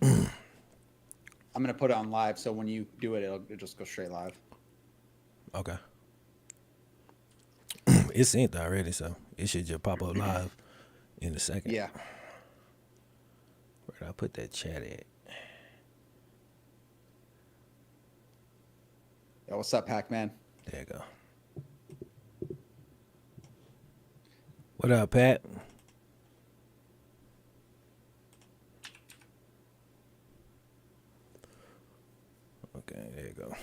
I'm gonna put it on live, so when you do it, it'll just go straight live. Okay. It's synced already, so it should just pop up live in a second. Yeah. Where did I put that chat at? Yeah. What's up, Pac-Man? There you go. What up, Pat? Okay, there you go.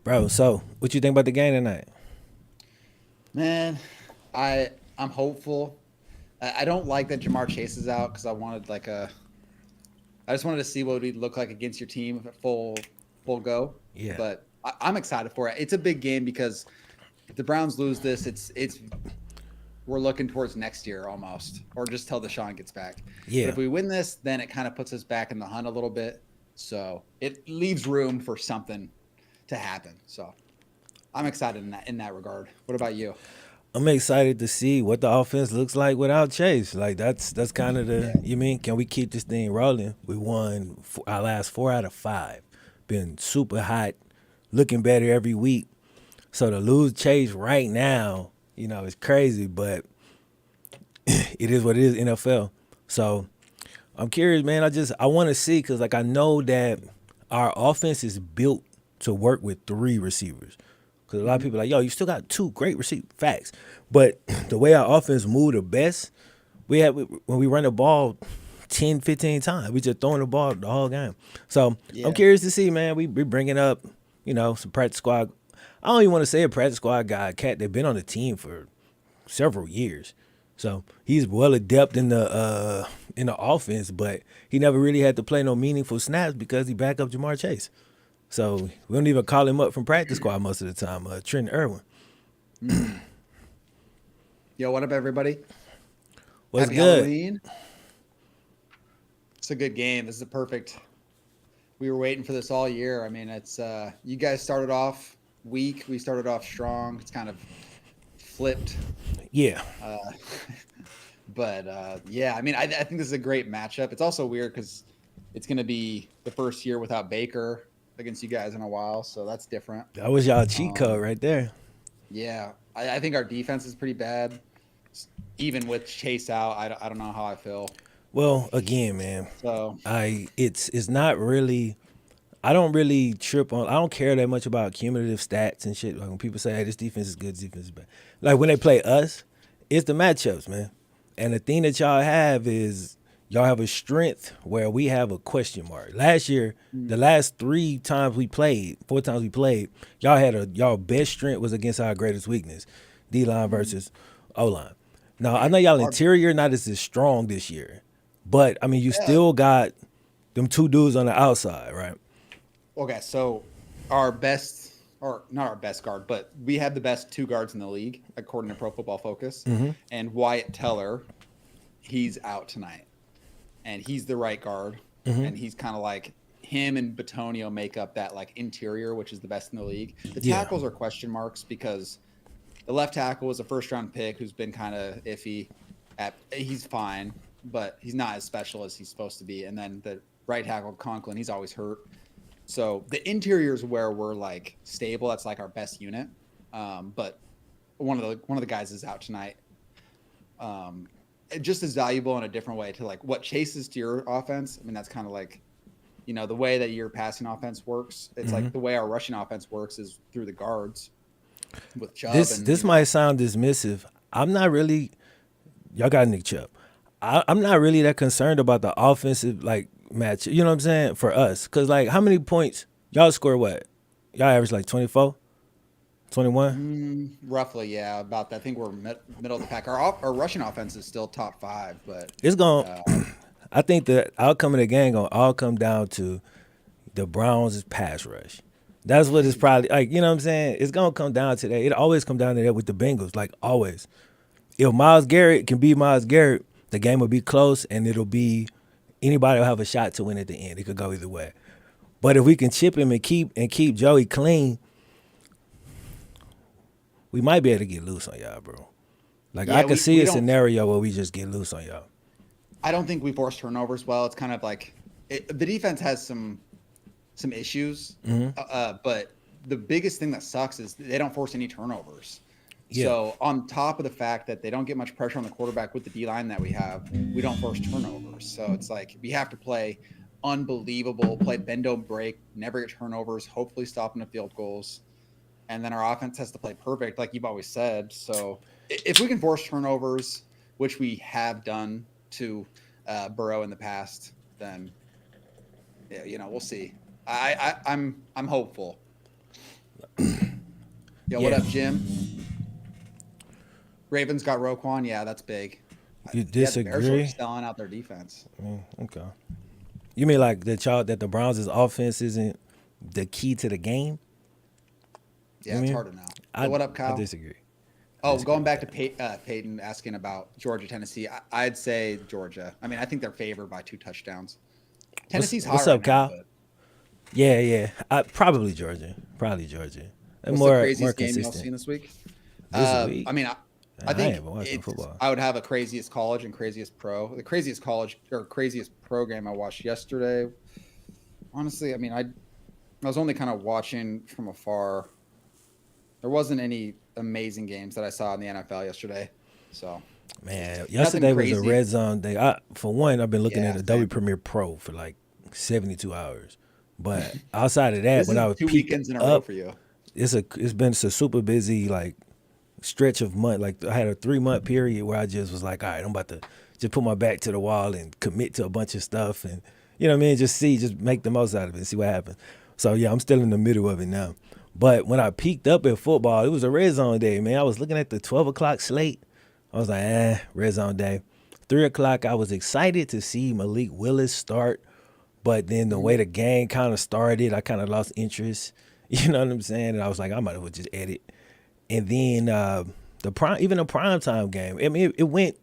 Bro, so what you think about the game tonight? Man, I'm hopeful. I don't like that Jamar Chase is out because I just wanted to see what he'd look like against your team at full go. Yeah. But I'm excited for it. It's a big game because if the Browns lose this, it's we're looking towards next year almost, or just till Deshaun gets back. But Yeah. if we win this, then it kind of puts us back in the hunt a little bit. So it leaves room for something to happen. So I'm excited in that regard. What about you? I'm excited to see what the offense looks like without Chase. Like that's kind of Yeah. the you mean can we keep this thing rolling? We won our last 4 out of 5. Been super hot, looking better every week. So to lose Chase right now, it's crazy, but it is what it is. NFL. So I'm curious, man. I want to see because like I know that our offense is built to work with 3 receivers. Because a lot of Mhm. people are like, yo, you still got 2 great receiver facts. But the way our offense move the best, when we run the ball 10, 15 times, we just throwing the ball the whole game. So I'm Yeah. curious to see, man. We bringing up, some practice squad. I don't even want to say a practice squad guy, cat. They've been on the team for several years. So he's well adept in the offense, but he never really had to play no meaningful snaps because he back up Jamar Chase. So we don't even call him up from practice squad most of the time. Trent Irwin. Mm. Yo, what up, everybody? What's Happy good? Halloween. It's a good game. This is a perfect. We were waiting for this all year. I mean, it's you guys started off weak. We started off strong. It's kind of flipped. Yeah. Uh, but yeah, I mean, I think this is a great matchup. It's also weird because it's going to be the first year without Baker against you guys in a while, so that's different. That was y'all cheat code Um, right there. yeah, I think our defense is pretty bad. Even with Chase out, I don't know how I feel. Well, again, man, So it's not really. I don't really trip on. I don't care that much about cumulative stats and shit. Like when people say, "Hey, this defense is good, this defense is bad." Like when they play us, it's the matchups, man. And the thing that y'all have is y'all have a strength where we have a question mark. Last year, the mm, last 3 times we played, 4 times we played, y'all best strength was against our greatest weakness, D line mm, versus O line. Now I know y'all our interior not as strong this year, but I mean you yeah, still got them 2 dudes on the outside, right? okay, so our best, or not our best guard, but we have the best two guards in the league, according to Pro Football Focus. Mm-hmm. And Wyatt Teller, he's out tonight. And he's the right guard. Mm-hmm. And he's kind of like him and Batonio make up that like interior, which is the best in the league. The Yeah. tackles are question marks because the left tackle was a first round pick who's been kind of iffy. He's fine, but he's not as special as he's supposed to be. And then the right tackle, Conklin, he's always hurt. So the interior is where we're like stable. That's like our best unit. But one of the guys is out tonight. It just as valuable in a different way to like what chases to your offense. I mean, that's kind of like the way that your passing offense works. It's Mm-hmm. like the way our rushing offense works is through the guards with Chubb This and this might sound dismissive. I'm not really. Y'all got Nick Chubb. I'm not really that concerned about the offensive like match. You know what I'm saying for us? Cause like how many points y'all score? What y'all average like 24, 21. roughly, yeah, about that. I think we're middle of the pack. Our rushing offense is still top five, but It's going. uh, I think the outcome of the game gonna all come down to the Browns' pass rush. That's what it's probably like. You know what I'm saying? It's gonna come down to that. It always come down to that with the Bengals. Like always, if Miles Garrett can be Miles Garrett, the game will be close and it'll be anybody will have a shot to win at the end. It could go either way. But if we can chip him and keep Joey clean, we might be able to get loose on y'all, bro. Like I yeah, could we see we a don't scenario where we just get loose on y'all. I don't think we force turnovers well. It's kind of like the defense has some issues, but the biggest thing that sucks is they don't force any turnovers. Yeah. So on top of the fact that they don't get much pressure on the quarterback with the D line that we have, we don't force turnovers. So it's like we have to play unbelievable, play bend don't break, never get turnovers, hopefully stopping the field goals, and then our offense has to play perfect, like you've always said. So if we can force turnovers, which we have done to Burrow in the past, then yeah, we'll see. I'm hopeful. Yo, what Yeah. up, Jim? Ravens got Roquan. Yeah, that's big. You Yeah, the Bears are disagree? selling out their defense. Okay. You mean like that the Browns' offense isn't the key to the game? Yeah, You it's mean? hard to know. Yo, what up, I Kyle? disagree. I Oh, disagree going with back to that. Peyton asking about Georgia, Tennessee, I'd say Georgia. I mean, I think they're favored by 2 touchdowns. Tennessee's hot What's right up, now, Kyle? but Yeah, yeah. Probably Georgia. Probably Georgia. And what's the more craziest game y'all consistent seen this week? this week. I mean, I I think haven't watched no football. I would have a craziest college and craziest pro. The craziest college or craziest pro game I watched yesterday. Honestly, I mean, I was only kind of watching from afar. There wasn't any amazing games that I saw in the NFL yesterday, so Man, nothing yesterday was a crazy. red zone day. For one, I've been looking Yeah, at Adobe same. Premiere Pro for like 72 hours. But outside of that, This when is I was 2 peaked weekends in a row up, for you. it's been a super busy like stretch of month. Like I had a 3 month period where I just was like, all right, I'm about to just put my back to the wall and commit to a bunch of stuff, and you know what I mean, just make the most out of it and see what happens. So yeah, I'm still in the middle of it now. But when I peaked up at football, it was a red zone day, man. I was looking at the 12 o'clock slate. I was like, red zone day. 3 o'clock, I was excited to see Malik Willis start, but then the way Mhm. the game kind of started, I kind of lost interest. You know what I'm saying? And I was like, I might as well just edit. And then even the prime time game, I mean, it went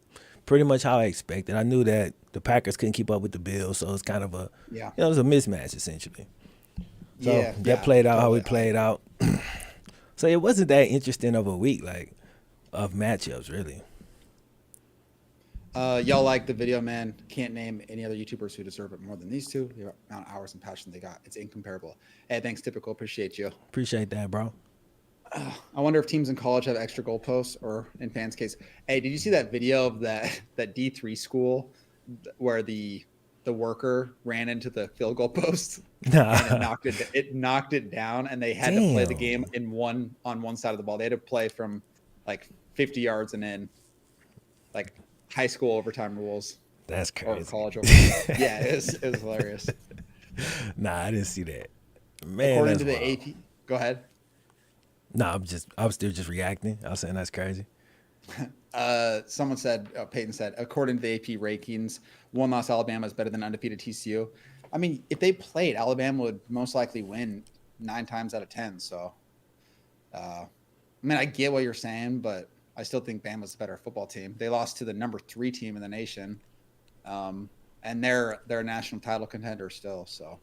pretty much how I expected. I knew that the Packers couldn't keep up with the Bills, so it's kind of Yeah, it was a mismatch essentially. So that yeah, played out how totally. it played out. So it wasn't that interesting of a week, like of matchups, really. Y'all like the video, man? Can't name any other YouTubers who deserve it more than these two. The amount of hours and passion they got, it's incomparable. Hey, thanks, typical. Appreciate you. Appreciate that, bro. I wonder if teams in college have extra goalposts, or in fans' case. Hey, did you see that video of that D3 school where the worker ran into the field goal post and Nah, it knocked it down, and they had to play the game damn, on one side of the ball. They had to play from like 50 yards and in, like high school overtime rules that's or crazy. college overtime. Yeah, it was hilarious. Nah, I didn't see that. Man, According that's to the wild. AP, go ahead. Nah, I was still just reacting. I was saying that's crazy. Someone said, Peyton said, according to the AP rankings, one loss Alabama is better than undefeated TCU. I mean, if they played, Alabama would most likely win 9 times out of 10. So, I mean, I get what you're saying, but I still think Bama's a better football team. They lost to the number 3 team in the nation, and they're a national title contender still. So,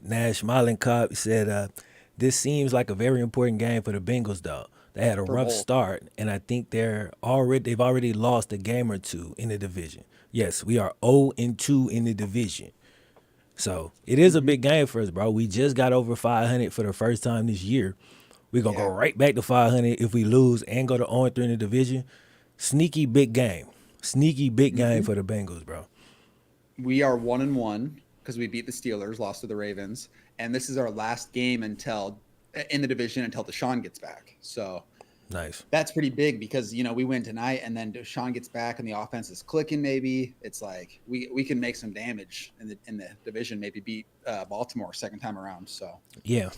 Nash Malenkov said, "This seems like a very important game for the Bengals, though. They had a for rough both. start, and I think they've already lost a game or two in the division. Yes, we are 0-2 in the division, so it is a Hmm. big game for us, bro. We just got over 500 for the first time this year. We're gonna go Yeah. right back to 500 if we lose and go to 0-3 in the division. Sneaky big game, sneaky big game Hmm. for the Bengals, bro. We are 1-1 because we beat the Steelers, lost to the Ravens, and this is our last game until in the division until Deshaun gets back. So Nice. that's pretty big because we win tonight, and then Deshaun gets back, and the offense is clicking. Maybe it's like we can make some damage in the division. Maybe beat Baltimore second time around. So Yeah,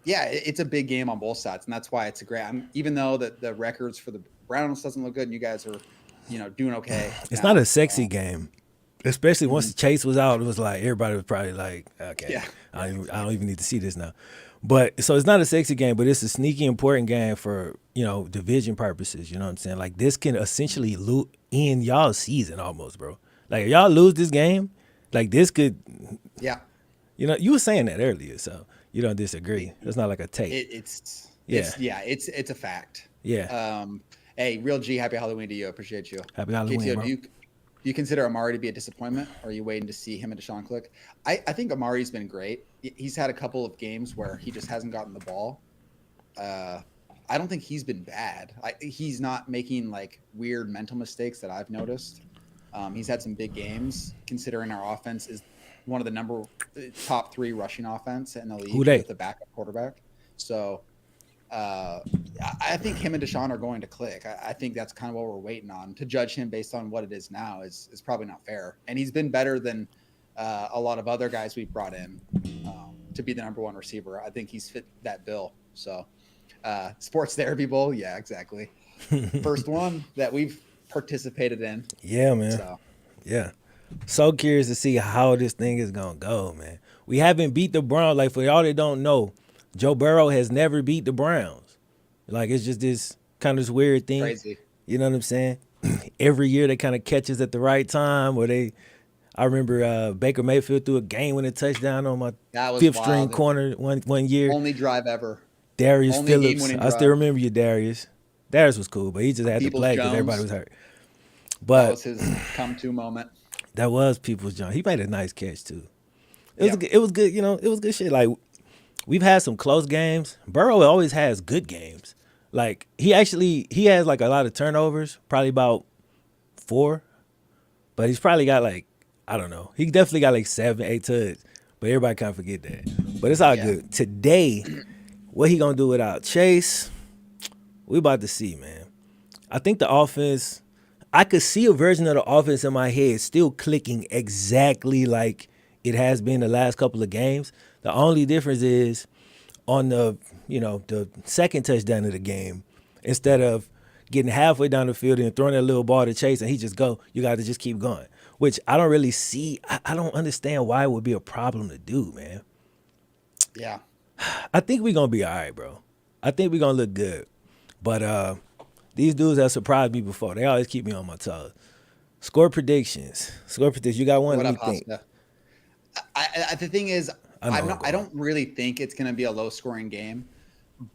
yeah, it's a big game on both sides, and that's why it's a great. Even though the records for the Browns doesn't look good, and you guys are doing okay it's not now. a sexy game. Especially once Mhm. Chase was out, it was like everybody was probably like, okay, Yeah, I don't even need to see this now. But so it's not a sexy game, but it's a sneaky important game for division purposes. You know what I'm saying? Like this can essentially end y'all's season almost, bro. Like if y'all lose this game, like this could, yeah. you were saying that earlier, so you don't disagree. It, It's not like a take. Yeah, it's a fact. yeah. Hey, real G, happy Halloween to you. Appreciate you. Happy Halloween, KTO, bro. Do you consider Amari to be a disappointment, or are you waiting to see him and Deshaun click? I think Amari's been great. He's had a couple of games where he just hasn't gotten the ball. I don't think he's been bad. He's not making like weird mental mistakes that I've noticed. He's had some big games, considering our offense is one of the top 3 rushing offense in the league with the backup quarterback. So I think him and Deshaun are going to click. I think that's kind of what we're waiting on. To judge him based on what it is now is probably not fair. And he's been better than a lot of other guys we've brought in to be the number 1 receiver. I think he's fit that bill. So sports therapy bowl. Yeah, exactly. First one that we've participated in. Yeah, man. So. Yeah. So curious to see how this thing is going to go, man. We haven't beat the Browns. Like, for y'all that don't know, Joe Burrow has never beat the Browns. Like, it's just this kind of this weird thing. Crazy. You know what I'm saying? Every year they kind of catches at the right time where I remember Baker Mayfield threw a game-winning touchdown on my 5th string corner one year. Only drive ever. Darius Phillips. I still remember you, Darius. Darius was cool, but he just had to play because everybody was hurt. But that was his come-to moment. That was Peoples Jones. He made a nice catch too. It was good. You know, it was good shit. Like, we've had some close games. Burrow always has good games. Like, he has like a lot of turnovers, probably about 4, but he's probably got like, I don't know. He definitely got like 7, 8 tuds, but everybody kind of forget that. But it's all good. Today, what he gonna do without Chase? We about to see, man. I think the offense, I could see a version of the offense in my head still clicking exactly like it has been the last couple of games. The only difference is on the second touchdown of the game, instead of getting halfway down the field and throwing that little ball to Chase and he just go, you got to just keep going, which I don't really see. I don't understand why it would be a problem to do, man. Yeah. I think we're going to be all right, bro. I think we're going to look good. But these dudes have surprised me before. They always keep me on my toes. Score predictions. You got one? What up, Hosta? The thing is, I don't really think it's going to be a low-scoring game,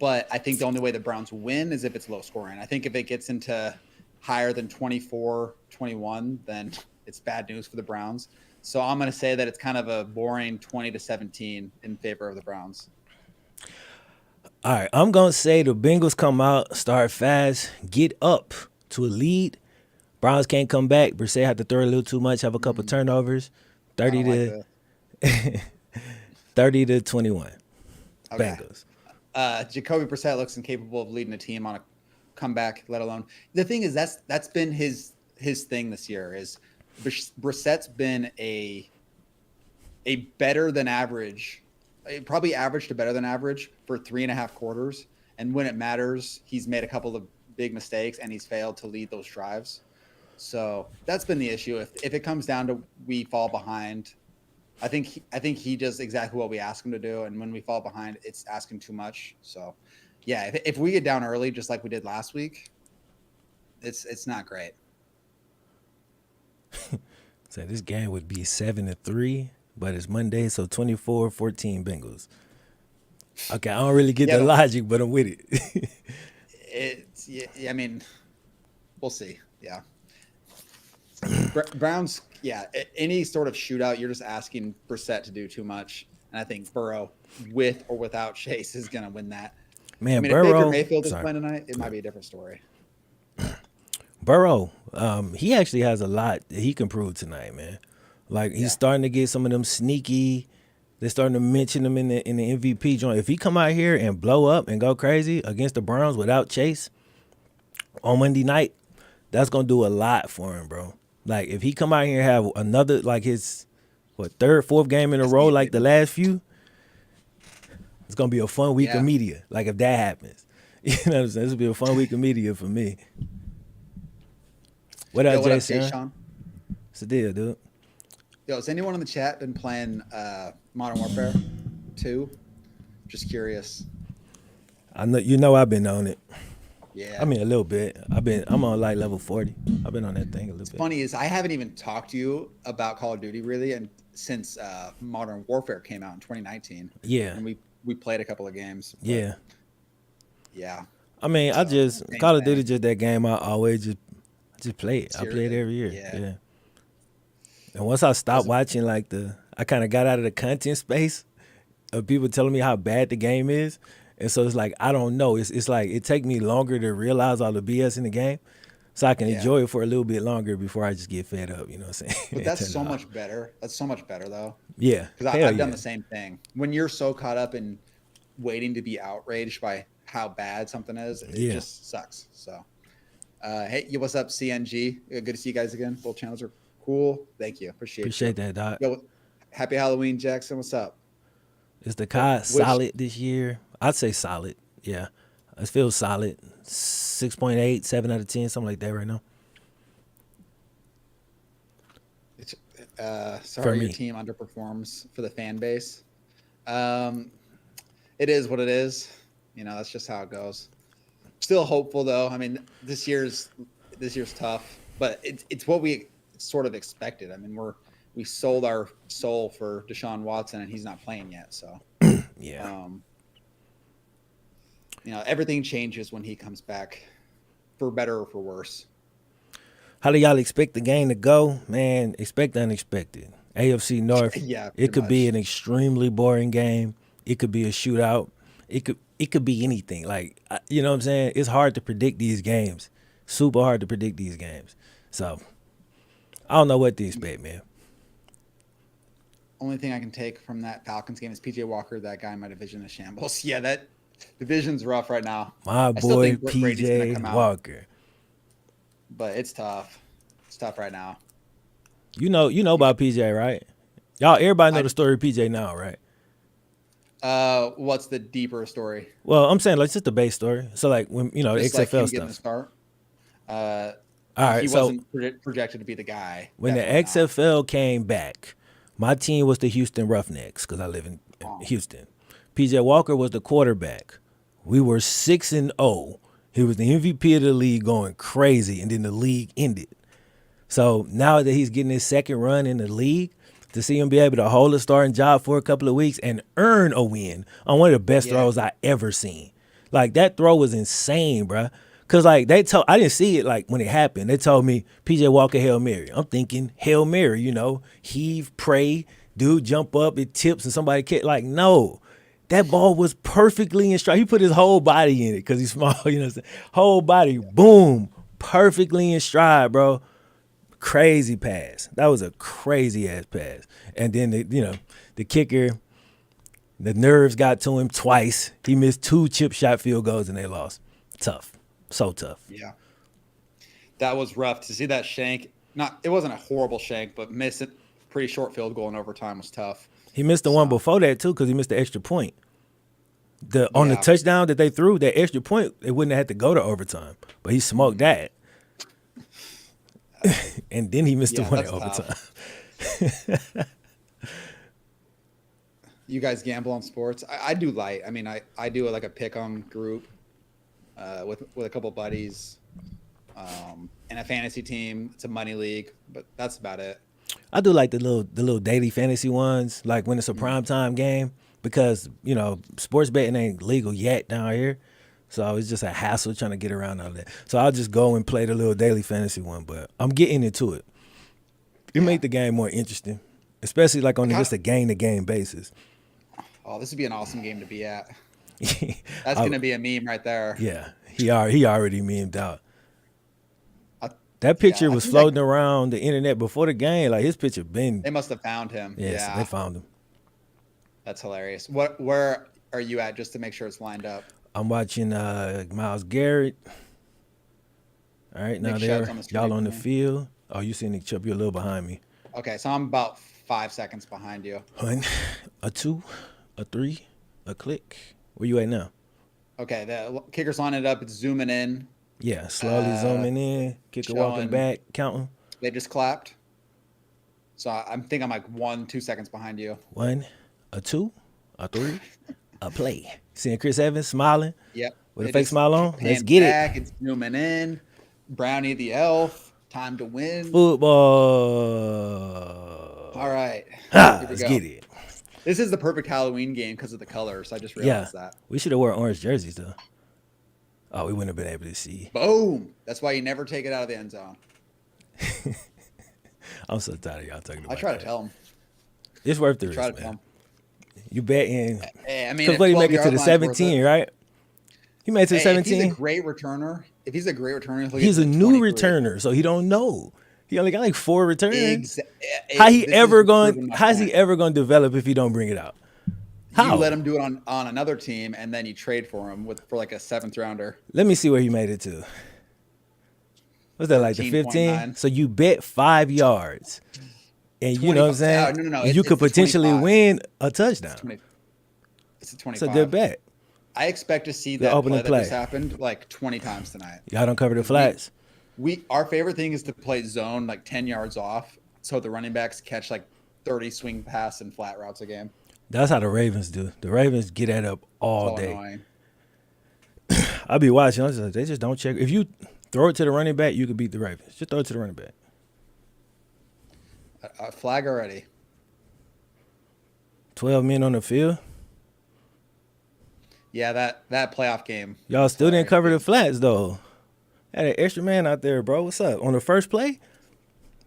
but I think the only way the Browns win is if it's low-scoring. I think if it gets into higher than 24-21, then it's bad news for the Browns. So I'm going to say that it's kind of a boring 20-17 in favor of the Browns. All right, I'm going to say the Bengals come out, start fast, get up to a lead. Browns can't come back. Brissett had to throw a little too much, have a couple turnovers. 30 to 21. Okay. Bengals. Jacoby Brissett looks incapable of leading a team on a comeback, let alone. The thing is, that's been his thing this year is Brissett's been a better than average, probably average to better than average for 3.5 quarters. And when it matters, he's made a couple of big mistakes and he's failed to lead those drives. So that's been the issue. If it comes down to we fall behind, I think he does exactly what we ask him to do. And when we fall behind, it's asking too much. So yeah, if we get down early, just like we did last week, it's not great. So this game would be 7-3, but it's Monday, so 24-14 Bengals. Okay, I don't really get the logic, but I'm with it. I mean, we'll see. Yeah. Browns, any sort of shootout, you're just asking Brissett to do too much. And I think Burrow, with or without Chase, is going to win that. Man, I mean, Burrow, if Baker Mayfield is playing tonight, it might be a different story. Burrow, he actually has a lot that he can prove tonight, man. Like, he's starting to get some of them sneaky. They're starting to mention him in the MVP joint. If he come out here and blow up and go crazy against the Browns without Chase on Monday night, that's going to do a lot for him, bro. Like, if he come out here and have another, like his, third, fourth game in a row like the last few, it's going to be a fun week of media. Like, if that happens. You know what I'm saying? This will be a fun week of media for me. What up, Jason? What's the deal, dude? Yo, has anyone in the chat been playing Modern Warfare 2? Just curious. I know I've been on it. Yeah. I mean, a little bit. I'm on like level 40. I've been on that thing a little bit. Funny is I haven't even talked to you about Call of Duty really, and since Modern Warfare came out in 2019. Yeah. And we played a couple of games. Yeah. Yeah. I mean, Call of Duty just that game I always just play it. I play it every year. Yeah. And once I stopped 'Cause- watching, I kind of got out of the content space of people telling me how bad the game is. And so it's like, I don't know. It's like it take me longer to realize all the BS in the game. So I can Yeah. enjoy it for a little bit longer before I just get fed up, you know what I'm saying? But And that's turn so it off. much better. That's so much better though. Yeah. Because Hell I've done yeah. the same thing. When you're so caught up in waiting to be outraged by how bad something is, it Yeah. just sucks. So, hey, what's up, CNG? Good to see you guys again. Both channels are cool. Thank you. Appreciate that, Doc. Yo, happy Halloween, Jackson. What's up? Is the COD Which- solid this year? I'd say solid. Yeah. It feels solid. 6.8, 7 out of 10, something like that right now. It's, For sorry, your me. team underperforms for the fan base. It is what it is. You know, that's just how it goes. Still hopeful though. I mean, this year's tough, but it's what we sort of expected. I mean, we sold our soul for Deshaun Watson, and he's not playing yet. So, Yeah. you know, everything changes when he comes back, for better or for worse. How do y'all expect the game to go? Man, expect the unexpected. AFC North, Yeah, it pretty could be much. an extremely boring game. It could be a shootout. It could be anything. You know what I'm saying? It's hard to predict these games. Super hard to predict these games. So, I don't know what to expect, man. Only thing I can take from that Falcons game is PJ Walker. That guy in my division is shambles. Yeah, that division's rough right now. My I still boy think Brady's gonna PJ come out. Walker. But it's tough. It's tough right now. You know about PJ, right? Everybody know I- the story of PJ now, right? What's the deeper story? Well, I'm saying like just the base story. So like when the Just like him XFL getting the stuff. start. All right, He so wasn't projected to be the guy. when the Definitely not. XFL came back, my team was the Houston Roughnecks because I live in Houston. PJ Walker was the quarterback. We were 6-0. He was the MVP of the league, going crazy, and then the league ended. So now that he's getting his second run in the league, to see him be able to hold a starting job for a couple of weeks and earn a win on one of the best Yeah. throws I ever seen. Like that throw was insane, bruh. Cause like I didn't see it like when it happened. They told me PJ Walker Hail Mary. I'm thinking Hail Mary, heave, pray, dude jump up, it tips and somebody kick. Like no, that ball was perfectly in stride. He put his whole body in it because he's small. You know what I'm saying? Whole body, boom, perfectly in stride, bro. Crazy pass. That was a crazy ass pass. And then the kicker, the nerves got to him twice. He missed 2 chip shot field goals and they lost. Tough. So tough. Yeah, that was rough to see that shank. It wasn't a horrible shank, but miss it. Pretty short field goal in overtime was tough. He missed the one before that too because he missed the extra point. On the Yeah. touchdown that they threw, that extra point, it wouldn't have had to go to overtime. But he smoked that. And then he missed the Yeah, one in that's overtime. You guys gamble on sports? I do light. I mean, I do like a pick on group with a couple buddies and a fantasy team. It's a money league, but that's about it. I do like the little daily fantasy ones, like when it's a primetime game, because sports betting ain't legal yet down here, so it's just a hassle trying to get around all of that. So I'll just go and play the little daily fantasy one, but I'm getting into it. It make the game more interesting, especially like on just a game-to-game basis. Oh, this would be an awesome game to be at. That's gonna be a meme right there. Yeah, he already memed out. That picture I was think floating around the internet before the game. Like his picture been. They must have found him. Yes, Yeah, they found him. that's hilarious. Where are you at, just to make sure it's lined up? I'm watching Myles Garrett. All right, now Nick there, Chubb's on the screen y'all on for the me. field. Oh, you see Nick Chubb? You're a little behind me. Okay, so I'm about 5 seconds behind you. 1, a 2, a 3, a click. Where you at now? Okay, the kicker's lining it up. It's zooming in. Yeah, slowly zooming in, kicker walking showing- back, counting. They just clapped. So I'm like 1-2 seconds behind you. 1, a 2, a 3, a play. Seeing Chris Evans smiling Yep. with a They fake just smile on. pan Let's get back, It's zooming in. Brownie the elf. Time to win. it. Football. All right. Ah, Here we let's go. get it. This is the perfect Halloween game because of the colors. I just Yeah, realized that. we should have wore orange jerseys though. Oh, we wouldn't have been able to see. Boom. That's why you never take it out of the end zone. I'm so tired of y'all talking about I try to that. tell him. It's worth the I try to risk, tell man. him. You betting Hey, I mean, because if what he 12 make it to yard the line's worth 17, it. right? He made it to the Hey, if he's a 17. great returner, he'll get He's to a the new 23. returner, so he don't know. He only got like 4 returns. This is proving my How's he point. ever going to develop if he don't bring it out? You How? let him do it on another team, and then you trade for him for like a 7th rounder. Let me see where he made it to. What's that, like the 15? 13.9. So you bet 5 yards. And you know what I'm 25. saying? Oh, no. You It's could the potentially 25. win a It's touchdown. 20. It's a It's a good 25. bet. I expect to see The that opening play that just play. happened like 20 times tonight. Y'all don't cover the Because flats. our favorite thing is to play zone like 10 yards off, so the running backs catch like 30 swing pass and flat routes a game. That's how the Ravens do. The Ravens get that up all So day. annoying. I'll be watching. They just don't check. If you throw it to the running back, you could beat the Ravens. Just throw it to the running back. A flag already. 12 men on the field. Yeah, that playoff game. Y'all was still didn't hilarious, cover dude. the flats, though. Had an extra man out there, bro. What's up? On the first play?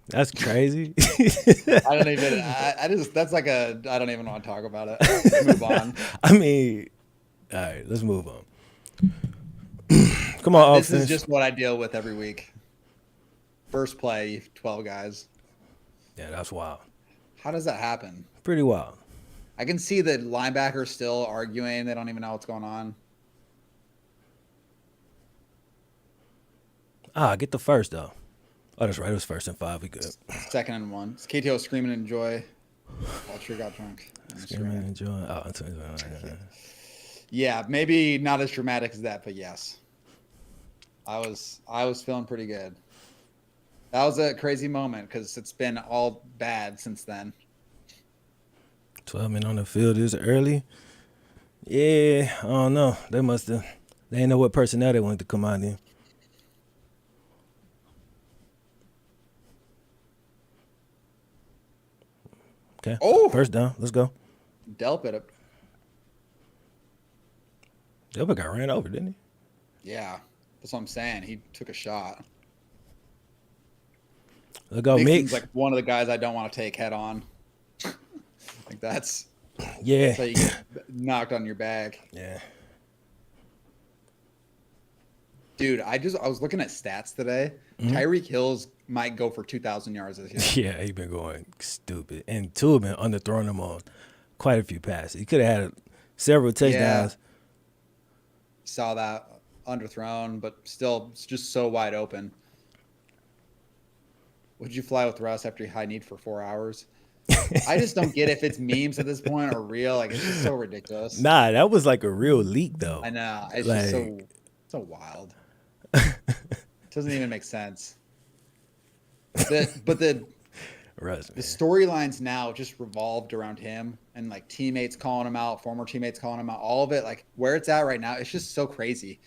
That's crazy. I don't even. I just. That's like a. I don't even want to talk about it. Let's move on. I mean, all right, let's move on. Come on, This offense. is just what I deal with every week. First play, 12 guys. Yeah, that's wild. How does that happen? Pretty wild. I can see the linebackers still arguing. They don't even know what's going on. Get the first, though. Oh, that's right. It was 1st and 5. We good. 2nd and 1. It's KTO screaming enjoy. Walter got drunk. Screaming, enjoying. Oh, Yeah, maybe not as dramatic as that, but yes. I was feeling pretty good. That was a crazy moment because it's been all bad since then. 12 men on the field is early. Yeah, I don't know. They ain't know what personnel they wanted to come out in. Okay. Oh! First down. Let's go. Delpit. Delpit got ran over, didn't he? Yeah, that's what I'm saying. He took a shot. Let's go, Mixon's Mix. like one of the guys I don't want to take head on. Like that's Yeah. so you get knocked on your back. Yeah. Dude, I was looking at stats today. Tyreek Hill's might go for 2,000 yards this year. Yeah, he been going stupid. And 2 have been underthrowing him on quite a few passes. He could have had several touchdowns. Saw that underthrown, but still it's just so wide open. Would you fly with Russ after you high need for 4 hours? I just don't get if it's memes at this point or real. Like, it's just so ridiculous. Nah, that was like a real leak, though. I know. It's Like- just so wild. Doesn't even make sense. But the Russ, man. storylines now just revolved around him and like teammates calling him out, former teammates calling him out, all of it, like where it's at right now, it's just so crazy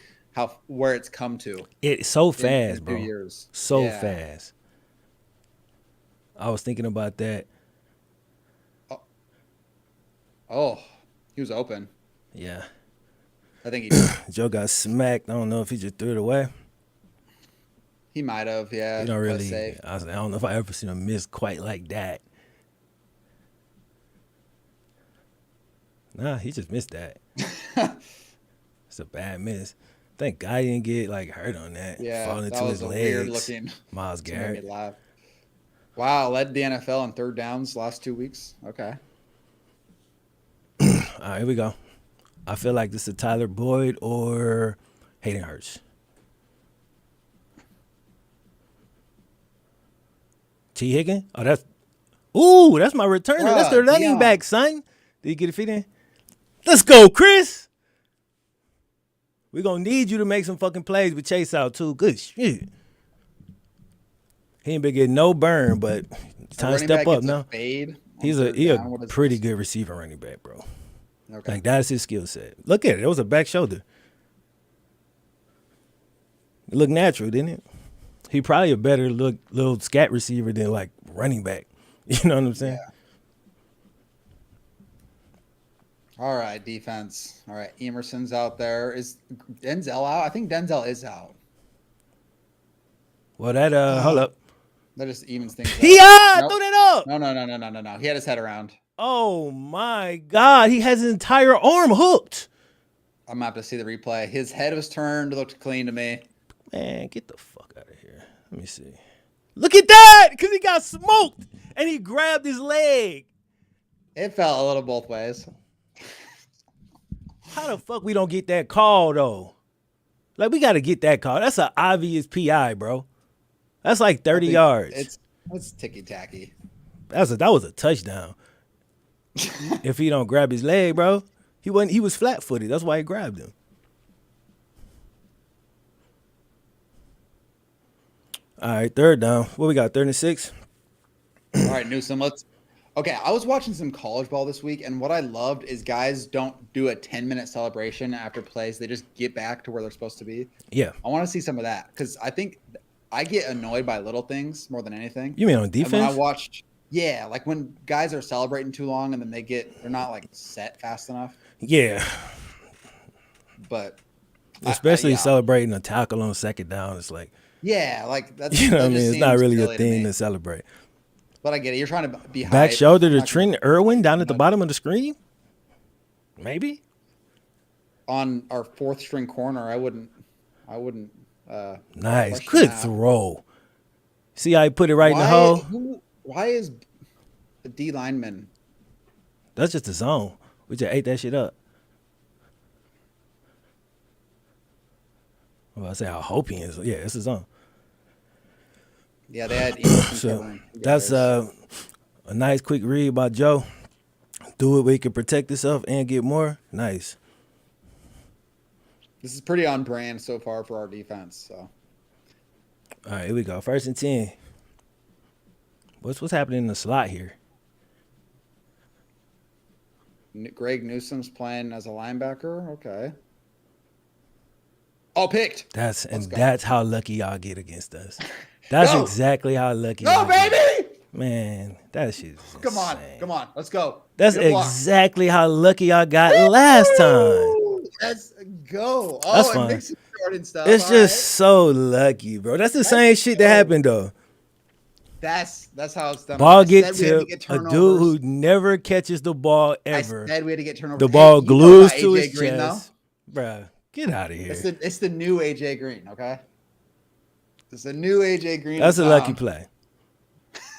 where it's come to. It's so in fast, a bro. few years. So Yeah. fast. I was thinking about that. Oh, he was open. Yeah. I think Joe got smacked. I don't know if he just threw it away. he might have. Yeah, You don't play really. safe. I don't know if I ever seen him miss quite like that. Nah, he just missed that. It's a bad miss. Thank God he didn't get like hurt on that. Yeah, Falling that into was his a legs. weird looking. Miles to make me Garrett. laugh. Wow, led the NFL in third downs last 2 weeks. Okay. All right, here we go. I feel like this is Tyler Boyd or Hayden Hurst. T. Higgins? Oh, that's my returner. That's their Bruh, running Dion. back, son. Did he get a feet in? Let's go, Chris. We're going to need you to make some fucking plays with Chase out, too. Good shit. He ain't been getting no burn, but it's time to Running step back up gets a now. Fade on He third a down. What is pretty this? good receiver running back, bro. Okay. Like, that's his skill set. Look at it. It was a back shoulder. It looked natural, didn't it? He probably a better little scat receiver than, like, running back. You know what I'm saying? Yeah. All right, defense. All right, Emerson's out there. Is Denzel out? I think Denzel is out. Well, that hold up. That just evens things out. Yeah, Nope. throw that up. No. He had his head around. Oh my God, he has his entire arm hooked. I'm gonna have to see the replay. His head was turned, looked clean to me. Man, get the fuck out of here. Let me see. Look at that, because he got smoked and he grabbed his leg. It felt a little both ways. How the fuck we don't get that call though? Like, we got to get that call. That's an obvious PI, bro. That's like 30 yards. It's ticky tacky. That was a touchdown. If he don't grab his leg, bro, he was flat footed. That's why he grabbed him. All right, third down. What we got? 36. All right, Newsom. Okay, I was watching some college ball this week, and what I loved is guys don't do a 10-minute celebration after plays. They just get back to where they're supposed to be. Yeah. I want to see some of that because I think I get annoyed by little things more than anything. You mean on defense? And when I watched, yeah, like when guys are celebrating too long and then they're not like set fast enough. Yeah. But especially celebrating a tackle on second down, it's like, yeah, like that's, you know what I mean? It's not really a silly thing to celebrate. But I get it. You're trying to be back hyped. shoulder to Trent Irwin down at the bottom of the screen? Maybe. On our fourth string corner, I wouldn't. Nice. Good throw. See how he put it right in the hole? Why is the D lineman? That's just the zone. We just ate that shit up. Well, I say I hope he is. Yeah, it's his zone. Yeah, they had. So that's a nice quick read by Joe. Do it where he can protect himself and get more. Nice. This is pretty on brand so far for our defense. So. All right, here we go. 1st and 10. What's happening in the slot here? Greg Newsom's playing as a linebacker. Okay. Oh, picked. That's how lucky y'all get against us. That's exactly how lucky. Go, baby! Man, that shit. Come on, let's go. That's exactly how lucky y'all got last time. Let's go. Oh, that's fun. And stuff. It's just so lucky, bro. That's the same shit that happened though. That's how it's done. Ball get tipped. A dude who never catches the ball ever. I said we had to get turnovers. The ball glues to his chest. Bruh, get out of here. It's the new AJ Green, okay? It's a new AJ Green. That's a lucky play.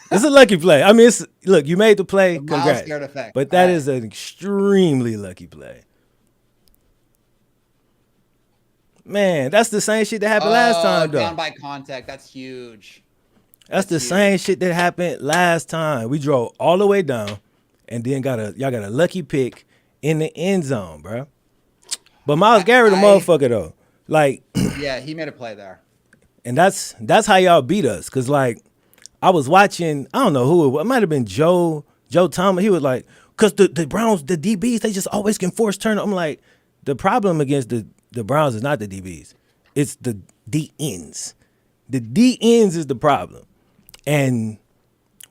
It's a lucky play. I mean, look, you made the play. Congrats. But that is an extremely lucky play. Man, that's the same shit that happened last time, though. Down by contact. That's huge. That's the same shit that happened last time. We drove all the way down, and then y'all got a lucky pick in the end zone, bro. But Myles Garrett, a motherfucker though. Like, yeah, he made a play there. And that's how y'all beat us. Cause like, I was watching, I don't know who it was. It might have been Joe Thomas. He was like, cause the Browns, the DBs, they just always can force turn. I'm like, the problem against the Browns is not the DBs. It's the D-ends. The D-ends is the problem. And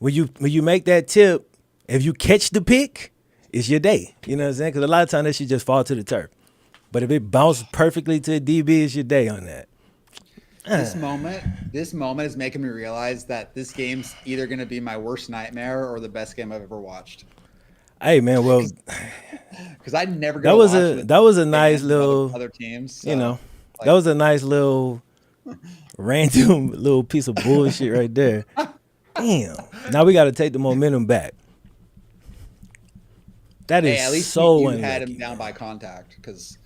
when you make that tip, if you catch the pick, it's your day. You know what I'm saying? Because a lot of times that should just fall to the turf. But if it bounces perfectly to a DB, it's your day on that. This moment is making me realize that this game's either going to be my worst nightmare or the best game I've ever watched. Hey man, well, because I never that was a nice little other teams. So, you know, that was a nice little random little piece of bullshit right there. Damn. Now we got to take the momentum back. That is at least so you unlucky. had him down by contact because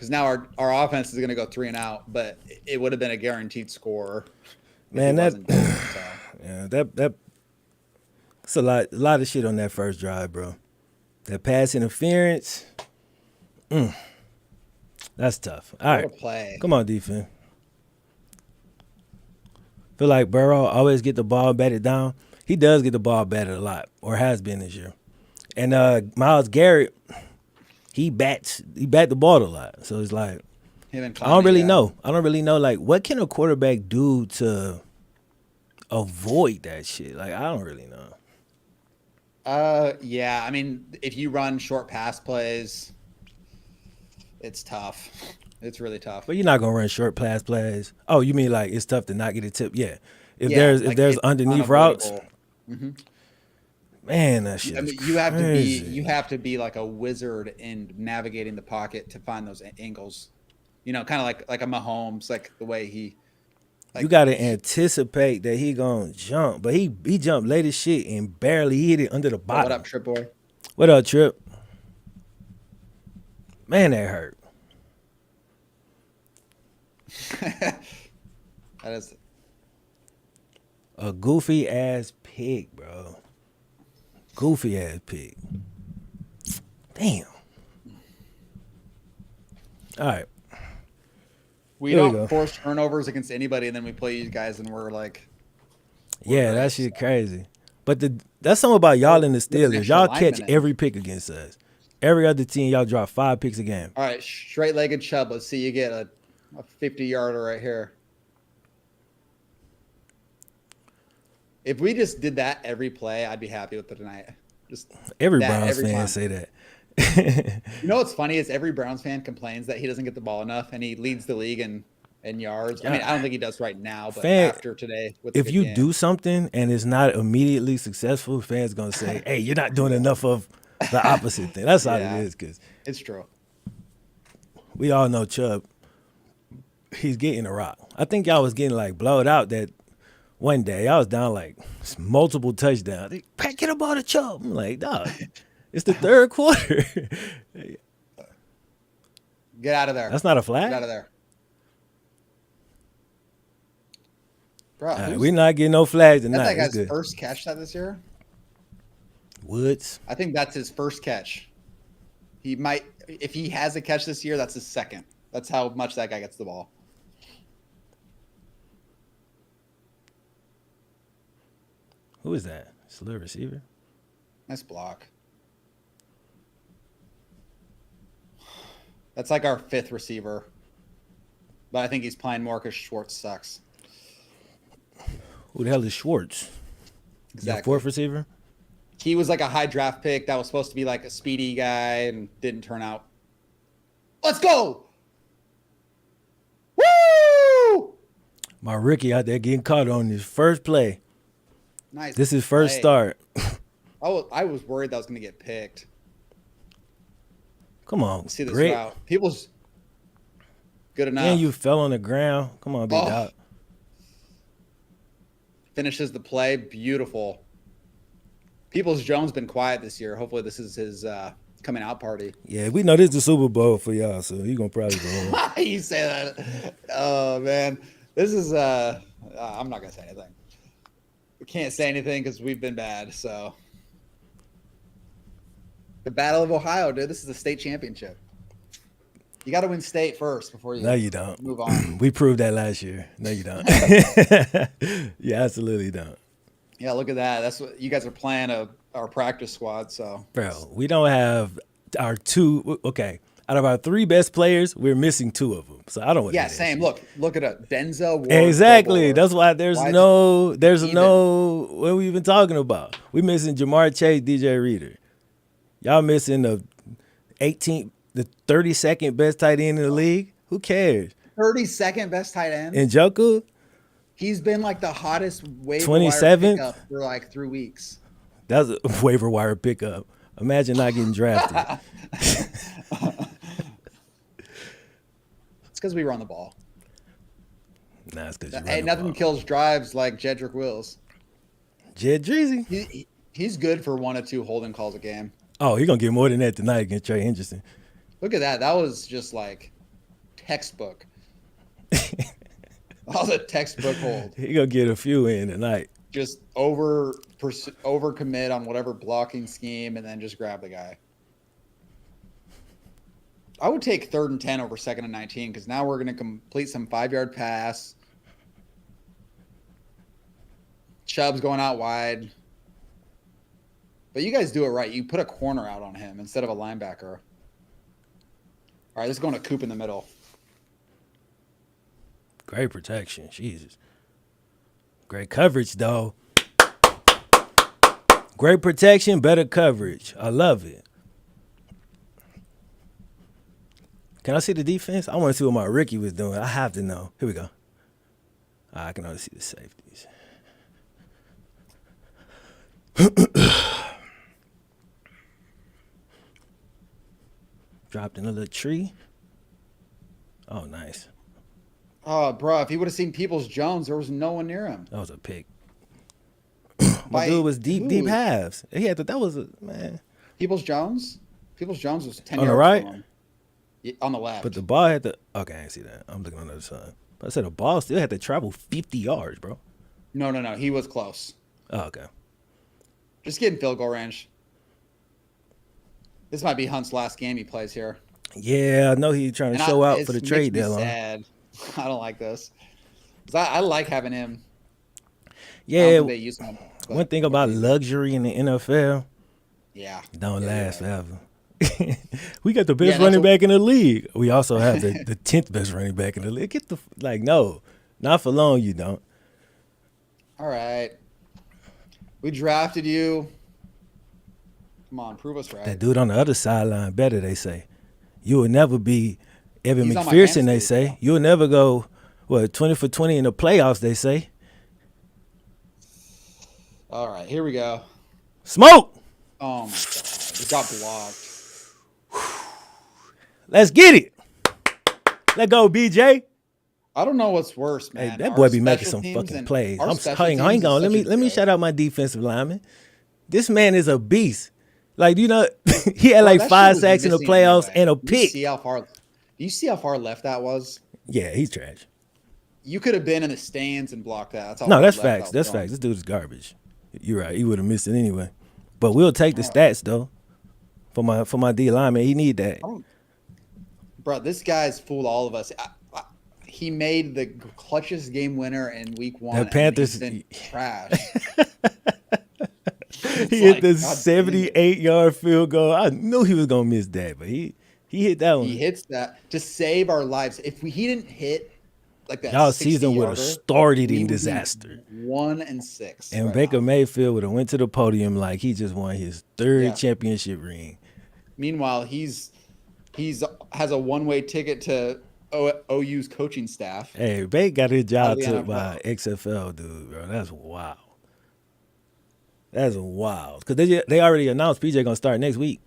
now our offense is going to go 3 and out, but it would have been a guaranteed score. Man, that's a lot of shit on that first drive, bro. That pass interference, that's tough. All right, play. Come on, defense. Feel like Burrow always get the ball batted down. He does get the ball batted a lot, or has been this year. And Myles Garrett, he bat the ball a lot. So it's like, I don't really know. Like, what can a quarterback do to avoid that shit? Like, I don't really know. Yeah. I mean, if you run short pass plays, it's tough. It's really tough. But you're not gonna run short pass plays. Oh, you mean like it's tough to not get a tip? Yeah, If Yeah, there's like, there's it's underneath routes, unavoidable. Mhm. man, that shit I is mean, crazy. you have to be like a wizard in navigating the pocket to find those angles. Kind of like a Mahomes, like the way You like gotta he, anticipate that he gonna jump, but he jumped late as shit and barely hit it under the oh, what up, bottom. Trip Boy? What up, Trip? Man, that hurt. That is A goofy ass pick, bro. Goofy ass pick. Damn. All right. we Here we don't go. force turnovers against anybody, and then we play you guys, and we're like, Yeah, great, that shit so. crazy. But that's something about y'all in the There's an Steelers. extra Y'all catch lineman in. every pick against us. Every other team, y'all drop 5 picks a game. All right, straight-legged Chubb. Let's see you get a 50-yarder right here. If we just did that every play, I'd be happy with it tonight. Just Every that Browns every fan time. say that. You know what's funny is every Browns fan complains that he doesn't get the ball enough, and he leads the league in yards. I mean, I don't think he does right now, but after today with a If good you game. do something and it's not immediately successful, fans gonna say, "Hey, you're not doing enough of the opposite thing." That's all Yeah. it is, because It's true. we all know Chubb. He's getting a rock. I think y'all was getting like blowed out that one day. I was down like multiple touchdowns. They get the ball to Chubb. I'm like, dog, it's the third quarter. Get out of there. That's not a Get flag. out of there. Bro, All right, we're not getting no flags tonight. that's that It's guy's good. first catch this year? Woods. I think that's his first catch. He might, if he has a catch this year, that's his second. That's how much that guy gets the ball. Who is that? Still a receiver? Nice block. That's like our 5th receiver. But I think he's playing more because Schwartz sucks. Who the hell is Schwartz? Exactly. Your 4th receiver? He was like a high draft pick that was supposed to be like a speedy guy and didn't turn out. Let's go! Woo! My rookie out there getting caught on his first play. Nice. This is first play. start. I was worried that was going to get picked. Come on, Let's see this Brick. route. People's good enough. And you fell on the ground. Come on, big dog. Finishes the play. Beautiful. Peoples Jones been quiet this year. Hopefully this is his coming out party. Yeah, we know this is the Super Bowl for y'all, so you gonna probably go home. You say that. Oh, man. This is I'm not going to say anything. We can't say anything because we've been bad, so. The Battle of Ohio, dude. This is the state championship. You got to win state first before you. No, you don't. Move on. We proved that last year. No, you don't. You absolutely don't. Yeah, look at that. That's what you guys are playing our practice squad. So, Bro, we don't have our 2. Okay, out of our 3 best players, we're missing 2 of them. So I don't. yeah, same. Look at it. Denzel Ward. Exactly. That's why there's Why no. even? What we even talking about? We missing Jamar Chase, DJ Reader. Y'all missing the 32nd best tight end in the league. Who cares? 32nd best tight end. Njoku, He's been like the hottest waiver 27th? wire pickup for like 3 weeks. that's a waiver wire pickup. Imagine not getting drafted. It's because we run the ball. Nah, it's because you Hey, nothing kills drives like Jedrick Wills. Jed Dreezy. He's good for 1 or 2 holding calls a game. Oh, he's gonna get more than that tonight against Trey Henderson. Look at that. That was just like textbook. That was a textbook hold. He gonna get a few in tonight. Just commit on whatever blocking scheme and then just grab the guy. I would take 3rd and 10 over 2nd and 19 because now we're going to complete some 5-yard pass. Chubb's going out wide. But you guys do it right. You put a corner out on him instead of a linebacker. All right, this is going to Coop in the middle. Great protection. Jesus. Great coverage, though. Great protection, better coverage. I love it. Can I see the defense? I want to see what my rookie was doing. I have to know. Here we go. I can only see the safeties. Dropped in a little tree. Oh, nice. Oh, bro, if he would have seen Peoples Jones, there was no one near him. That was a pick. My dude By was deep who? halves. He had that was a man Peoples Jones? Peoples Jones was 10 on the yards right, from him. On the but the left. ball had to. Okay, I didn't see that. I'm looking on the other side. But I said the ball still had to travel 50 yards, bro. No, no, no. He was close. Oh, okay. Just get in field goal range. This might be Hunt's last game he plays here. Yeah, I know he's trying to And show out it for the makes trade me deadline. sad. I don't like this. 'Cause I like having him. I don't Yeah, think they use him. one thing about luxury in the NFL, Yeah. don't Yeah, you're last right. forever. We got the best that's running what- back in the league. We also have the 10th best running back in the league. Get the no, not for long. You don't. All right. We drafted you. Come on, prove us right. That dude on the other sideline better. They say you will never be Evan He's on my McPherson. They fantasy say league, you will never go 20 for 20 in the playoffs. They say All right, here we go. smoke. Oh my god, it got blocked. Let's get it. Let go, BJ. I don't know what's worse, man. Hey, that Our boy be making special some teams fucking and- plays. our special Hang teams is on. such a Let me joke. shout out my defensive lineman. This man is a beast. Like, you know, he had Bro, like that shit 5 was sacks in the missing playoffs anyway. and a Do you pick. see how far? Do you see how far left that was? Yeah, he's trash. You could have been in the stands and blocked that. That's how No, far that's left that facts. was That's going. facts. This dude is garbage. You're right. He would have missed it anyway. But we'll take the stats though. For my D lineman, he need that. Bro, this guy's fooled all of us. He made the clutchest game winner in week 1. That Panthers- and he's been trash. He hit like, the God damn it. 78-yard field goal. I knew he was gonna miss that, but he hit that one. He hits that to save our lives. If he didn't hit like that, Y'all season would have 60-yarder, started we in would be disaster. 1-6. And right Baker now. Mayfield would have went to the podium like he just won his 3rd Yeah. championship ring. Meanwhile, he's has a one-way ticket to OU's coaching staff. Hey, Baker got his job Out of the took NFL. by XFL, dude, bro. That's wild. That's wild. Because they already announced PJ going to start next week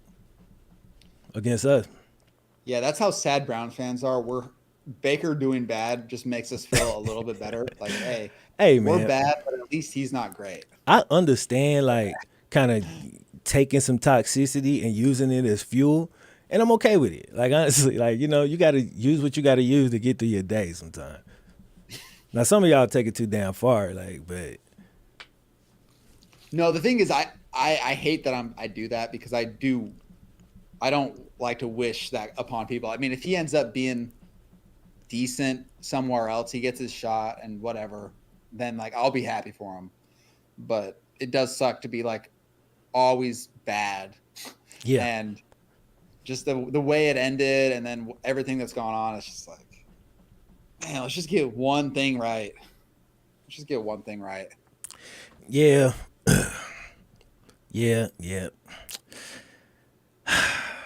against us. Yeah, that's how sad Brown fans are. Baker doing bad just makes us feel a little bit better. Like, hey, Hey, we're man. bad, but at least he's not great. I understand, like, kind of taking some toxicity and using it as fuel, and I'm okay with it. Like, honestly, like, you know, you got to use what you got to use to get through your day sometimes. Now, some of y'all take it too damn far, like, but No, the thing is, I hate that I do that because I don't like to wish that upon people. I mean, if he ends up being decent somewhere else, he gets his shot and whatever, then like I'll be happy for him. But it does suck to be like always bad. yeah. And just the way it ended and then everything that's gone on, it's just like, man, let's just get one thing right. Let's just get one thing right. Yeah. Yeah.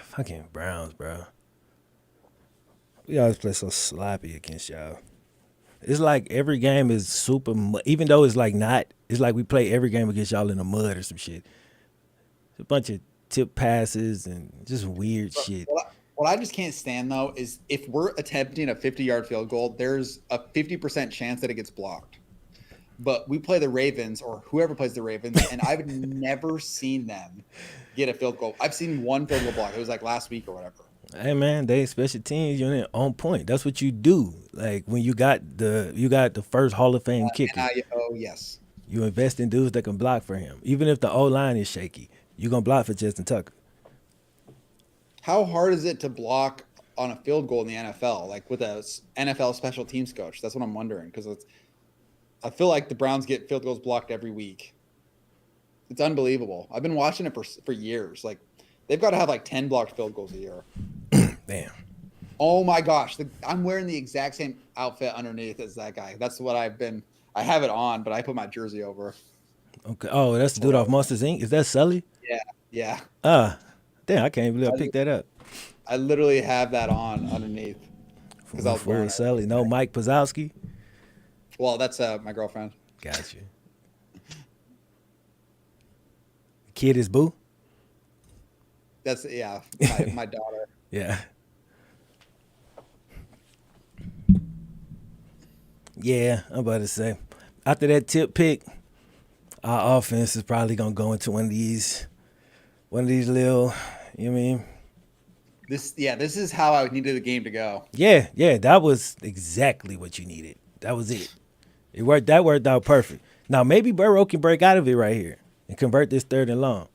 Fucking Browns, bro. We always play so sloppy against y'all. It's like every game is super, even though it's like not, it's like we play every game against y'all in the mud or some shit. It's a bunch of tip passes and just weird shit. What I just can't stand, though, is if we're attempting a 50-yard field goal, there's a 50% chance that it gets blocked. But we play the Ravens or whoever plays the Ravens, and I've never seen them get a field goal. I've seen one field goal block. It was like last week or whatever. Hey man, they special teams unit on point. That's what you do. Like when you got the first Hall of Fame kicker, Oh, yes. you invest in dudes that can block for him. Even if the O line is shaky, you're gonna block for Justin Tucker. How hard is it to block on a field goal in the NFL, like with a NFL special teams coach? That's what I'm wondering, because I feel like the Browns get field goals blocked every week. It's unbelievable. I've been watching it for years. Like, they've got to have like 10 blocked field goals a year. Damn. Oh my gosh, I'm wearing the exact same outfit underneath as that guy. That's what I have it on, but I put my jersey over. Okay. Oh, that's the dude off Monsters Inc. Is that Sully? Yeah. Damn, I can't believe I picked that up. I literally have that on underneath because I was Full wearing it. Sully. No Mike Pozowski. Well, that's my girlfriend. Got you. Kid is Boo. That's my daughter. Yeah. Yeah, I'm about to say. After that tip pick, our offense is probably gonna go into one of these little, you know what I mean? This is how I needed the game to go. Yeah, that was exactly what you needed. That was it. That worked out perfect. Now maybe Burrow can break out of it right here and convert this 3rd and long.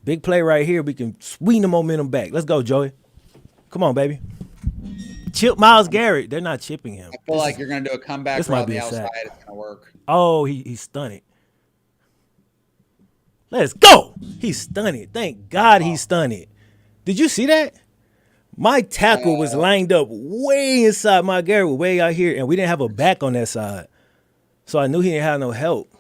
Big play right here. We can swing the momentum back. Let's go, Joey. Come on, baby. Chip Myles Garrett. They're not chipping him. I feel like you're going to do a comeback this route might on be the a outside. sack. It's going to work. Oh, he's stunning. Let's go. He's stunning. Thank God he's stunning. Did you see that? My tackle was lined up way inside. My Garrett was way out here, and we didn't have a back on that side. So I knew he didn't have no help.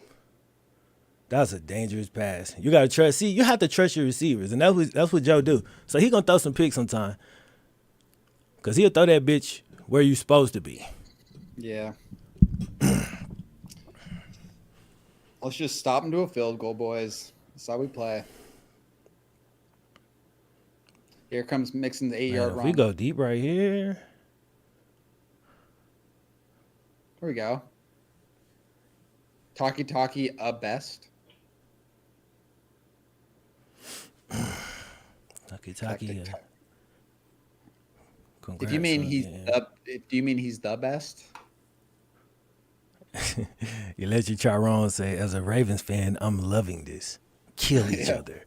That was a dangerous pass. You got to trust. See, you have to trust your receivers, and that's what Joe do. So he going to throw some picks sometime. Because he'll throw that bitch where you supposed to be. Yeah. Let's just stop and do a field goal, boys. That's how we play. Here comes Mixon the 8-yard run. If we go deep right here. Here we go. Talkie best. Talkie. If you mean he's the best? You let your Chiron say, as a Ravens fan, I'm loving this. Kill each other.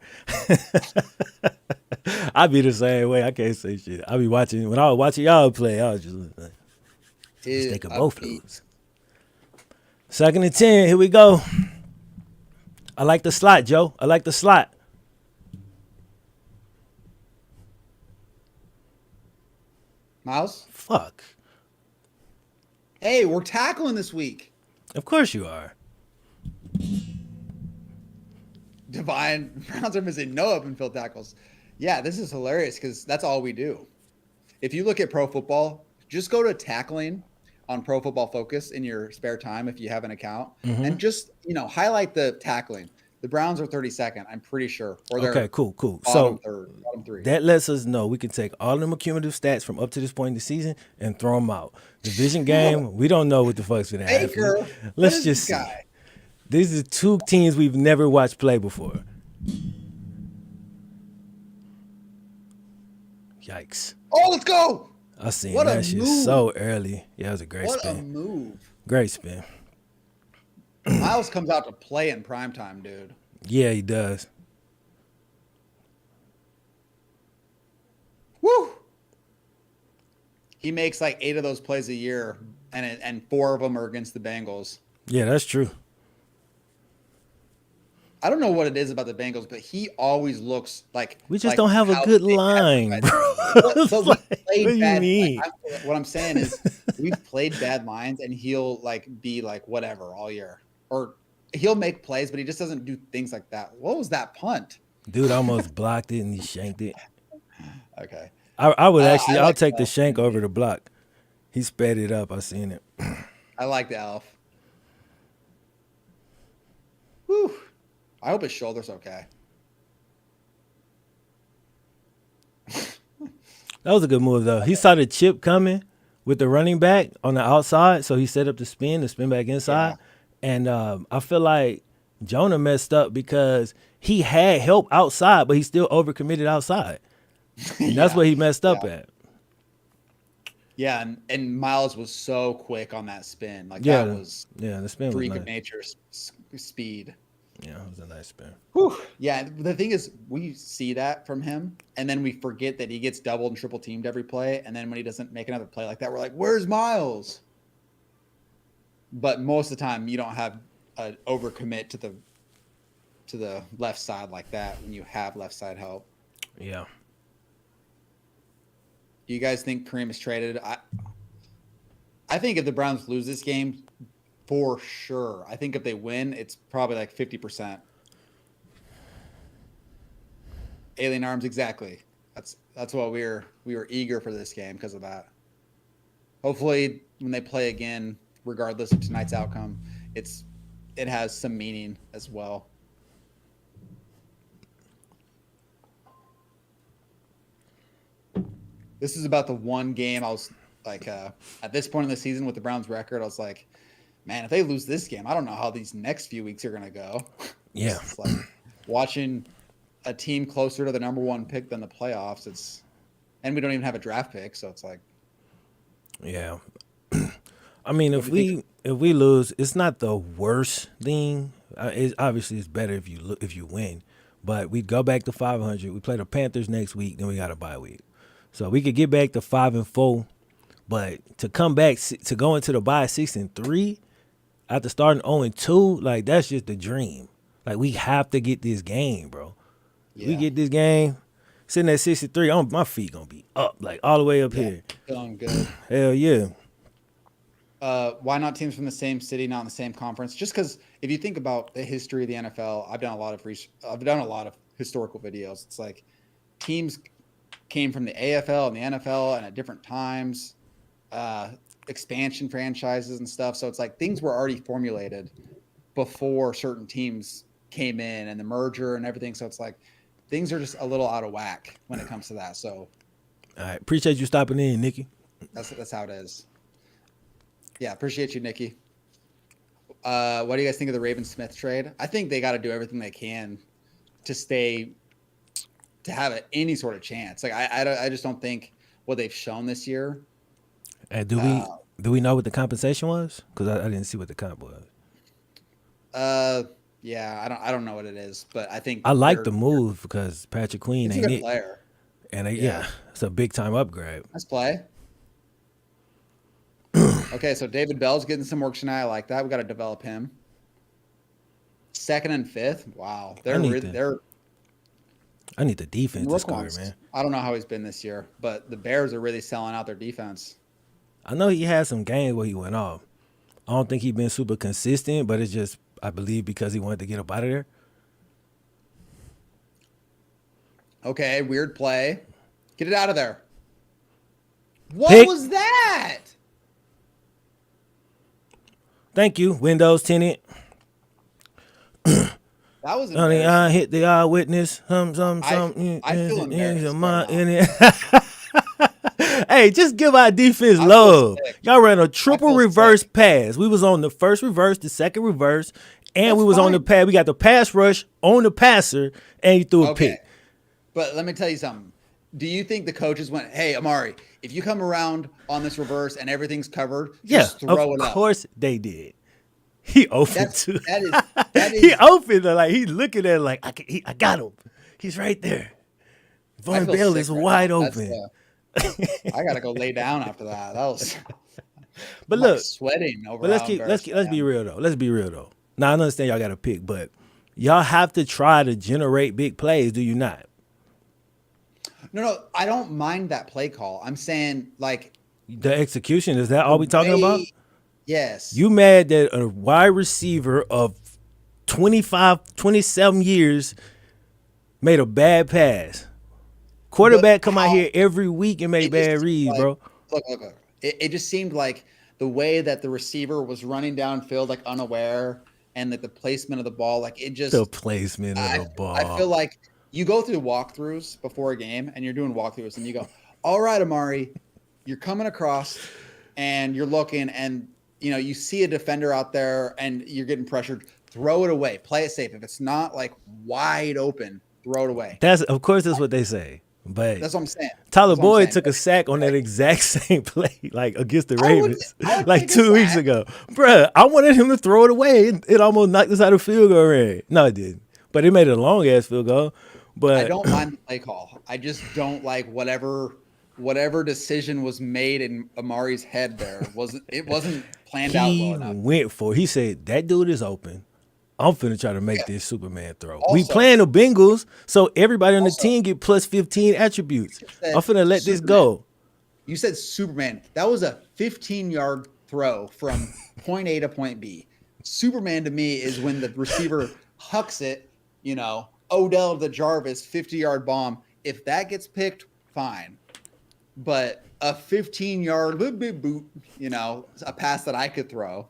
I be the same way. I can't say shit. I be watching. When I was watching y'all play, I was just like, mistake of both lose. 2nd and 10. Here we go. I like the slot, Joe. I like the slot. Miles? Fuck. Hey, we're tackling this week. Of course you are. Browns are missing no open field tackles. Yeah, this is hilarious because that's all we do. If you look at Pro Football, just go to tackling on Pro Football Focus in your spare time if you have an account, and just highlight the tackling. The Browns are 32nd, I'm pretty sure. Or they're okay, cool. Bottom three. That lets us know we can take all them accumulative stats from up to this point in the season and throw them out. Division game, we don't know what the fuck's gonna happen. Let's just see. These are 2 teams we've never watched play before. Yikes. Oh, let's go. I seen that shit so early. Yeah, it was a great spin. What a move. Great spin. Miles comes out to play in primetime, dude. Yeah, he does. Woo! He makes like 8 of those plays a year, and 4 of them are against the Bengals. Yeah, that's true. I don't know what it is about the Bengals, but he always looks like we just don't have a good line, bro. What do you mean? What I'm saying is we've played bad lines, and he'll be like whatever all year, or he'll make plays, but he just doesn't do things like that. What was that punt? Dude almost blocked it and he shanked it. Okay. I would actually, I'll take the shank over the block. He sped it up. I seen it. I like the Elf. Whew. I hope his shoulder's okay. That was a good move, though. He saw the chip coming with the running back on the outside, so he set up the spin back inside. Yeah. And I feel like Jonah messed up because he had help outside, but he still overcommitted outside. And that's what he messed up at. Yeah, and Miles was so quick on that spin. That was the spin freak was of nature speed. Yeah, it was a nice spin. Whew. Yeah, the thing is, we see that from him, and then we forget that he gets doubled and triple teamed every play, and then when he doesn't make another play like that, we're like, where's Miles? But most of the time, you don't have an overcommit to the left side like that when you have left side help. Yeah. Do you guys think Kareem is traded? I think if the Browns lose this game, for sure. I think if they win, it's probably like 50%. Alien arms, exactly. That's why we were eager for this game because of that. Hopefully, when they play again, regardless of tonight's outcome, it has some meaning as well. this is about the one game I was like, at this point in the season with the Browns record, I was like, man, if they lose this game, I don't know how these next few weeks are going to go. Yeah. It's like watching a team closer to the number one pick than the playoffs. And we don't even have a draft pick. So it's like, Yeah. I mean, if we lose, it's not the worst thing. Obviously it's better if you win. But we go back to 500. We play the Panthers next week, then we got a bye week. So we could get back to 5-4, but to come back to go into the bye 6-3 after starting 0-2, like that's just the dream. Like we have to get this game, bro. yeah. We get this game, sitting at 63. My feet gonna be up, like all the way up here. Feeling good. Hell yeah. Why not teams from the same city, not in the same conference? Just because if you think about the history of the NFL, I've done a lot of historical videos. It's like teams came from the AFL and the NFL and at different times, expansion franchises and stuff. So it's like things were already formulated before certain teams came in and the merger and everything. So it's like things are just a little out of whack when it comes to that. So All right. Appreciate you stopping in, Nikki. that's how it is. Yeah, appreciate you, Nikki. What do you guys think of the Raven-Smith trade? I think they got to do everything they can to have any sort of chance. Like I just don't think what they've shown this year. Do we know what the compensation was? Because I didn't see what the comp was. Yeah, I don't know what it is, but I think I like the move because Patrick Queen he's a ain't good it, player. and yeah, it's a big time upgrade. Nice play. Okay, so David Bell's getting some work tonight. I like that. We got to develop him. 2nd and 5th. Wow, I need the defense to score, ones. man. I don't know how he's been this year, but the Bears are really selling out their defense. I know he had some games where he went off. I don't think he's been super consistent, but it's just I believe because he wanted to get up out of there. Okay, weird play. Get it out of there. What was that? Thank you, Windows tenant. That was embarrassing. I hit the eyewitness. I feel embarrassed. Hey, just give our defense love. Y'all ran a triple reverse pass. We was on the first reverse, the second reverse, and we was on the pass. We got the pass rush on the passer, and you threw a pick. But let me tell you something. Do you think the coaches went, hey, Amari, if you come around on this reverse and everything's covered, just throw it up? Of course they did. He opened too. That is He opened like he's looking at it like I got him. He's right there. Von Bell is wide open. I gotta go lay down after that. That was. But look, sweating over. But let's be real though. Let's be real though. Now I understand y'all got to pick, but y'all have to try to generate big plays. Do you not? No, I don't mind that play call. I'm saying like the execution. Is that all we talking about? Yes. You mad that a wide receiver of 25, 27 years made a bad pass? Quarterback come out here every week and make bad reads, bro. Look. It just seemed like the way that the receiver was running downfield, like unaware, and that the placement of the ball, like it just the placement of the ball. I feel like you go through walkthroughs before a game, and you're doing walkthroughs, and you go, "All right, Amari, you're coming across, and you're looking, and you see a defender out there, and you're getting pressured. Throw it away. Play it safe. If it's not like wide open, throw it away." That's what they say. But that's what I'm saying. Tyler Boyd took a sack on that exact same play, like against the Ravens, like 2 weeks ago. Bruh, I wanted him to throw it away. It almost knocked us out of field goal range. No, it didn't. But it made it a long ass field goal. But I don't mind the play call. I just don't like whatever decision was made in Amari's head. It wasn't planned out well enough. He said that dude is open. I'm finna try to make this Superman throw. Also, we playing the Bengals, so everybody on the team get plus 15 attributes. I'm finna let this go. You said Superman. That was a 15-yard throw from point A to point B. Superman to me is when the receiver hucks it, Odell to Jarvis, 50-yard bomb. If that gets picked, fine. But a 15-yard boot, a pass that I could throw.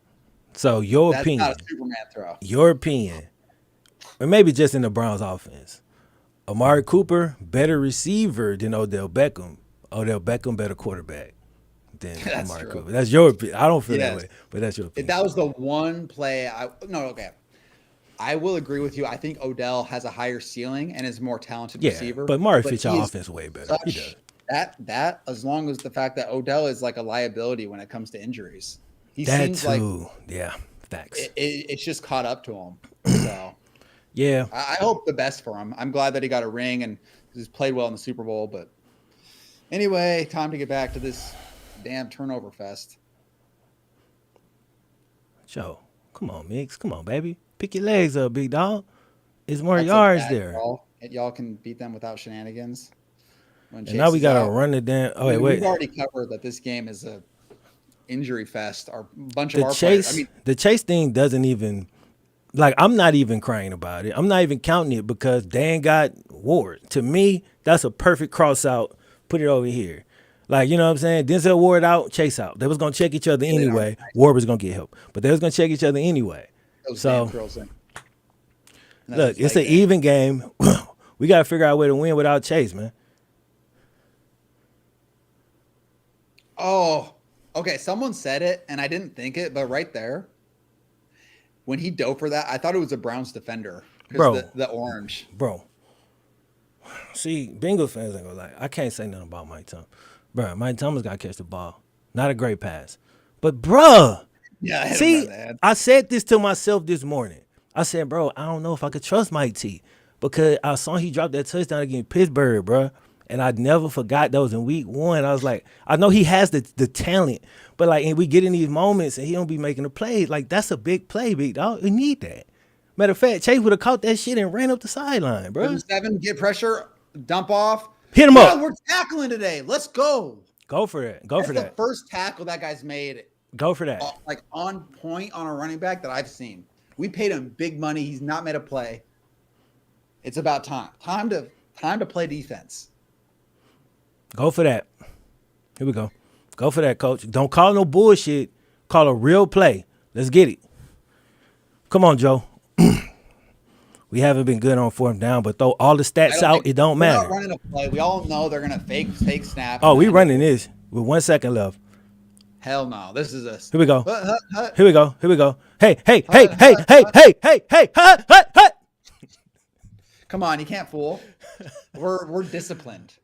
So your opinion, that's not a Superman throw. Your opinion, or maybe just in the Browns offense, Amari Cooper, better receiver than Odell Beckham. Odell Beckham better quarterback than That's Amari true. Cooper. That's your opinion. I don't feel that Yes. way, but that's your opinion. That was the one play. Okay. I will agree with you. I think Odell has a higher ceiling and is a more talented Yeah, receiver. but Amari But fits he your is offense way better. He does. such that as long as the fact that Odell is like a liability when it comes to injuries. He That seems like too. Yeah, facts. it's just caught up to him. So Yeah. I hope the best for him. I'm glad that he got a ring and he's played well in the Super Bowl. But anyway, time to get back to this damn turnover fest. Joe, come on, Mix. Come on, baby. Pick your legs up, big dog. It's more That's a yards bad there. call. Y'all can beat them without shenanigans. When And Chase now we is got to out. run it down. Oh, I mean, wait. we've already covered that this game is a injury fest. Our bunch of The our players. chase, the chase thing doesn't even, like, I'm not even crying about it. I'm not even counting it because Dan got Ward. To me, that's a perfect cross out. Put it over here. Like, you know what I'm saying? Denzel Ward out, Chase out. They was going to check each other anyway. Ward was going to get help. But they was going to check each other anyway. Those So, damn curls in. look, it's an even game. We got to figure out a way to win without Chase, man. Oh, okay. Someone said it, and I didn't think it, but right there, when he dove for that, I thought it was a Browns defender. Bro. The orange. Bro. See, Bengals fans ain't gonna lie. I can't say nothing about Mike Thomas. Bro, Mike Thomas got to catch the ball. Not a great pass. But, bruh. Yeah, See, I said this to myself this morning. I said, bro, I don't know if I could trust Mike T because I saw he dropped that touchdown against Pittsburgh, bro. And I never forgot that was in week 1. I was like, I know he has the talent, but like, and we get in these moments and he don't be making the plays. Like, that's a big play, big dog. We need that. Matter of fact, Chase would have caught that shit and ran up the sideline, bro. 7, get pressure, dump off. Hit him up. We're tackling today. Let's go. Go for that. Go for that. That's the first tackle that guy's made. Go for that. Like on point on a running back that I've seen. We paid him big money. He's not made a play. It's about time. Time to play defense. Go for that. Here we go. Go for that, coach. Don't call no bullshit. Call a real play. Let's get it. Come on, Joe. We haven't been good on 4th down, but throw all the stats out. It don't matter. We're not running a play. We all know they're gonna fake snap. Oh, we running this with 1 second left. Hell no. This is a. Here we go. Here we go. Here we go. Hey. Come on, you can't fool. We're disciplined.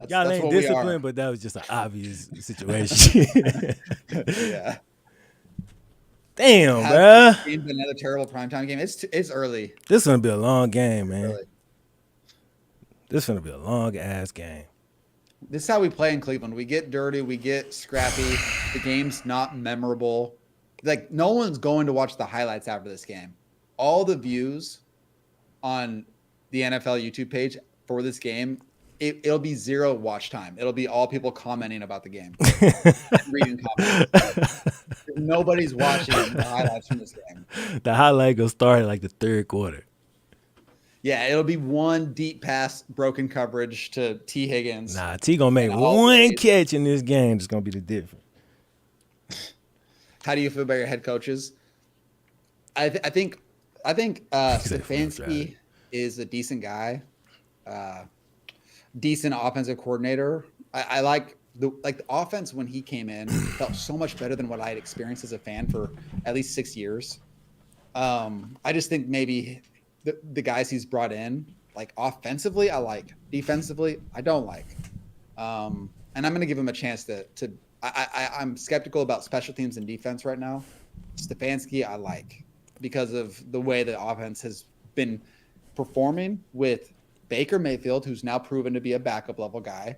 Y'all ain't disciplined, but that was just an obvious situation. Yeah. Damn, bruh. Another terrible primetime game. It's early. This is gonna be a long game, man. Early. This is gonna be a long ass game. This is how we play in Cleveland. We get dirty. We get scrappy. The game's not memorable. Like, no one's going to watch the highlights after this game. All the views on the NFL YouTube page for this game, it'll be 0 watch time. It'll be all people commenting about the game. Reading comments. Nobody's watching the highlights from this game. The highlight will start at like the 3rd quarter. Yeah, it'll be one deep pass, broken coverage to T. Higgins. Nah, T gonna make one catch in this game. It's gonna be the difference. How do you feel about your head coaches? I think Stefanski is a decent guy, decent offensive coordinator. I like the offense when he came in felt so much better than what I had experienced as a fan for at least 6 years. I just think maybe the guys he's brought in, like offensively, I like. Defensively, I don't like. And I'm going to give him a chance to I'm skeptical about special teams and defense right now. Stefanski, I like because of the way the offense has been performing with Baker Mayfield, who's now proven to be a backup level guy,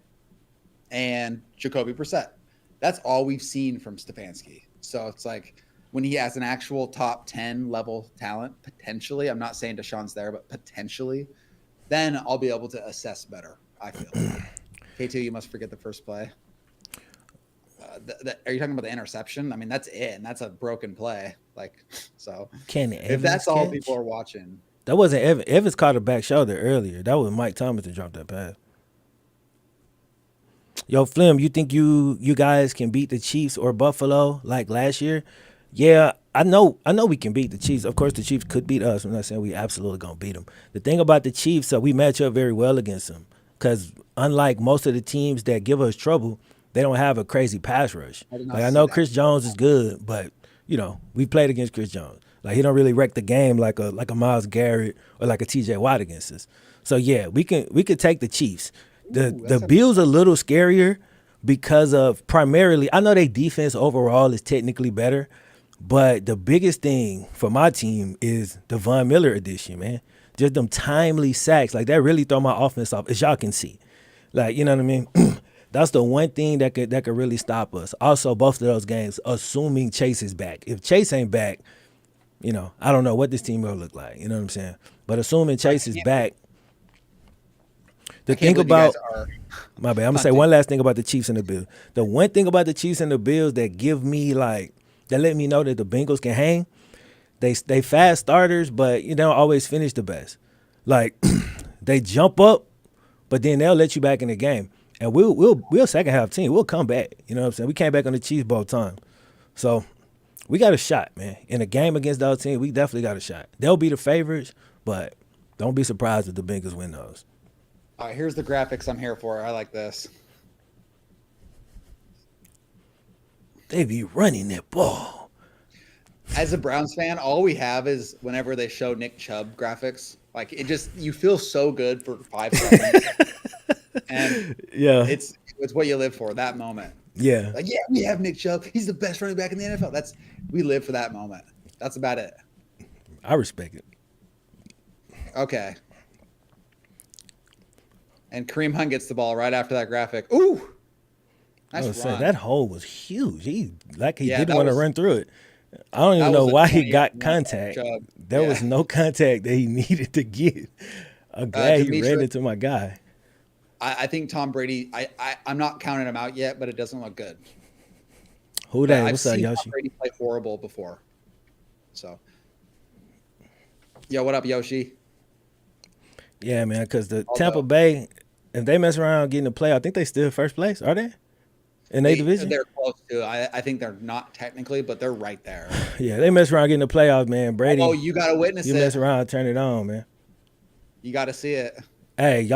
and Jacoby Brissett. That's all we've seen from Stefanski. So it's like when he has an actual top 10 level talent, potentially, I'm not saying Deshaun's there, but potentially, then I'll be able to assess better, I feel. K2, you must forget the first play. Are you talking about the interception? I mean, that's it, and that's a broken play. Like, so if that's all people are watching. That wasn't Evans. Evans caught a back shoulder earlier. That was Mike Thomas that dropped that pass. Yo, Flim, you think you guys can beat the Chiefs or Buffalo like last year? Yeah, I know we can beat the Chiefs. Of course, the Chiefs could beat us. I'm not saying we absolutely gonna beat them. The thing about the Chiefs, we match up very well against them. because unlike most of the teams that give us trouble, they don't have a crazy pass rush. I did not Like I see know that. Chris Jones is good, but we played against Chris Jones. Like he don't really wreck the game like a Myles Garrett or like a TJ Watt against us. So yeah, we could take the Chiefs. The Ooh, that's Bills a little scarier because of primarily I know their defense overall is technically better, but the biggest thing for my team is the Von Miller edition, man. Just them timely sacks. Like that really throw my offense off, as y'all can see. Like, you know what I mean? That's the one thing that could really stop us. Also, both of those games, assuming Chase is back. If Chase ain't back, I don't know what this team will look like. You know what I'm saying? But assuming Chase is back, the thing about my bad, I'm gonna say one last thing about the Chiefs and the Bills. The one thing about the Chiefs and the Bills that give me that let me know that the Bengals can hang. They fast starters, but you don't always finish the best. Like they jump up, but then they'll let you back in the game. And we'll second half team. We'll come back. You know what I'm saying? We came back on the Chiefs both times. So we got a shot, man. In a game against those teams, we definitely got a shot. They'll be the favorites, but don't be surprised if the Bengals win those. All right, here's the graphics I'm here for. I like this. They be running that ball. As a Browns fan, all we have is whenever they show Nick Chubb graphics, like you feel so good for 5 seconds. And yeah, it's what you live for, that moment. Yeah. Like, yeah, we have Nick Chubb. He's the best running back in the NFL. We live for that moment. That's about it. I respect it. Okay. And Kareem Hunt gets the ball right after that graphic. Ooh. Nice run. That hole was huge. He didn't want to run through it. I don't even know why he got contact. There was no contact that he needed to get. I'm glad he ran into my guy. I think Tom Brady, I'm not counting him out yet, but it doesn't look good. Who that? I've What's up, seen Yoshi? Tom Brady play horrible before. So, yo, what up, Yoshi? Yeah, man, because the Tampa Bay, if they mess around getting the play, I think they still first place, are they? In their division? They're close to. I think they're not technically, but they're right there. Yeah, they mess around getting the playoffs, man. Brady. Oh, you got to witness it. You mess around, turn it on, man. You got to see it. Hey,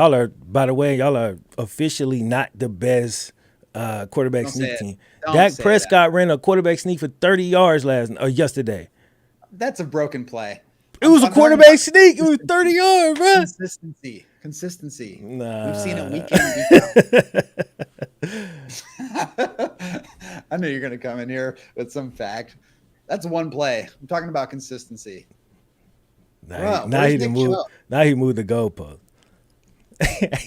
by the way, y'all are officially not the best quarterback sneak team. Dak Prescott ran a quarterback sneak for 30 yards yesterday. That's a broken play. It was a quarterback sneak. It was 30 yards, bro. Consistency. Nah. We've seen it week in, week out. I knew you're going to come in here with some fact. That's one play. I'm talking about consistency. Now he moved the goalpost.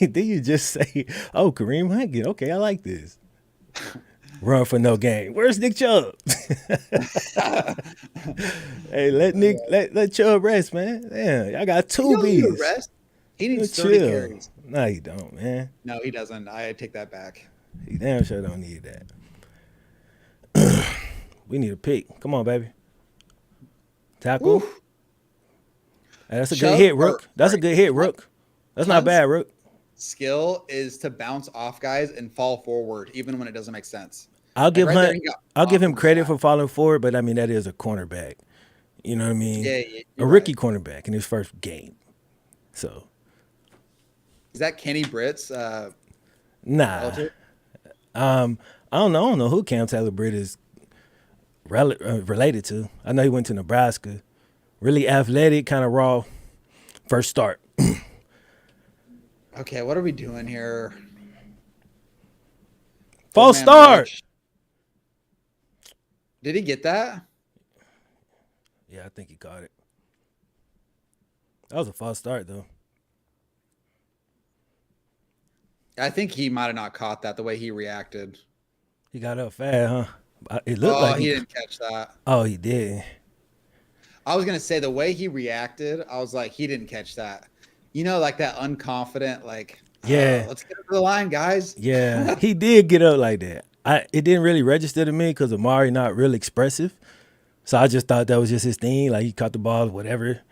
Did you just say, "Oh, Kareem Hunt? Okay, I like this." Run for no gain. Where's Nick Chubb? Hey, let Chubb rest, man. Damn, I got 2 B's. Rest. He needs 30 carries. No, he don't, man. No, he doesn't. I take that back. He damn sure don't need that. We need a pick. Come on, baby. Tackle. Hey, that's a good hit, Rook. That's a good hit, Rook. That's not bad, Rook. Skill is to bounce off guys and fall forward, even when it doesn't make sense. I'll give him credit for falling forward, but I mean that is a cornerback. You know what I mean? Yeah, a rookie cornerback in his first game. So is that Kenny Britt's? Nah. I don't know who Cam Taylor-Britt is related to. I know he went to Nebraska. Really athletic, kind of raw. First start. Okay, what are we doing here? False start. Rush. Did he get that? Yeah, I think he caught it. That was a false start, though. I think he might have not caught that the way he reacted. He got up fast, huh? It looked like he didn't catch that. Oh, he did. I was going to say the way he reacted, I was like, he didn't catch that. You know, like that unconfident, like, yeah, let's get over the line, guys. Yeah, he did get up like that. It didn't really register to me because Amari not really expressive. So I just thought that was just his thing. Like he caught the ball, whatever.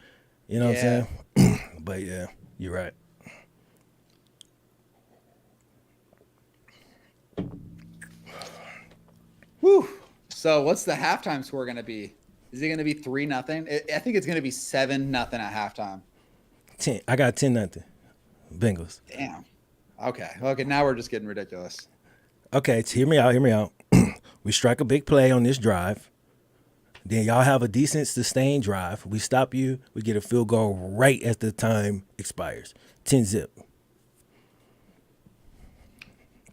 You know what I'm saying? But yeah, you're right. Whew. So what's the halftime score going to be? Is it going to be 3-0? I think it's going to be 7-0 at halftime. 10. I got 10-0. Bengals. Damn. Okay. Now we're just getting ridiculous. Okay, hear me out. Hear me out. We strike a big play on this drive. Then y'all have a decent sustained drive. We stop you. We get a field goal right as the time expires. 10-zip.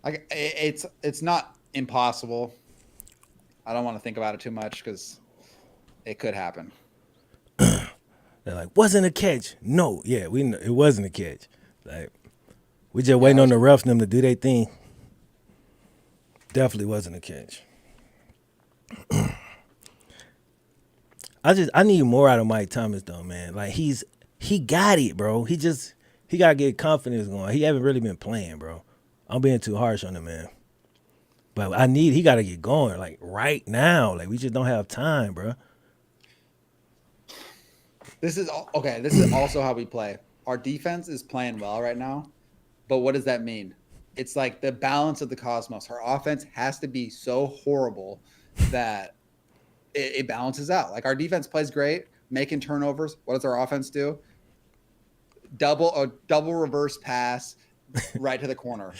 It's not impossible. I don't want to think about it too much because it could happen. They're like, wasn't a catch. No, yeah, it wasn't a catch. Like, we just Yeah, waiting on the refs and them to do their thing. Definitely wasn't a catch. I need more out of Mike Thomas though, man. Like he got it, bro. He gotta get confidence going. He haven't really been playing, bro. I'm being too harsh on him, man. But he gotta get going, like right now. Like we just don't have time, bro. This is also how we play. Our defense is playing well right now, but what does that mean? It's like the balance of the cosmos. Our offense has to be so horrible that it balances out. Like our defense plays great, making turnovers. What does our offense do? Double reverse pass right to the corner.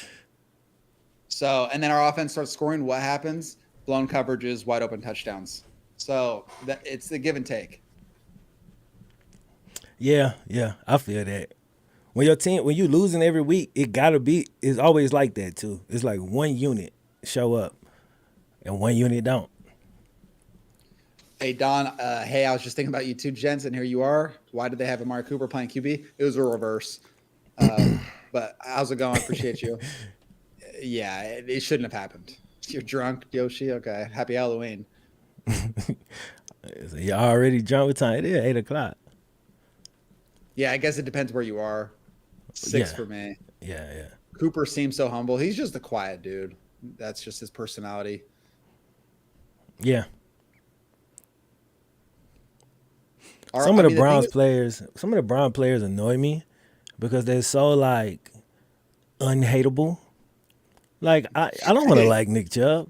So, and then our offense starts scoring. What happens? Blown coverages, wide open touchdowns. So it's the give and take. Yeah, I feel that. When you losing every week, it's always like that too. It's like one unit show up and one unit don't. Hey, Don, hey, I was just thinking about you two gents, and here you are. Why did they have Amari Cooper playing QB? It was a reverse. But how's it going? Appreciate you. Yeah, it shouldn't have happened. You're drunk, Yoshi? Okay. Happy Halloween. So you already drunk with time. It is 8 o'clock. Yeah, I guess it depends where you are. 6 for me. Yeah. Cooper seems so humble. He's just a quiet dude. That's just his personality. Yeah. Some of the Browns players annoy me because they're so like unhateable. Like I don't want to like Nick Chubb.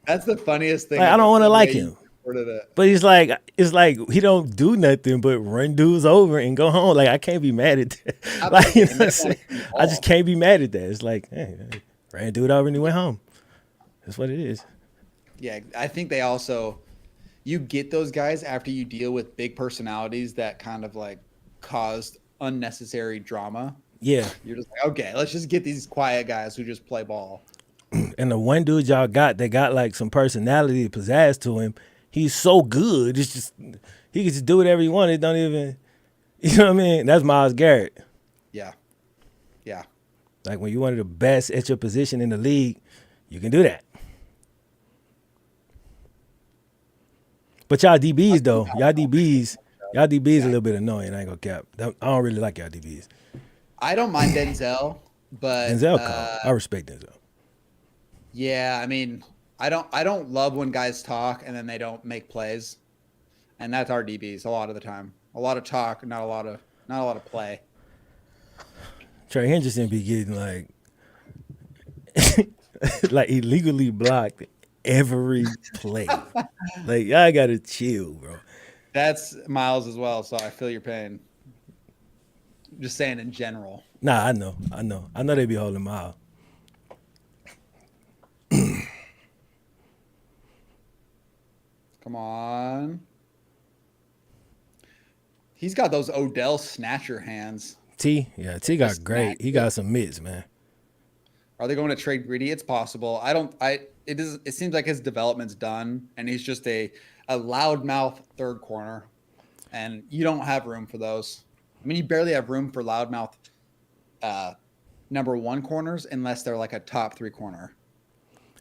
That's the funniest thing. Like, I don't want to like him. But it's like he don't do nothing but run dudes over and go home. Like I can't be mad at that. Like, you know I just can't be mad at that. It's like, hey, ran dude over and he went home. That's what it is. Yeah, I think they also you get those guys after you deal with big personalities that kind of like caused unnecessary drama. Yeah. You're just like, okay, let's just get these quiet guys who just play ball. And the one dude y'all got that got like some personality, pizzazz to him, he's so good. It's just he can just do whatever he wants. It don't even, you know what I mean? That's Myles Garrett. Yeah. Like when you're one of the best at your position in the league, you can do that. But y'all DBs though, y'all DBs a little bit annoying. I ain't gonna cap. I don't really like y'all DBs. I don't mind Denzel, but Denzel, I respect Denzel. Yeah, I mean, I don't love when guys talk and then they don't make plays, and that's our DBs a lot of the time. A lot of talk, not a lot of play. Trey Henderson be getting like like illegally blocked every play. Like y'all gotta chill, bro. That's Miles as well, so I feel your pain. Just saying in general. Nah, I know they be holding Miles. Come on. He's got those Odell snatcher hands. T got great. He got some mitts, man. Are they going to trade Greedy? It's possible. It seems like his development's done, and he's just a loudmouth third corner, and you don't have room for those. I mean, you barely have room for loudmouth number 1 corners unless they're like a top 3 corner.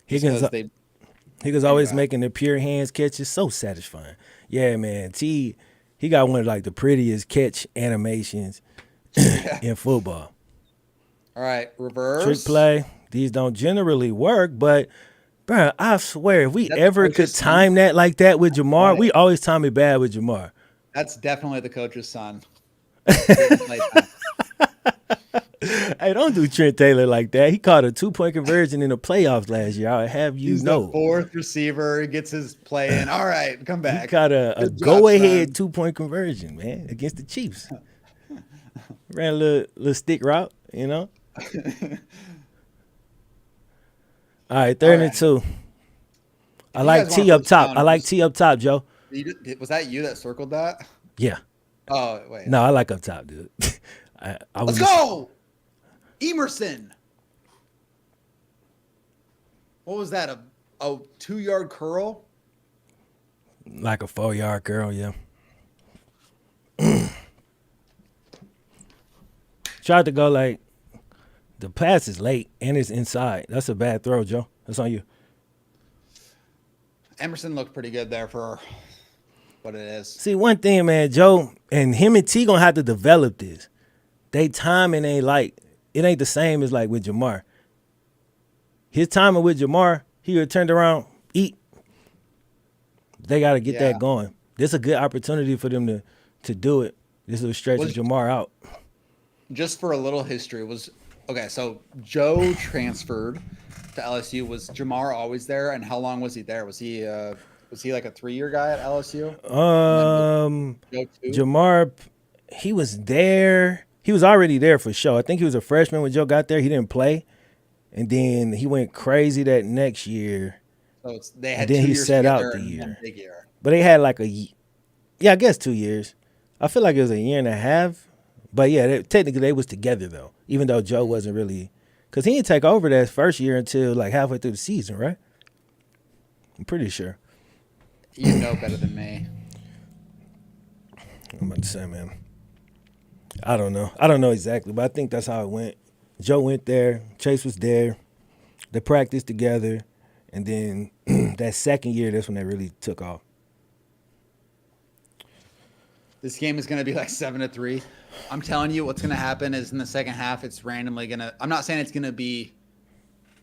Higgins always making the pure hands catches so satisfying. Yeah, man. He got one of like the prettiest catch animations in football. All right, reverse. Trick play. These don't generally work, but bro, I swear, if we ever could time that like that with Jamar, we always time it bad with Jamar. That's definitely the coach's son. Hey, don't do Trent Taylor like that. He caught a 2-point conversion in the playoffs last year. I'll have you know. He's the 4th receiver. He gets his play in. All right, come back. He caught a go-ahead 2-point conversion, man, against the Chiefs. Ran a little stick route, you know. All right, third and 2. I you like guys want T a up first top. down, I like T up top, Joe. was that you that circled that? Yeah. Oh wait. No, I like up top, dude. I Let's was go, Emerson. What was that? A 2-yard curl? like a 4-yard girl, yeah. Tried to go like the pass is late and it's inside. That's a bad throw, Joe. That's on you. Emerson looked pretty good there for what it is. See, one thing, man, Joe, and him and T gonna have to develop this. They timing ain't like it ain't the same as like with Jamar. His timing with Jamar, he would turned around, eat. They got to get that going. This is a good opportunity for them to do it. This will stretch Jamar out. Just for a little history, so Joe transferred to LSU. Was Jamar always there, and how long was he there? Was he like a 3-year guy at LSU? Jamar, he was there. He was already there for sure. I think he was a freshman when Joe got there. He didn't play, and then he went crazy that next year. So they had and then 2 he years sat out together the and year. one big year. But they had like I guess 2 years. I feel like it was a year and a half. But yeah, technically they was together though, even though Joe wasn't really, because he didn't take over that first year until like halfway through the season, right? I'm pretty sure. You know better than me. I'm about to say, man. I don't know exactly, but I think that's how it went. Joe went there. Chase was there. They practiced together. And then that second year, that's when they really took off. This game is going to be like 7-3. I'm telling you what's going to happen is in the second half, it's randomly going to – I'm not saying it's going to be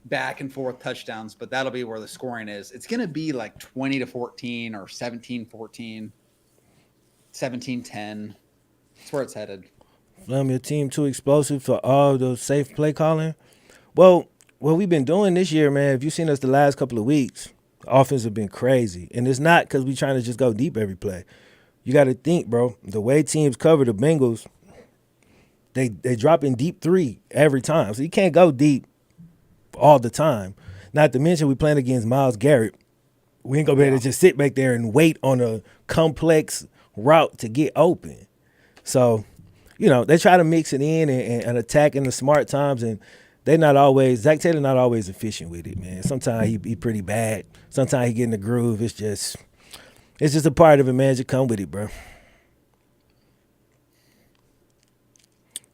back and forth touchdowns, but that'll be where the scoring is. It's going to be like 20-14 or 17-14, 17-10. That's where it's headed. Your team too explosive for all the safe play calling? Well, what we've been doing this year, man, if you've seen us the last couple of weeks, the offense have been crazy. And it's not because we're trying to just go deep every play. You got to think, bro, the way teams cover the Bengals, they drop in deep 3 every time. So you can't go deep all the time. Not to mention we playing against Myles Garrett. We ain't going to be able to just sit back there and wait on a complex route to get open. So, they try to mix it in and attack in the smart times, and Zach Taylor not always efficient with it, man. Sometimes he pretty bad. Sometimes he get in the groove. It's just a part of it, man. Just come with it, bro.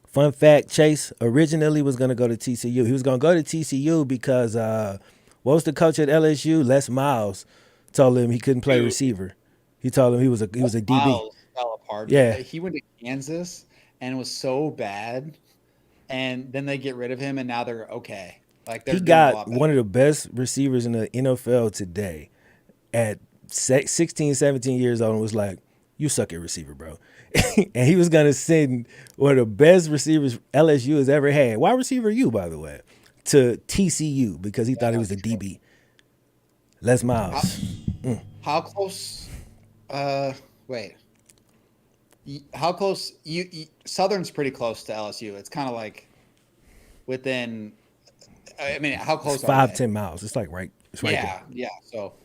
Fun fact, Chase originally was going to go to TCU. He was going to go to TCU because what was the coach at LSU? Les Miles told him he couldn't play receiver. He told him he was a DB. Miles fell apart. Yeah. He went to Kansas and it was so bad. And then they get rid of him, and now they're okay. Like he got one of the best receivers in the NFL today at 16, 17 years old and was like, you suck at receiver, bro. And he was going to send one of the best receivers LSU has ever had. Wide receiver you, by the way, to TCU because he thought he was a DB. Les Miles. How close? Wait. How close? Southern's pretty close to LSU. It's kind of like within. I mean, how close? It's 5-10 miles. It's like right. It's right there. Yeah. So,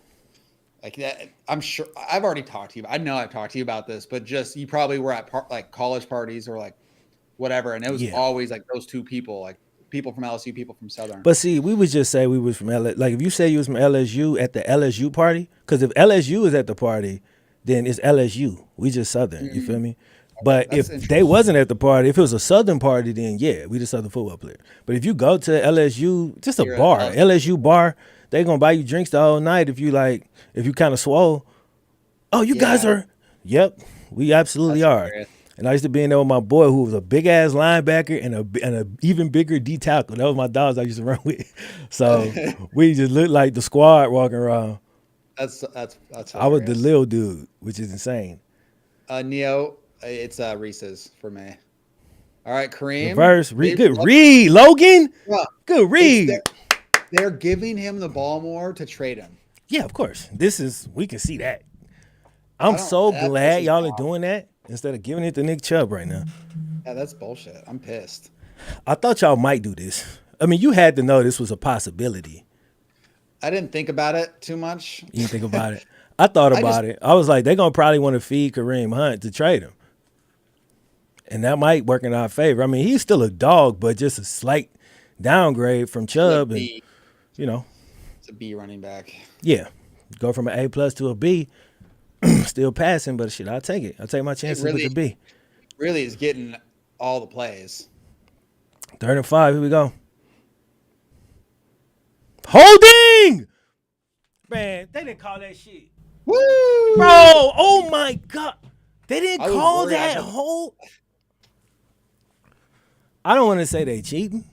like that, I'm sure I've already talked to you. I know I've talked to you about this, but just you probably were at like college parties or like whatever, and it was always like those two people, like people from LSU, people from Southern. But see, we would just say we was from LSU. Like if you say you was from LSU at the LSU party, because if LSU is at the party, then it's LSU. We just Southern. You feel me? But if they wasn't at the party, if it was a Southern party, then yeah, we the Southern football player. But if you go to LSU, just a bar, LSU bar, they gonna buy you drinks the whole night if you kind of swole. Oh, you guys are. Yep, we absolutely are. Hilarious. And I used to be in there with my boy who was a big ass linebacker and a even bigger D tackle. That was my dogs I used to run with. So we just looked like the squad walking around. That's hilarious. I was the little dude, which is insane. Neo, it's Reese's for me. All right, Kareem. Reverse, good read, Logan. Yeah, good read. They're giving him the ball more to trade him. Yeah, of course. We can see that. I'm so glad y'all are doing that instead of giving it to Nick Chubb right now. Yeah, that's bullshit. I'm pissed. I thought y'all might do this. I mean, you had to know this was a possibility. I didn't think about it too much. You didn't think about it. I thought about it. I was like, they're gonna probably want to feed Kareem Hunt to trade him, and that might work in our favor. I mean, he's still a dog, but just a slight downgrade from Chubb, and B. you know, It's a B running back. yeah, go from an A plus to a B. Still passing, but shit, I'll take it. I'll take my chances with the B. Really is getting all the plays. 3rd and 5. Here we go. Holding! Man, they didn't call that shit. Woo! Bro, oh my God. They didn't call that hold. I don't want to say they cheating.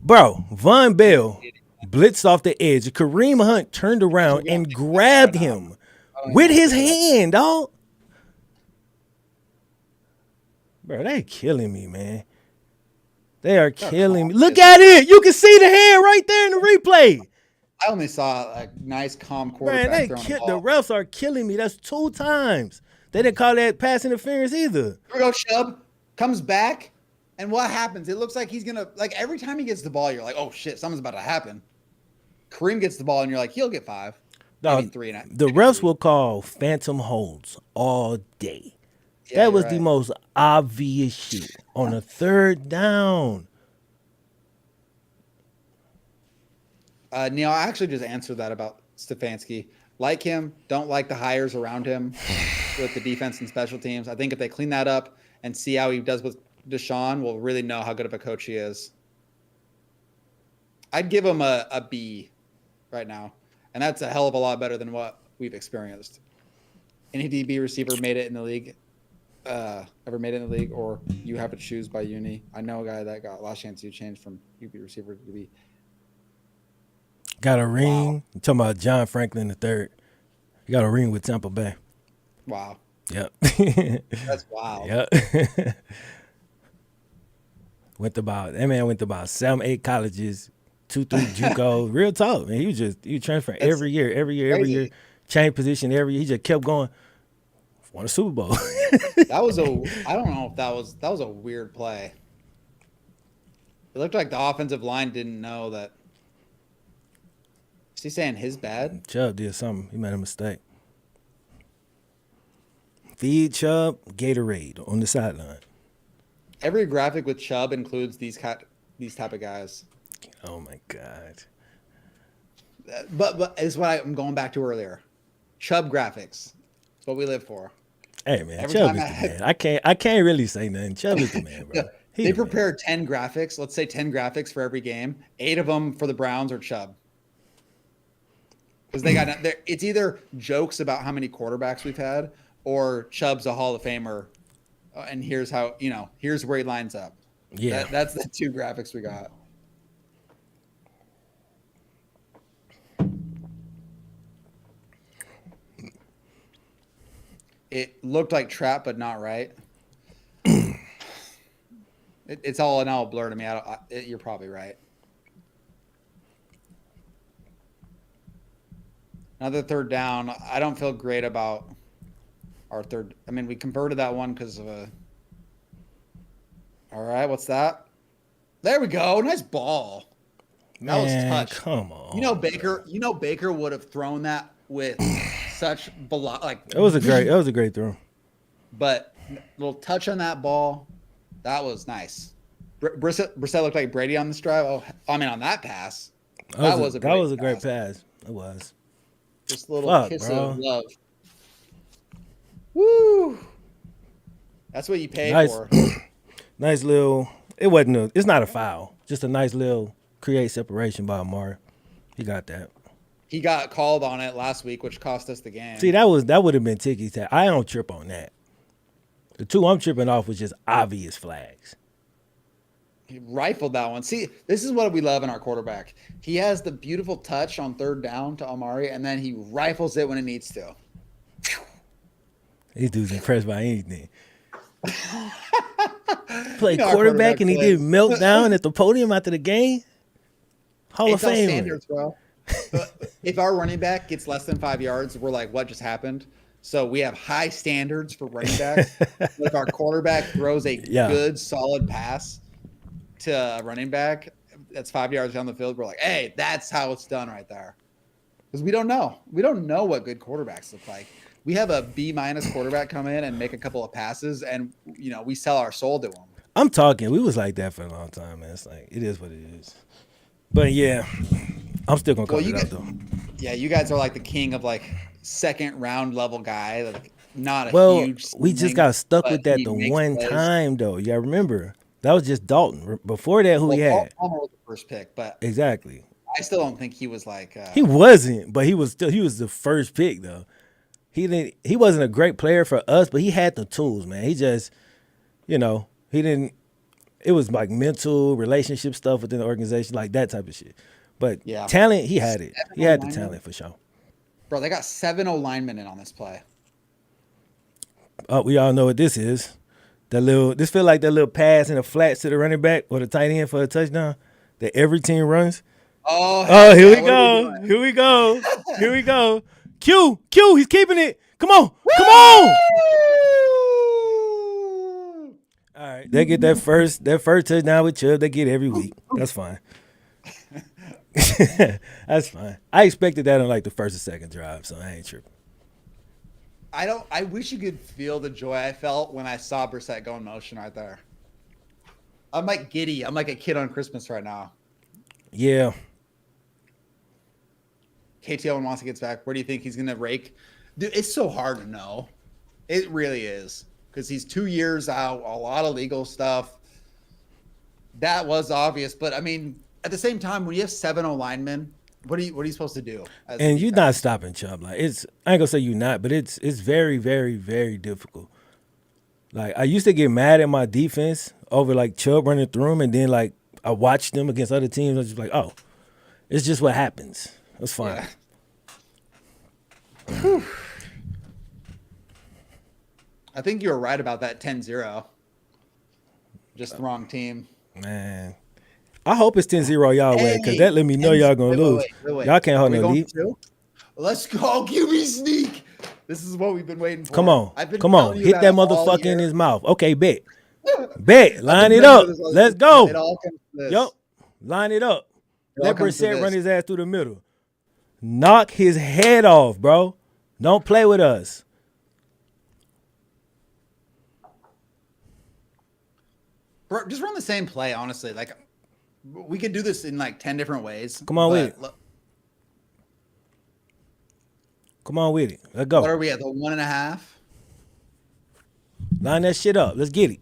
Bro, Von Bell blitzed off the edge. Kareem Hunt turned around and grabbed him with his hand, dog. Bro, they killing me, man. They are killing me. Look at it. You can see the hand right there in the replay. I only saw a nice, calm quarterback throwing the ball. The refs are killing me. That's 2 times. They didn't call that pass interference either. Here we go, Chubb. Comes back, and what happens? It looks like he's going to, like, every time he gets the ball, you're like, oh, shit, something's about to happen. Kareem gets the ball, and you're like, he'll get 5. No, maybe 3 and a half. The refs will call phantom holds all day. Yeah, that was the most obvious shit on a 3rd down. Neil, I actually just answered that about Stefanski. Like him, don't like the hires around him with the defense and special teams. I think if they clean that up and see how he does with Deshaun, we'll really know how good of a coach he is. I'd give him a B right now, and that's a hell of a lot better than what we've experienced. Any DB receiver made it in the league, ever made it in the league, or you have to choose by uni. I know a guy that got last chance you changed from UB receiver to DB. Got a ring. Wow. I'm talking about John Franklin III. He got a ring with Tampa Bay. Wow. Yep. That's wild. Yep. That man went to about 7-8 colleges, 2-3 JUCO. Real talk, man. He transferring every year, change position every year. He just kept going. Won a Super Bowl. I don't know if that was a weird play. It looked like the offensive line didn't know that. Is he saying his bad? Chubb did something. He made a mistake. Feed Chubb Gatorade on the sideline. Every graphic with Chubb includes these type of guys. Oh my God. But it's what I'm going back to earlier. Chubb graphics. It's what we live for. Hey man, Chubb is the man. I can't really say nothing. Chubb is the man, bro. They prepare 10 graphics. Let's say 10 graphics for every game. 8 of them for the Browns or Chubb. Because it's either jokes about how many quarterbacks we've had, or Chubb's a Hall of Famer, and here's where he lines up. Yeah, that's the 2 graphics we got. It looked like trap, but not right. It's all in all a blur to me. You're probably right. Another 3rd down. I don't feel great about our 3rd. I mean, we converted that one because of a. All right, what's that? There we go. Nice ball. That was touch. Come on. Baker would have thrown that with such like. That was a great throw. But little touch on that ball, that was nice. Brissett looked like Brady on this drive. Oh, I mean on that pass. That was a great pass. It was. Just a little kiss of love. Woo! That's what you pay for. Nice little. It's not a foul. Just a nice little create separation by Amari. He got that. He got called on it last week, which cost us the game. See, that would have been ticky tack. I don't trip on that. The 2 I'm tripping off was just obvious flags. He rifled that one. See, this is what we love in our quarterback. He has the beautiful touch on 3rd down to Amari, and then he rifles it when it needs to. These dude's impressed by anything. Played quarterback and he did meltdown at the podium after the game. Hall of Fame. Standards, bro. If our running back gets less than 5 yards, we're like, what just happened? So we have high standards for running backs. If our quarterback throws a good, solid pass to a running back, that's 5 yards down the field, we're like, hey, that's how it's done right there. Because we don't know. We don't know what good quarterbacks look like. We have a B- quarterback come in and make a couple of passes, and we sell our soul to him. I'm talking. We was like that for a long time, man. It's like it is what it is. But yeah, I'm still gonna call it out though. Yeah, you guys are like the king of like second round level guy. Like not a huge. We just got stuck with that the one time though. Yeah, remember that was just Dalton. Before that, who he had? Palmer was the first pick, but exactly. I still don't think he was like. He wasn't, but he was the first pick though. He wasn't a great player for us, but he had the tools, man. He just, he didn't. It was like mental relationship stuff within the organization, like that type of shit. But talent, he had it. He had the talent for sure. Bro, they got 7 linemen in on this play. Oh, we all know what this is. This feel like that little pass in the flats to the running back or the tight end for a touchdown that every team runs. Oh, here we go. Here we go. Here we go. Q, he's keeping it. Come on. Woo! Come on. All right. They get that first touchdown with Chubb. They get every week. That's fine. That's fine. I expected that on like the first or second drive, so I ain't tripping. I wish you could feel the joy I felt when I saw Brissett go in motion right there. I'm like giddy. I'm like a kid on Christmas right now. Yeah. KTO once he gets back, where do you think he's going to rake? Dude, it's so hard to know. It really is. Because he's 2 years out, a lot of legal stuff. That was obvious. But, I mean, at the same time, when you have 7 linemen, what are you supposed to do? And you're not stopping Chubb. Like I ain't going to say you're not, but it's very, very, very difficult. Like, I used to get mad at my defense over, like, Chubb running through them, and then, like, I watched them against other teams. I was just like, oh, it's just what happens. That's fine. Yeah. I think you were right about that 10-0. Just the wrong team. Man. I hope it's 10-0 y'all way, because that let me know y'all going to lose. Wait. Y'all can't hold no lead. Let's go. QB sneak. This is what we've been waiting for. Come on. Hit that motherfucker in his mouth. Okay, bet. Line it up. Let's go. It all comes to this. Yup. Line it up. Let Brissett run his ass through the middle. Knock his head off, bro. Don't play with us. Bro, just run the same play, honestly. Like, we could do this in like 10 different ways. Come on with it. Come on with it. Let's go. What are we at? The 1.5? Line that shit up. Let's get it.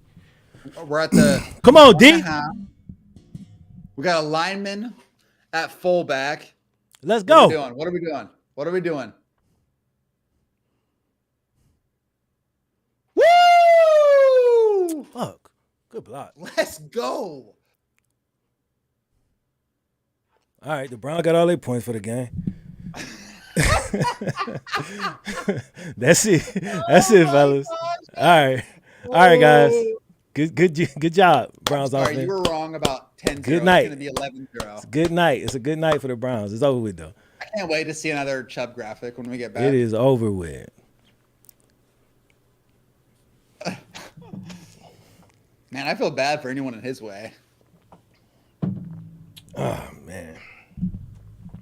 We're at the Come on, D. We got a lineman at fullback. Let's go. What are we doing? Woo! Fuck. Good block. Let's go. All right, the Browns got all their points for the game. That's it. That's it, fellas. All right, guys. Good job, Browns offense. You were wrong about 10-0. Good night. It's going to be 11-0. It's a good night. It's a good night for the Browns. It's over with, though. I can't wait to see another Chubb graphic when we get back. It is over with. Man, I feel bad for anyone in his way. Oh, man.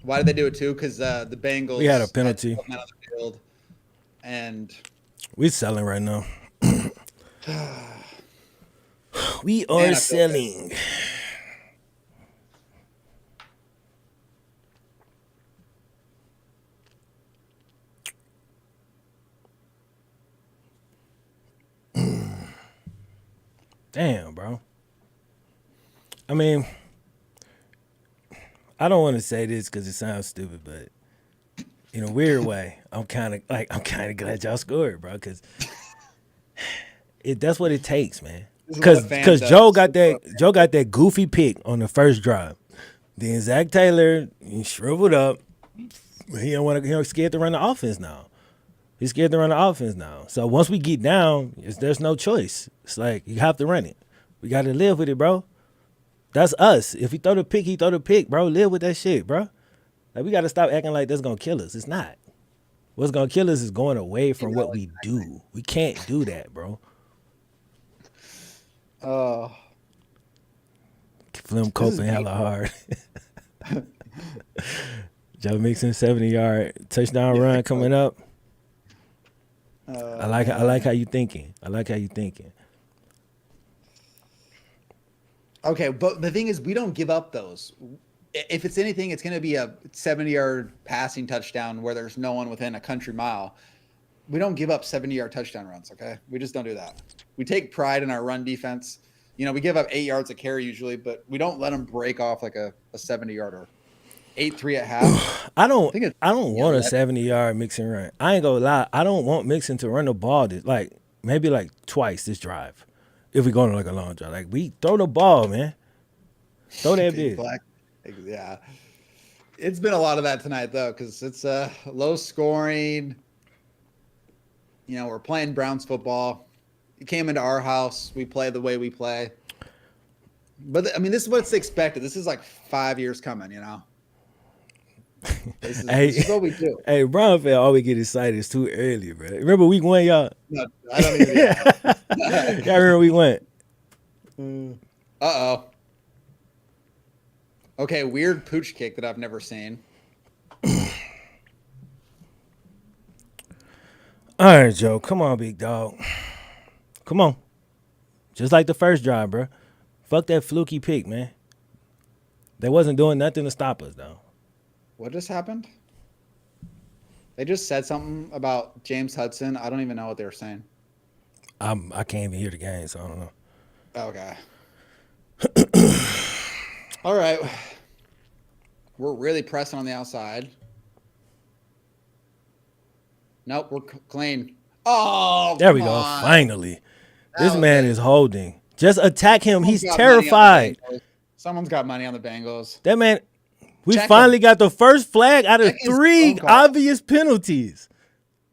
Why did they do it, too? Because the Bengals... We had a penalty. And... We're selling right now. We are selling. Damn, bro. I mean, I don't want to say this because it sounds stupid, but in a weird way, I'm kind of glad y'all scored, bro, because that's what it takes, man. Because Joe got that goofy pick on the first drive. Then Zach Taylor, he shriveled up. He's scared to run the offense now. He's scared to run the offense now. So once we get down, there's no choice. It's like you have to run it. We got to live with it, bro. That's us. If he throw the pick, bro. Live with that shit, bro. Like, we got to stop acting like that's going to kill us. It's not. What's going to kill us is going away from what we do. We can't do that, bro. Slim coping hella hard. Joe Mixon 70-yard touchdown run coming up. I like how you thinking. Okay, but the thing is, we don't give up those. If it's anything, it's going to be a 70-yard passing touchdown where there's no one within a country mile. We don't give up 70-yard touchdown runs, okay? We just don't do that. We take pride in our run defense. You know, we give up 8 yards a carry usually, but we don't let them break off like a 70-yarder. 8-3 at half. I don't want a 70-yard Mixon run. I ain't gonna lie. I don't want Mixon to run the ball maybe twice this drive. If we go on like a long drive. Like, we throw the ball, man. Throw that bitch. Yeah. It's been a lot of that tonight, though, because it's low scoring. You know, we're playing Browns football. You came into our house. We play the way we play. But, I mean, this is what's expected. This is like 5 years coming, you know? This is what we do. Hey, Brown fan always get excited. It's too early, bro. Remember week 1, y'all? No, I don't even. Y'all remember week 1? Uh-oh. Okay, weird pooch kick that I've never seen. All right, Joe. Come on, big dog. Come on. Just like the first drive, bro. Fuck that fluky pick, man. They wasn't doing nothing to stop us, though. What just happened? They just said something about James Hudson. I don't even know what they were saying. I can't even hear the game, so I don't know. Okay. All right. We're really pressing on the outside. Nope, we're clean. Oh, there we go. Finally. This man is holding. Just attack him. He's terrified. Someone's got money on the Bengals. That man, we finally got the first flag out of 3 obvious penalties.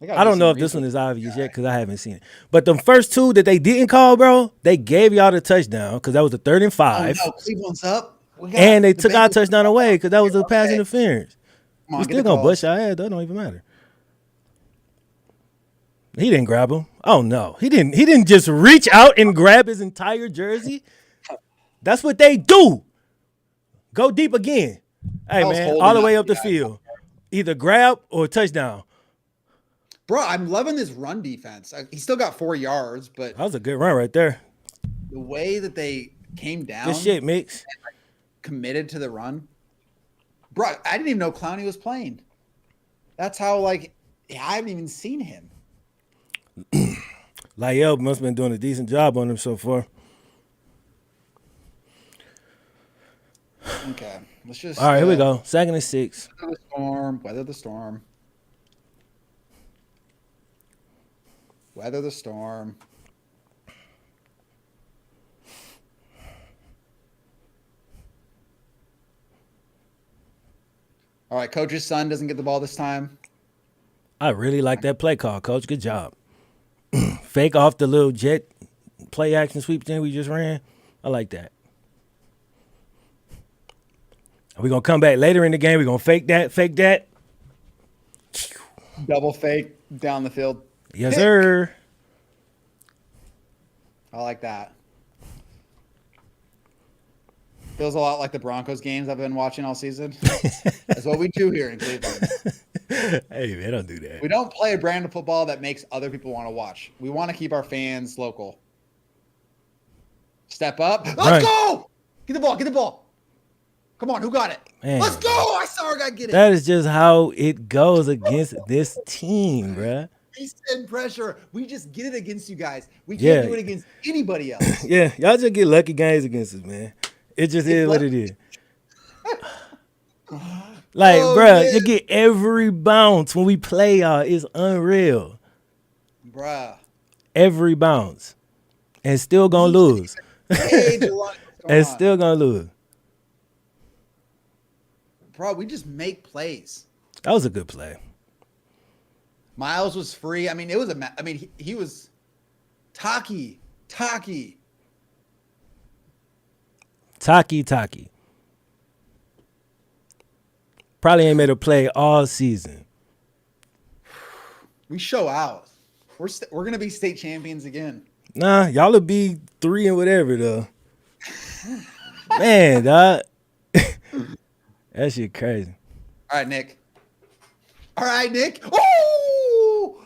I don't know if this one is obvious yet because I haven't seen it. But the first 2 that they didn't call, bro, they gave y'all the touchdown because that was the 3rd and 5. Oh, no, Cleveland's up. And they took our touchdown away because that was a pass interference. We still going to bust our ass. That don't even matter. He didn't grab him. Oh, no. He didn't just reach out and grab his entire jersey. That's what they do. Go deep again. Hey, man, all the way up the field. Either grab or touchdown. Bro, I'm loving this run defense. He still got 4 yards, but that was a good run right there. The way that they came down. Good shit, Mix. Committed to the run. Bro, I didn't even know Clowney was playing. That's how, I haven't even seen him. Lyell must have been doing a decent job on him so far. Okay, let's just. All right, here we go. 2nd and 6. Weather the storm. Weather the storm. All right, coach's son doesn't get the ball this time. I really like that play call, Coach. Good job. Fake off the little jet play action sweep thing we just ran. I like that. We're going to come back later in the game. We're going to fake that. Double fake down the field. Yes, sir. I like that. Feels a lot like the Broncos games I've been watching all season. That's what we do here in Cleveland. Hey, man, don't do that. We don't play a brand of football that makes other people want to watch. We want to keep our fans local. Step up. Let's go! Get the ball. Come on, who got it? Man, let's go! I saw our guy get it. That is just how it goes against this team, bruh. We send pressure. We just get it against you guys. We can't do it against anybody else. Yeah, y'all just get lucky games against us, man. It just is what it is. Bruh, you get every bounce when we play y'all. It's unreal. Bruh. Every bounce. And still gonna lose. And still gonna lose. Bro, we just make plays. That was a good play. Miles was free. I mean, he was Taki. Probably ain't made a play all season. We show out. We're gonna be state champions again. Nah, y'all will be 3 and whatever though. Man, dog. That shit crazy. All right, Nick. All right, Nick. Oh!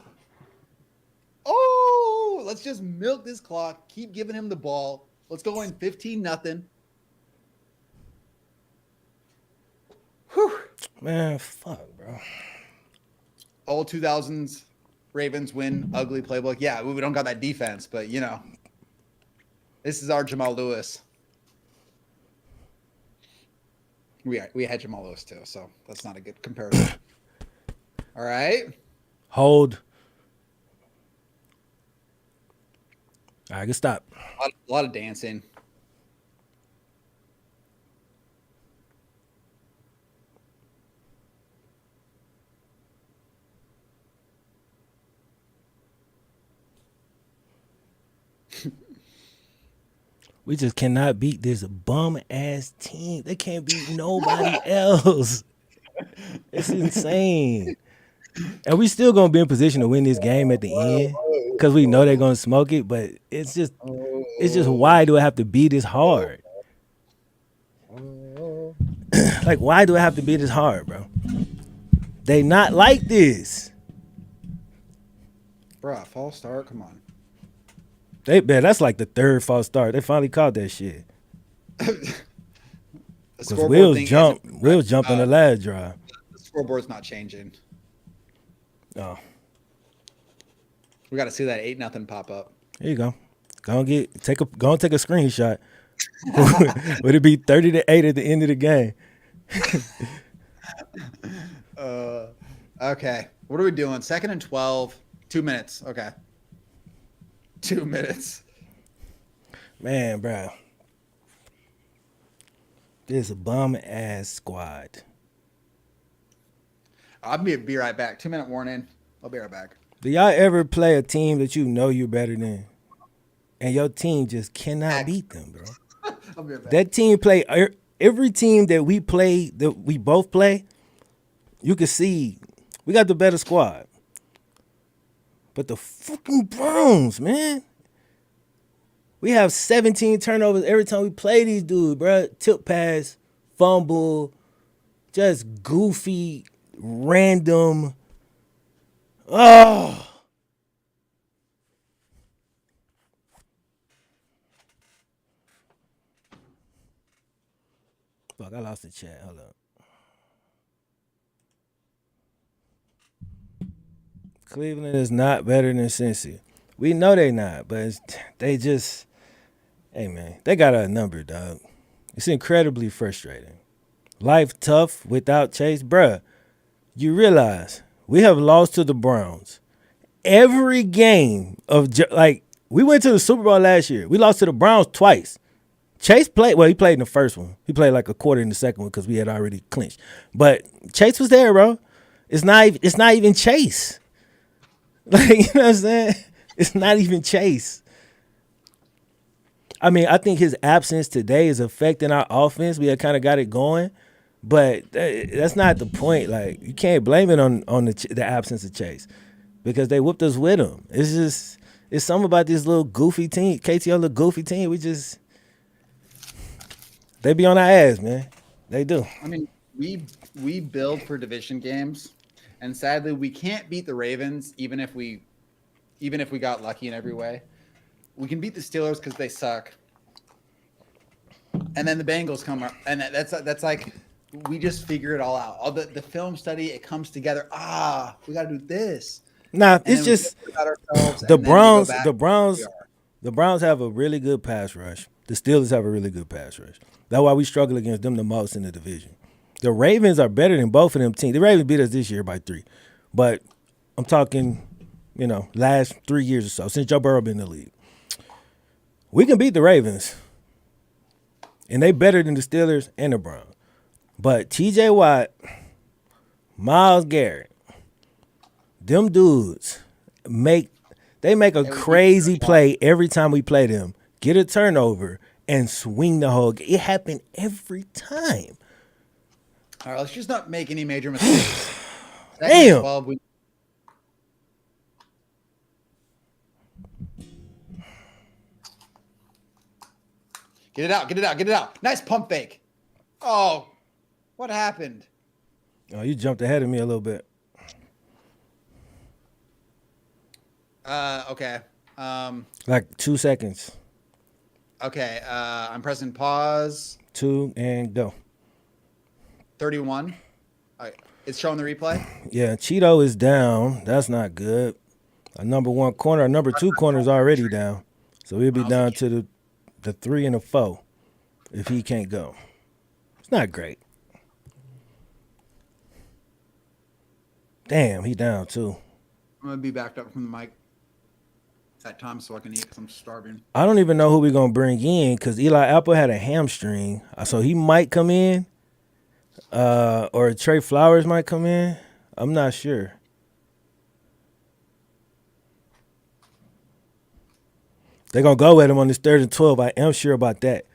Oh! Let's just milk this clock. Keep giving him the ball. Let's go in 15-0. Whew. Man, fuck, bro. All 2000s Ravens win ugly playbook. Yeah, we don't got that defense, but you know, this is our Jamal Lewis. We had Jamal Lewis too, so that's not a good comparison. All right. Hold. All right, good stop. A lot of dancing. We just cannot beat this bum ass team. They can't beat nobody else. It's insane. And we still gonna be in position to win this game at the end because we know they're gonna smoke it. But it's just why do I have to be this hard? Like, why do I have to be this hard, bro? They not like this. Bruh, false start. Come on. That's like the third false start. They finally caught that shit. The Because scoreboard thing Will's jumped on the last drive. The scoreboard's not changing. Oh, We got to see that 8-0 pop up. here you go. Go and take a screenshot. Would it be 30-8 at the end of the game? Okay. What are we doing? 2nd and 12. 2 minutes. Okay. 2 minutes. Man, bro. This is a bum ass squad. I'll be right back. 2-minute warning. I'll be right back. Do y'all ever play a team that you know you're better than, and your team just cannot beat them, bro? I'll be right back. That team play every team that we play, that we both play. You can see we got the better squad, but the fucking Browns, man. We have 17 turnovers every time we play these dudes, bro. Tip pass, fumble, just goofy, random. Oh. Fuck, I lost the chat. Hold up. Cleveland is not better than Cincy. We know they not, but they just, hey man, they got a number, dog. It's incredibly frustrating. Life tough without Chase, bruh. You realize we have lost to the Browns every game of we went to the Super Bowl last year. We lost to the Browns twice. Chase played. Well, he played in the first one. He played like a quarter in the second one because we had already clinched. But Chase was there, bro. It's not even Chase. Like, you know what I'm saying? It's not even Chase. I mean, I think his absence today is affecting our offense. We had kind of got it going, but that's not the point. Like, you can't blame it on the absence of Chase because they whooped us with him. It's something about this little goofy team, KTO little goofy team. They be on our ass, man. They do. I mean, we build for division games, and sadly, we can't beat the Ravens, even if we got lucky in every way. We can beat the Steelers because they suck, and then the Bengals come up, and that's like we just figure it all out. All the film study, it comes together. We got to do this. Nah, it's just the Browns. The Browns have a really good pass rush. The Steelers have a really good pass rush. That's why we struggle against them the most in the division. The Ravens are better than both of them teams. The Ravens beat us this year by 3. But I'm talking, last 3 years or so, since Joe Burrow been in the league. We can beat the Ravens. And they better than the Steelers and the Browns. But TJ Watt, Myles Garrett, them dudes make a crazy play every time we play them. Get a turnover and swing the whole game. It happened every time. All right, let's just not make any major mistakes. Damn. 12, Get it out. Get it out. Get it out. Nice pump fake. Oh, what happened? Oh, you jumped ahead of me a little bit. Okay. Like 2 seconds. Okay. I'm pressing pause. 2 and go. 31. It's showing the replay. Yeah, Cheeto is down. That's not good. A number 1 corner, a number 2 corner is already down. So he'll be down to the 3 and the 4 if he can't go. It's not great. Damn, he down too. I'm going to be backed up from the mic at times so I can eat because I'm starving. I don't even know who we're going to bring in because Eli Apple had a hamstring. So he might come in. Or Trey Flowers might come in. I'm not sure. They're going to go with him on this 3rd and 12. I am sure about that.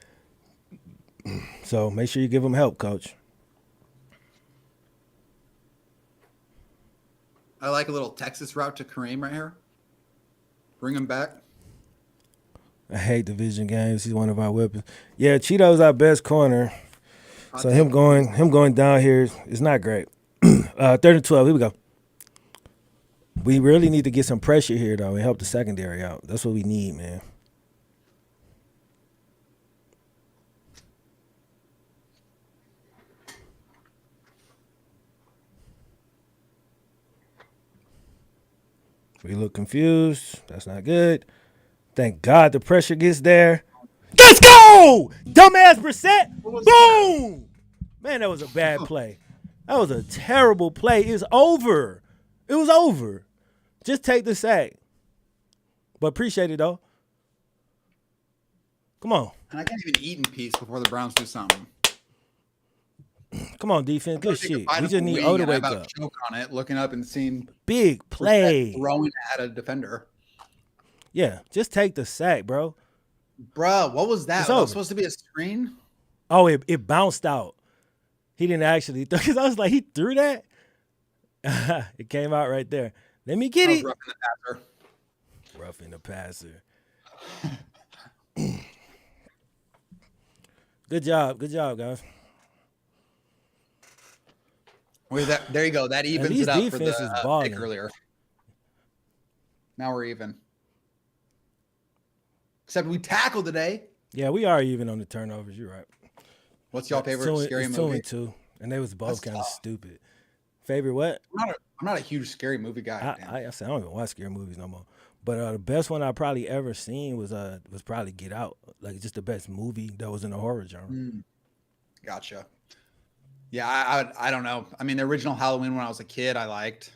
So make sure you give him help, Coach. I like a little Texas route to Kareem right here. Bring him back. I hate division games. He's one of our weapons. Yeah, Cheeto's our best corner. So him going down here is not great. 3rd and 12. Here we go. We really need to get some pressure here, though, and help the secondary out. That's what we need, man. We look confused. That's not good. Thank God the pressure gets there. Let's go! Dumbass Brissett. Boom! Man, that was a bad play. That was a terrible play. It was over. It was over. Just take the sack. But appreciate it, though. Come on. And I can't even eat in peace before the Browns do something. Come on, defense. Good shit. We just need O to wake up. Choke on it, looking up and seeing big play. Throwing at a defender. Yeah, just take the sack, bro. Bro, what was that? Was that supposed to be a screen? Oh, it bounced out. He didn't actually, because I was like, he threw that? It came out right there. Let me get it. Roughing the passer. Roughing the passer. Good job, guys. Wait, there you go. That evens it out for the pick earlier. Now we're even. Except we tackled today. Yeah, we are even on the turnovers. You're right. What's y'all favorite scary movie? 2 and 2, and they was both kind of stupid. Favorite what? I'm not a huge scary movie guy. I said I don't even watch scary movies no more. But the best one I probably ever seen was probably Get Out. Like just the best movie that was in the horror genre. Gotcha. Yeah, I don't know. I mean, the original Halloween when I was a kid, I liked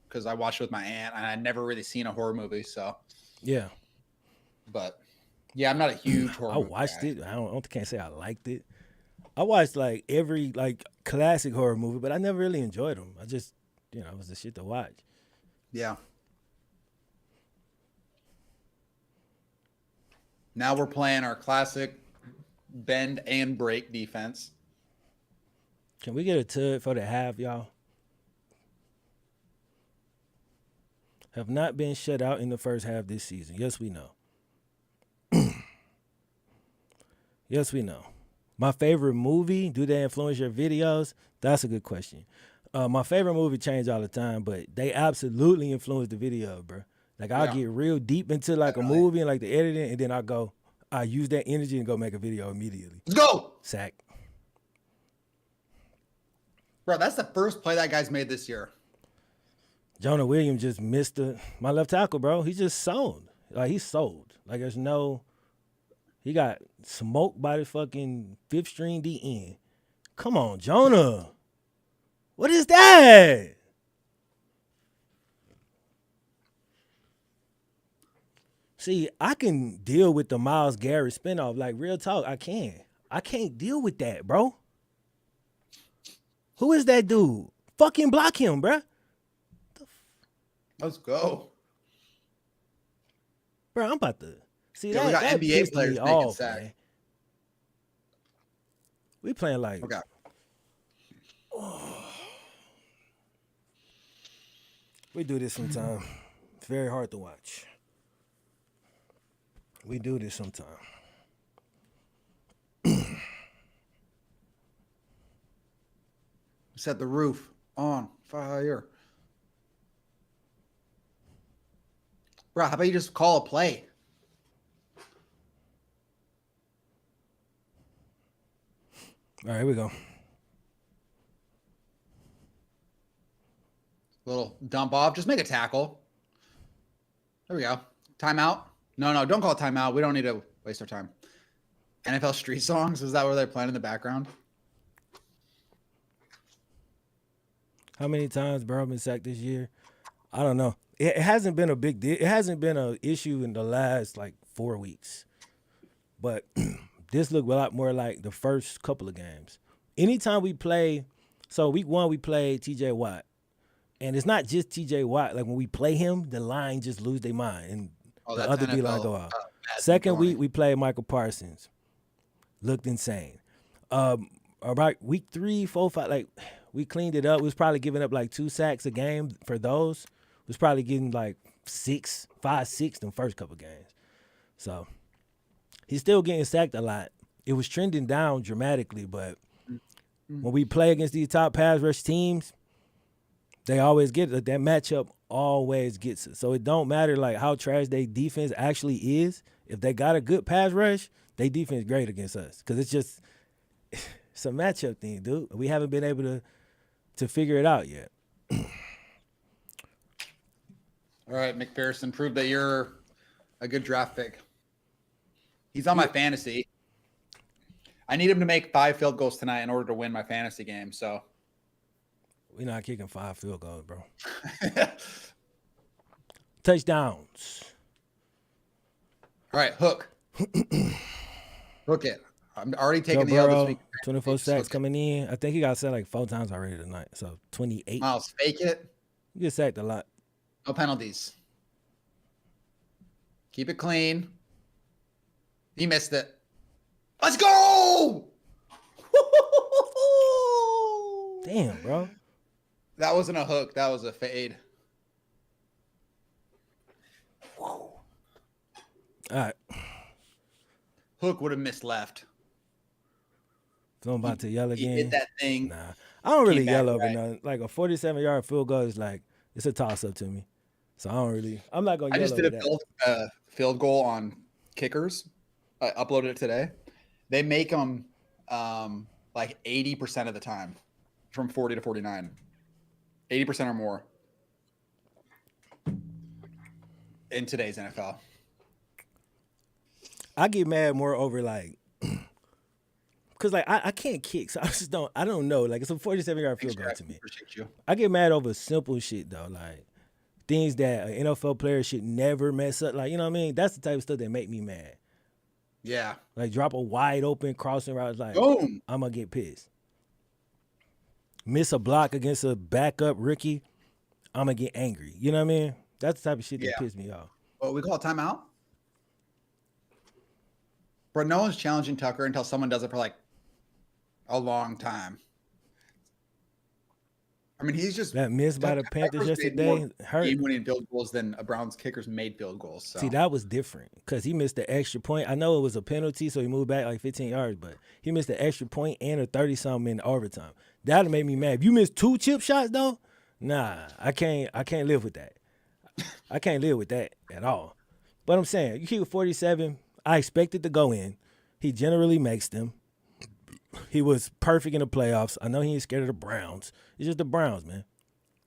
because I watched it with my aunt, and I'd never really seen a horror movie. So yeah, but yeah, I'm not a huge horror. I watched it. I can't say I liked it. I watched like every classic horror movie, but I never really enjoyed them. I just it was the shit to watch. Yeah. Now we're playing our classic bend and break defense. Can we get a tug for the half, y'all? Have not been shut out in the first half this season. Yes, we know. Yes, we know. My favorite movie, do they influence your videos? That's a good question. My favorite movie change all the time, but they absolutely influence the video, bro. Like I'll get real deep into a movie and the editing, and then I use that energy and go make a video immediately. Let's go. Sack. Bro, that's the first play that guy's made this year. Jonah Williams just missed my left tackle, bro. He just sold. He's sold. There's no... He got smoked by the fucking fifth string DN. Come on, Jonah. What is that? See, I can deal with the Myles Garrett spinoff. Real talk, I can. I can't deal with that, bro. Who is that dude? Fucking block him, bro. Let's go. Bro, I'm about to... See, we got NBA players making sacks. Man. We playing Okay. We do this sometime. It's very hard to watch. We do this sometime. Set the roof on fire. Bro, how about you just call a play? All right, here we go. Little dump off. Just make a tackle. There we go. Timeout. No, don't call it timeout. We don't need to waste our time. NFL street songs. Is that where they're playing in the background? How many times Burrow been sacked this year? I don't know. It hasn't been a big deal. It hasn't been an issue in the last like 4 weeks. But this looked a lot more like the first couple of games. Anytime we play, so week 1 we played TJ Watt. And it's not just TJ Watt. Like when we play him, the line just lose their mind. And the other D line go out. Second week we played Michael Parsons. Looked insane. About week 3, 4, 5, like we cleaned it up. We was probably giving up like 2 sacks a game for those. We was probably getting like 5, 6 in the first couple games. So he's still getting sacked a lot. It was trending down dramatically, but when we play against these top pass rush teams, they always get it. That matchup always gets it. So it don't matter like how trash their defense actually is. If they got a good pass rush, they defense great against us. Because it's a matchup thing, dude. We haven't been able to figure it out yet. All right, McPherson, prove that you're a good draft pick. He's on my fantasy. I need him to make 5 field goals tonight in order to win my fantasy game. So we're not kicking 5 field goals, bro. Touchdowns. All right, hook. Hook it. I'm already taking the L this week. 24 sacks coming in. I think he got sacked like 4 times already tonight. So 28. Miles, fake it. You get sacked a lot. No penalties. Keep it clean. He missed it. Let's go! Damn, bro. That wasn't a hook. That was a fade. All right. Hook would have missed left. So I'm about to yell again. He did that thing. Nah. I don't really yell over nothing. Like a 47-yard field goal is like, it's a toss-up to me. So I'm not going to yell over that. I just did a field goal on kickers. I uploaded it today. They make them like 80% of the time from 40 to 49. 80% or more in today's NFL. I get mad more over like, because like I can't kick, so I don't know. Like it's a 47-yard field goal to me. Appreciate you. I get mad over simple shit though, like things that an NFL player should never mess up. Like, you know what I mean? That's the type of stuff that make me mad. Yeah. Like drop a wide open crossing route, like boom. I'm gonna get pissed. Miss a block against a backup rookie, I'm gonna get angry. You know what I mean? That's the type of shit that pisses me off. Well, we call it timeout. Bro, no one's challenging Tucker until someone does it for like a long time. I mean, he's just that miss by the Panthers yesterday hurt. Game-winning field goals than a Browns kicker's made field goals. So. See, that was different because he missed the extra point. I know it was a penalty, so he moved back like 15 yards, but he missed the extra point and a 30-something in overtime. That'd make me mad. If you miss 2 chip shots though, nah, I can't live with that. I can't live with that at all. But I'm saying, you keep 47. I expected to go in. He generally makes them. He was perfect in the playoffs. I know he ain't scared of the Browns. It's just the Browns, man.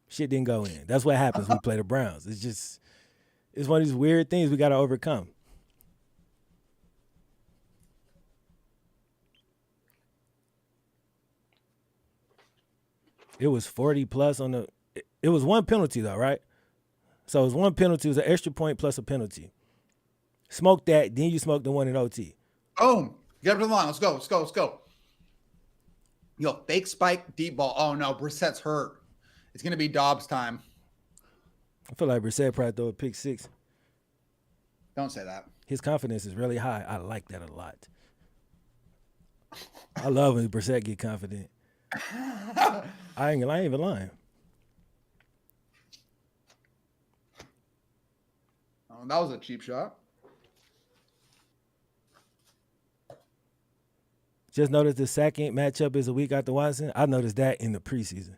Shit didn't go in. That's what happens when we play the Browns. It's one of these weird things we got to overcome. It was 40 plus on the – it was 1 penalty though, right? So it was 1 penalty. It was an extra point plus a penalty. Smoke that, then you smoke the one in OT. Boom. Get up to the line. Let's go. Yo, fake spike, deep ball. Oh, no. Brissett's hurt. It's going to be Dobbs time. I feel like Brissett probably throw a pick 6. Don't say that. His confidence is really high. I like that a lot. I love when Brissett get confident. I ain't even lying. Oh, that was a cheap shot. Just noticed the second matchup is a week after Watson. I noticed that in the preseason.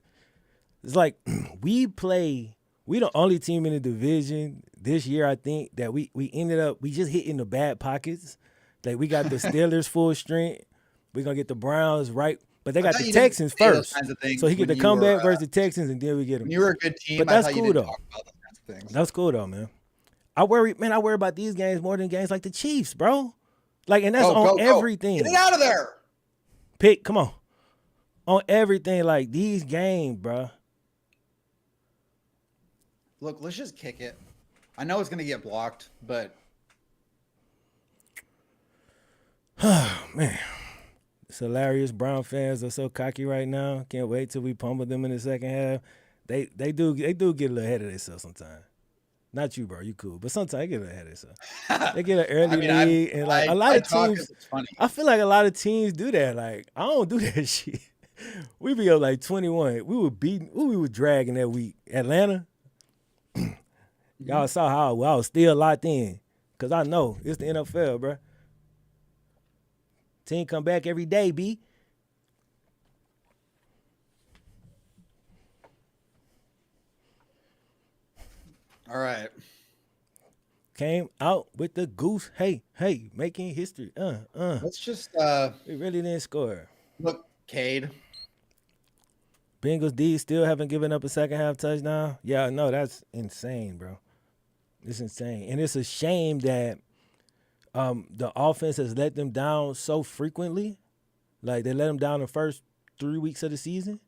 It's like we the only team in the division this year, I think, that we ended up, we just hit in the bad pockets. Like we got the Steelers full strength. We're going to get the Browns right. But they I got thought the you didn't Texans say those first. kinds of things So he get when the you were, comeback versus the Texans, and then we get him. when you were a good team. But I that's thought you cool, didn't though. talk about those kinds of things. That's cool, though, man. I worry about these games more than games like the Chiefs, bro. Like, and that's on everything. Get it out of there. Pick, come on. On everything, like these games, bro. Look, let's just kick it. I know it's going to get blocked, but Man, it's hilarious. Brown fans are so cocky right now. Can't wait till we pummel them in the second half. They do get a little ahead of themselves sometimes. Not you, bro. You cool, but sometimes they get a little ahead of themselves. They get an early lead, and like a lot of teams. It's funny. I feel like a lot of teams do that. Like I don't do that shit. We be up like 21. We were beating. Who we were dragging that week? Atlanta. Y'all saw how I was still locked in, cause I know it's the NFL, bro. Team come back every day, B. All right. Came out with the goose. Hey, making history. Let's just We really didn't score. look, Cade. Bengals D still haven't given up a second half touchdown. Yeah, no, that's insane, bro. It's insane. And it's a shame that the offense has let them down so frequently. Like they let them down the first 3 weeks of the season,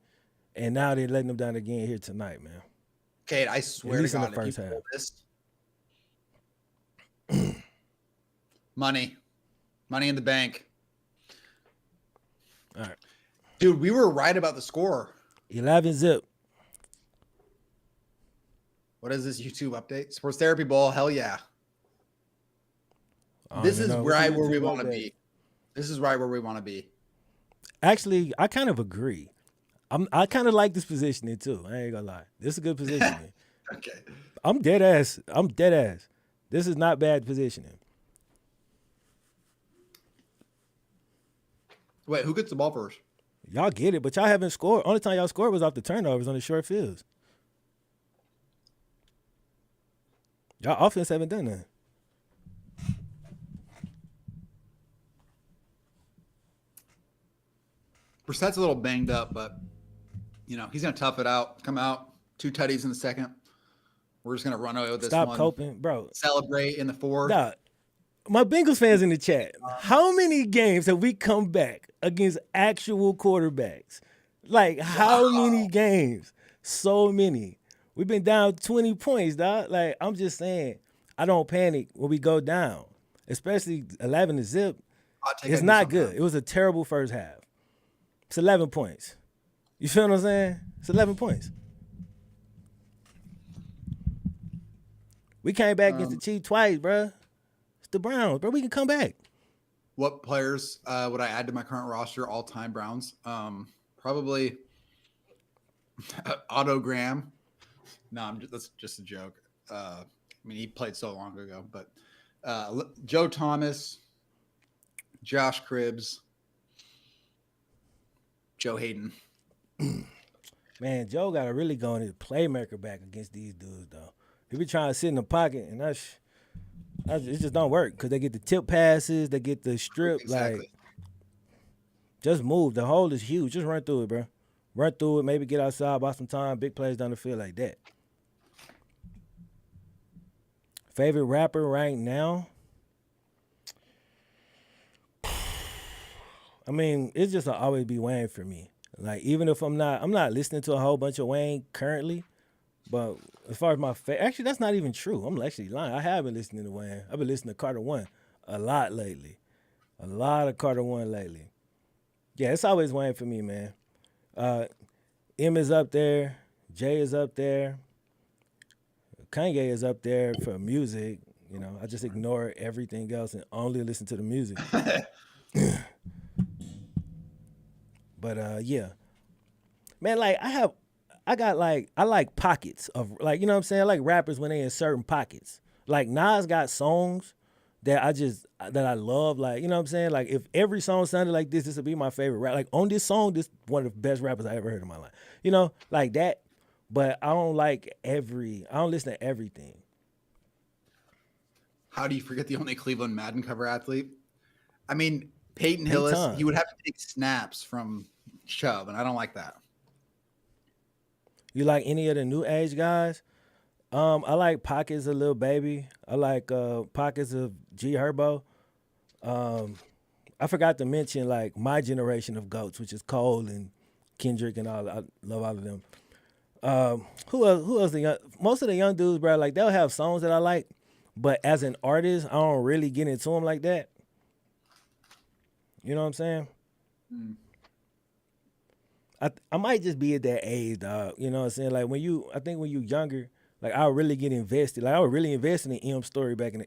and now they're letting them down again here tonight, man. Cade, I swear to God, if you pull this, money in the bank. All right. Dude, we were right about the score. 11-zip. What is this YouTube update? Sports Therapy Bowl. Hell yeah. This is right where we want to be. This is right where we want to be. Actually, I kind of agree. I kind of like this positioning too. I ain't gonna lie. This is a good positioning. Okay. I'm dead ass. This is not bad positioning. Wait, who gets the ball first? Y'all get it, but y'all haven't scored. Only time y'all scored was off the turnovers on the short fields. Y'all offense haven't done that. Brissett's a little banged up, but he's gonna tough it out. Come out, 2 tutties in the second. We're just gonna run away with this one. Stop coping, bro. Celebrate in the fourth. Nah, my Bengals fans in the chat. How many games have we come back against actual quarterbacks? Like how many games? So many. We've been down 20 points, dog. Like I'm just saying, I don't panic when we go down, especially 11-zip. It's not good. It was a terrible first half. It's 11 points. You feel what I'm saying? It's 11 points. We came back against the Chiefs twice, bro. It's the Browns, bro. We can come back. What players would I add to my current roster? All-time Browns. Probably Otto Graham. No, that's just a joke. He played so long ago. But Joe Thomas, Josh Cribbs, Joe Hayden. Man, Joe got to really go in his playmaker back against these dudes, though. He be trying to sit in the pocket, and it just don't work because they get the tip passes, they get the strip. Exactly. Like, just move. The hole is huge. Just run through it, bro. Run through it, maybe get outside, buy some time, big plays down the field like that. Favorite rapper right now? I mean, it's just always be Wayne for me. Like, even if I'm not listening to a whole bunch of Wayne currently, but as far as my actually, that's not even true. I'm actually lying. I have been listening to Wayne. I've been listening to Carter One a lot lately. A lot of Carter One lately. Yeah, it's always Wayne for me, man. M is up there. Jay is up there. Kanye is up there for music. I just ignore everything else and only listen to the music. But yeah, man, like I like pockets of like, you know what I'm saying? I like rappers when they in certain pockets. Like Nas got songs that I love. Like, you know what I'm saying? Like, if every song sounded like this would be my favorite rap. Like, on this song, this one of the best rappers I ever heard in my life. You know, like that. But I don't listen to everything. How do you forget the only Cleveland Madden cover athlete? I mean, Peyton Hillis, he Peyton. would have to take snaps from Chubb, and I don't like that. You like any of the new age guys? I like Pockets of Lil Baby. I like Pockets of G Herbo. I forgot to mention like my generation of goats, which is Cole and Kendrick and all. I love all of them. Who else? Who else? Most of the young dudes, bro, like they'll have songs that I like, but as an artist, I don't really get into them like that. You know what I'm saying? Mm. I might just be at that age, dog. You know what I'm saying? Like I think when you younger, like I would really get invested. Like I was really invested in Eminem story back in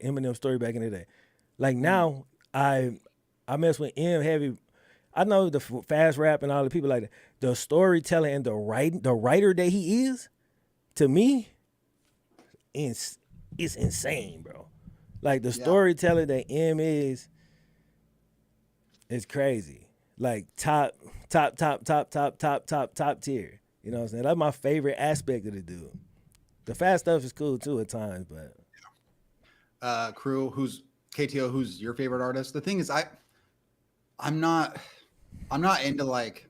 the day. Like Mm. now, I mess with M heavy. I know the fast rap and all the people like that. The storytelling and the writer that he is, to me, it's insane, bro. Like the Yeah. storytelling that M is crazy. Like top tier. You know what I'm saying? That's my favorite aspect of the dude. The fast stuff is cool too at times, but Crew, who's KTO, who's your favorite artist? The thing is, I'm not I'm not into like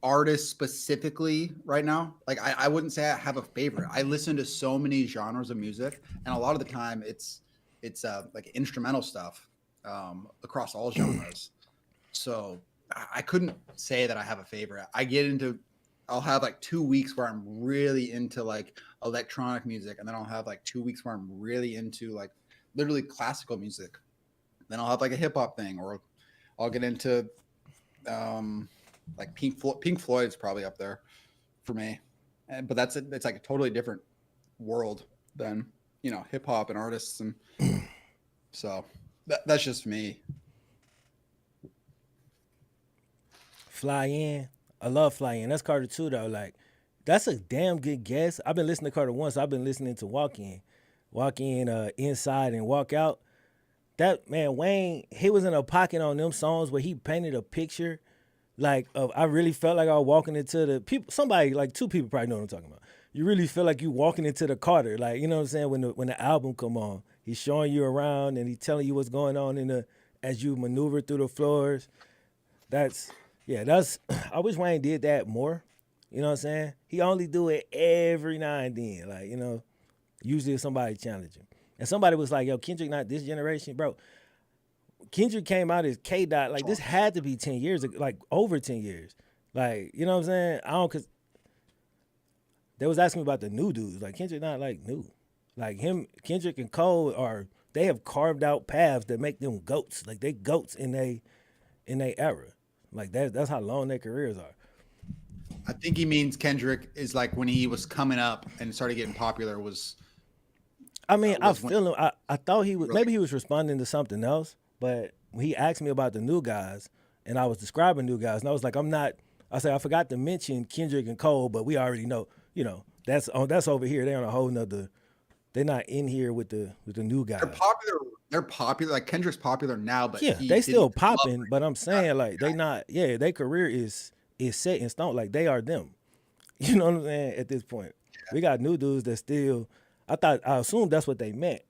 artists specifically right now. Like I wouldn't say I have a favorite. I listen to so many genres of music, and a lot of the time it's like instrumental stuff across all genres. So I couldn't say that I have a favorite. I'll have like 2 weeks where I'm really into like electronic music, and then I'll have like 2 weeks where I'm really into like literally classical music. Then I'll have like a hip hop thing, or I'll get into um, like Pink Floyd's probably up there for me, but it's like a totally different world than hip hop and artists, and so that's just me. Fly In. I love Fly In. That's Carter 2 though. Like that's a damn good guess. I've been listening to Carter 1, so I've been listening to Walk In, Inside and Walk Out. That man Wayne, he was in a pocket on them songs where he painted a picture like of I really felt like I was walking into the people. Somebody like two people probably know what I'm talking about. You really feel like you walking into the Carter, like you know what I'm saying. When the album come on, he's showing you around and he's telling you what's going on in the as you maneuver through the floors. That's yeah. That's I wish Wayne did that more. You know what I'm saying? He only do it every now and then, like usually if somebody challenge him. And somebody was like, "Yo, Kendrick not this generation, bro." Kendrick came out as K Dot. Like this had to be 10 years ago, like over 10 years. Like you know what I'm saying? I don't cause they was asking me about the new dudes. Like Kendrick not like new. Like him, Kendrick and Cole they have carved out paths that make them goats. Like they goats in they era. Like that's how long their careers are. I think he means Kendrick is like when he was coming up and started getting popular I mean, I was when feel him. I thought he was really maybe he was responding to something else, but when he asked me about the new guys, and I was describing new guys, and I was like, I'm not. I said I forgot to mention Kendrick and Cole, but we already know. That's over here. They're on a whole nother. They're not in here with the new they're guys. popular. They're popular. Like Kendrick's popular now, but Yeah, he they didn't still come up popping, but I'm as saying like they not. Yeah, their career is set in stone. Like they are them. You know what I'm saying? At this point, we got new dudes that still. I assumed that's what they meant.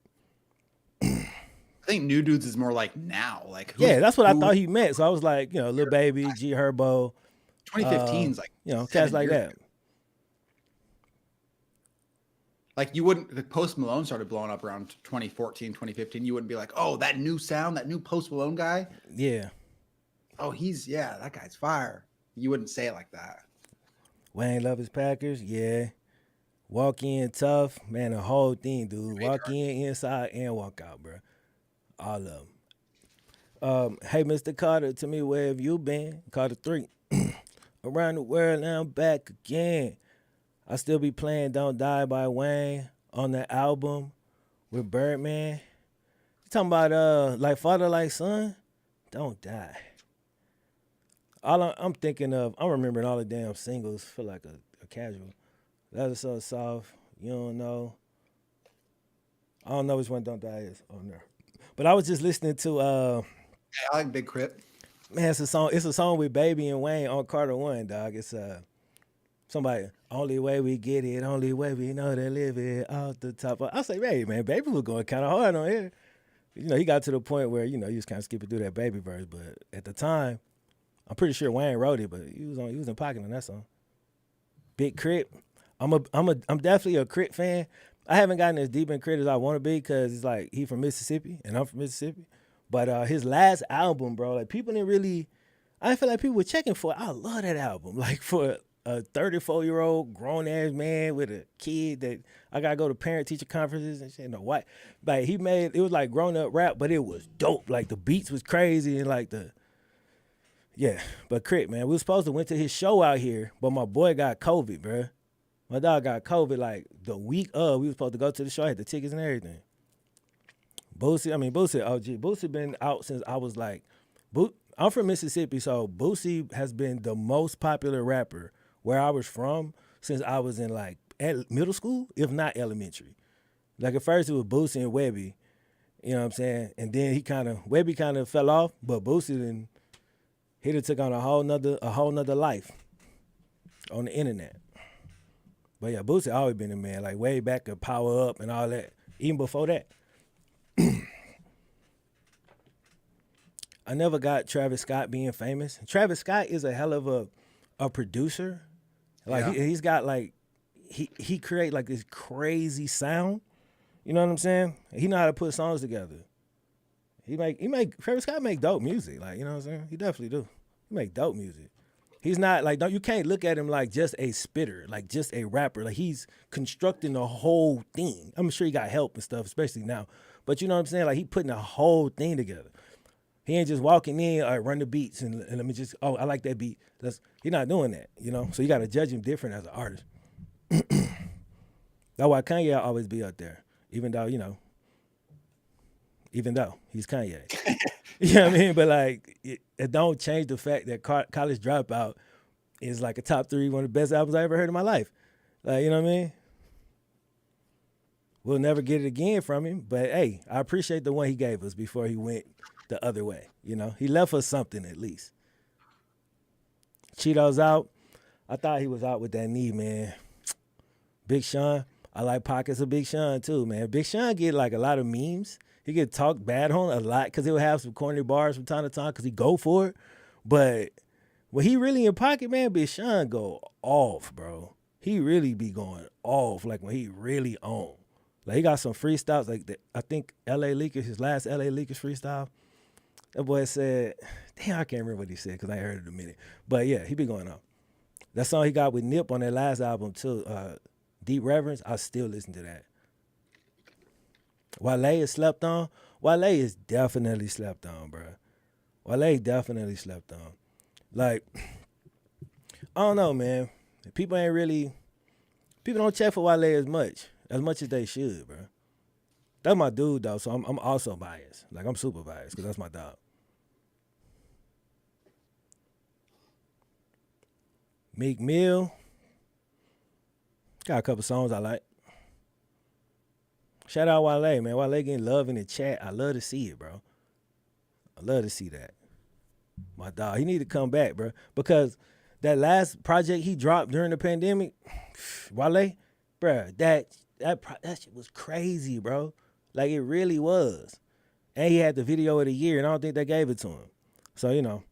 I think New Dudes is more like now. Like Yeah, that's what I who thought he meant. So I was like, Lil Baby, G Herbo, 2015 is like cats like 7 years that. ago. Like you wouldn't the Post Malone started blowing up around 2014, 2015. You wouldn't be like, oh, that new sound, that new Post Malone guy. Yeah. Oh, that guy's fire. You wouldn't say it like that. Wayne love his Packers. Yeah. Walk in tough. Man, the whole thing, dude. Walk in, inside, and walk out, bro. All of them. Hey, Mr. Carter, to me, where have you been? Carter 3. Around the world, now I'm back again. I still be playing Don't Die by Wayne on the album with Birdman. You talking about like father, like son? Don't die. I'm thinking of, I'm remembering all the damn singles. Feel like a casual. That is so soft. You don't know. I don't know which one Don't Die is on there. But I was just listening to I like Big Crit. man, it's a song with Baby and Wayne on Carter One, dog. It's somebody only way we get it, only way we know to live it off the top. I was like, hey man, Baby was going kind of hard on here. You know, he got to the point where, you know, he was kind of skipping through that Baby verse, but at the time, I'm pretty sure Wayne wrote it, but he was in pocket on that song. Big Crit. I'm definitely a Crit fan. I haven't gotten as deep in Crit as I want to be because it's like he from Mississippi and I'm from Mississippi. But his last album, bro, like people didn't really. I feel like people were checking for it. I love that album. Like for a 34-year-old grown ass man with a kid that I gotta go to parent teacher conferences and shit. And white, like he made it was like grown up rap, but it was dope. Like the beats was crazy and like the yeah. But Crit, man, we was supposed to went to his show out here, but my boy got COVID, bro. My dog got COVID like the week of. We was supposed to go to the show. I had the tickets and everything. Boosie OG. Boosie been out since I was like, I'm from Mississippi, so Boosie has been the most popular rapper where I was from since I was in like middle school, if not elementary. Like at first it was Boosie and Webby, you know what I'm saying? And then Webby kind of fell off, but Boosie then he done took on a whole nother life on the internet. But yeah, Boosie always been a man, like way back to Power Up and all that. Even before that. I never got Travis Scott being famous. Travis Scott is a hell of a producer. Like Yeah. he's got like he create like this crazy sound. You know what I'm saying? He know how to put songs together. Travis Scott make dope music. Like, you know what I'm saying? He definitely do. He make dope music. He's not like you can't look at him like just a spitter, like just a rapper. Like he's constructing the whole thing. I'm sure he got help and stuff, especially now. But you know what I'm saying? Like he putting a whole thing together. He ain't just walking in, all right, run the beats and let me just, I like that beat. He's not doing that, you know? So you got to judge him different as an artist. That's why Kanye will always be up there, even though he's Kanye. You know what I mean? But like, it don't change the fact that College Dropout is like a top 3, one of the best albums I ever heard in my life. Like, you know what I mean? We'll never get it again from him, but hey, I appreciate the one he gave us before he went the other way. You know, he left us something at least. Cheeto's out. I thought he was out with that knee, man. Big Sean. I like pockets of Big Sean too, man. Big Sean get like a lot of memes. He get talked bad on a lot because he'll have some corny bars from time to time because he go for it. But when he really in pocket, man, Big Sean go off, bro. He really be going off like when he really on. Like he got some freestyles like that. I think L.A. Leakers, his last L.A. Leakers freestyle. That boy said, damn, I can't remember what he said because I ain't heard it in a minute. But yeah, he be going off. That song he got with Nip on that last album too, Deep Reverence, I still listen to that. Wale is slept on. Wale is definitely slept on, bro. Wale definitely slept on. Like, I don't know, man. People don't check for Wale as much as they should, bro. That's my dude, though, so I'm also biased. Like, I'm super biased because that's my dog. Meek Mill. Got a couple songs I like. Shout out Wale, man. Wale getting love in the chat. I love to see it, bro. I love to see that. My dog. He need to come back, bro. Because that last project he dropped during the pandemic, Wale, bro, that shit was crazy, bro. Like, it really was. And he had the video of the year, and I don't think they gave it to him. So, you know,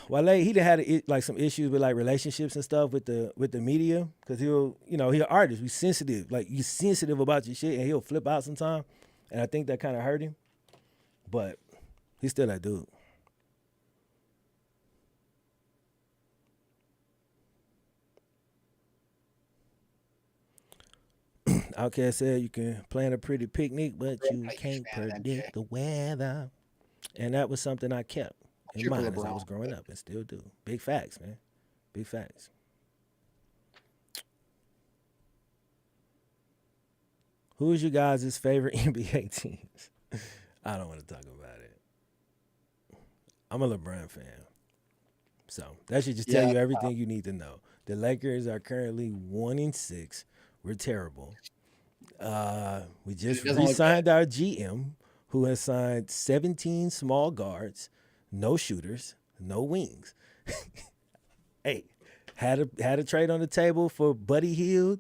Wale, he done had like some issues with like relationships and stuff with the media because he'll, you know, he's an artist. He's sensitive. Like, you're sensitive about your shit, and he'll flip out sometime. And I think that kind of hurt him. But he's still that dude. Outkast said you can plan a pretty picnic, but you can't predict the weather. And that was something I kept in mind as I was growing up and still do. Big facts, man. Big facts. Who is you guys' favorite NBA teams? I don't want to talk about it. I'm a LeBron fan. So that should just tell you everything you need to know. The Lakers are currently 1-6. We're terrible. We just re-signed our GM, who has signed 17 small guards, no shooters, no wings. Hey, had a trade on the table for Buddy Hield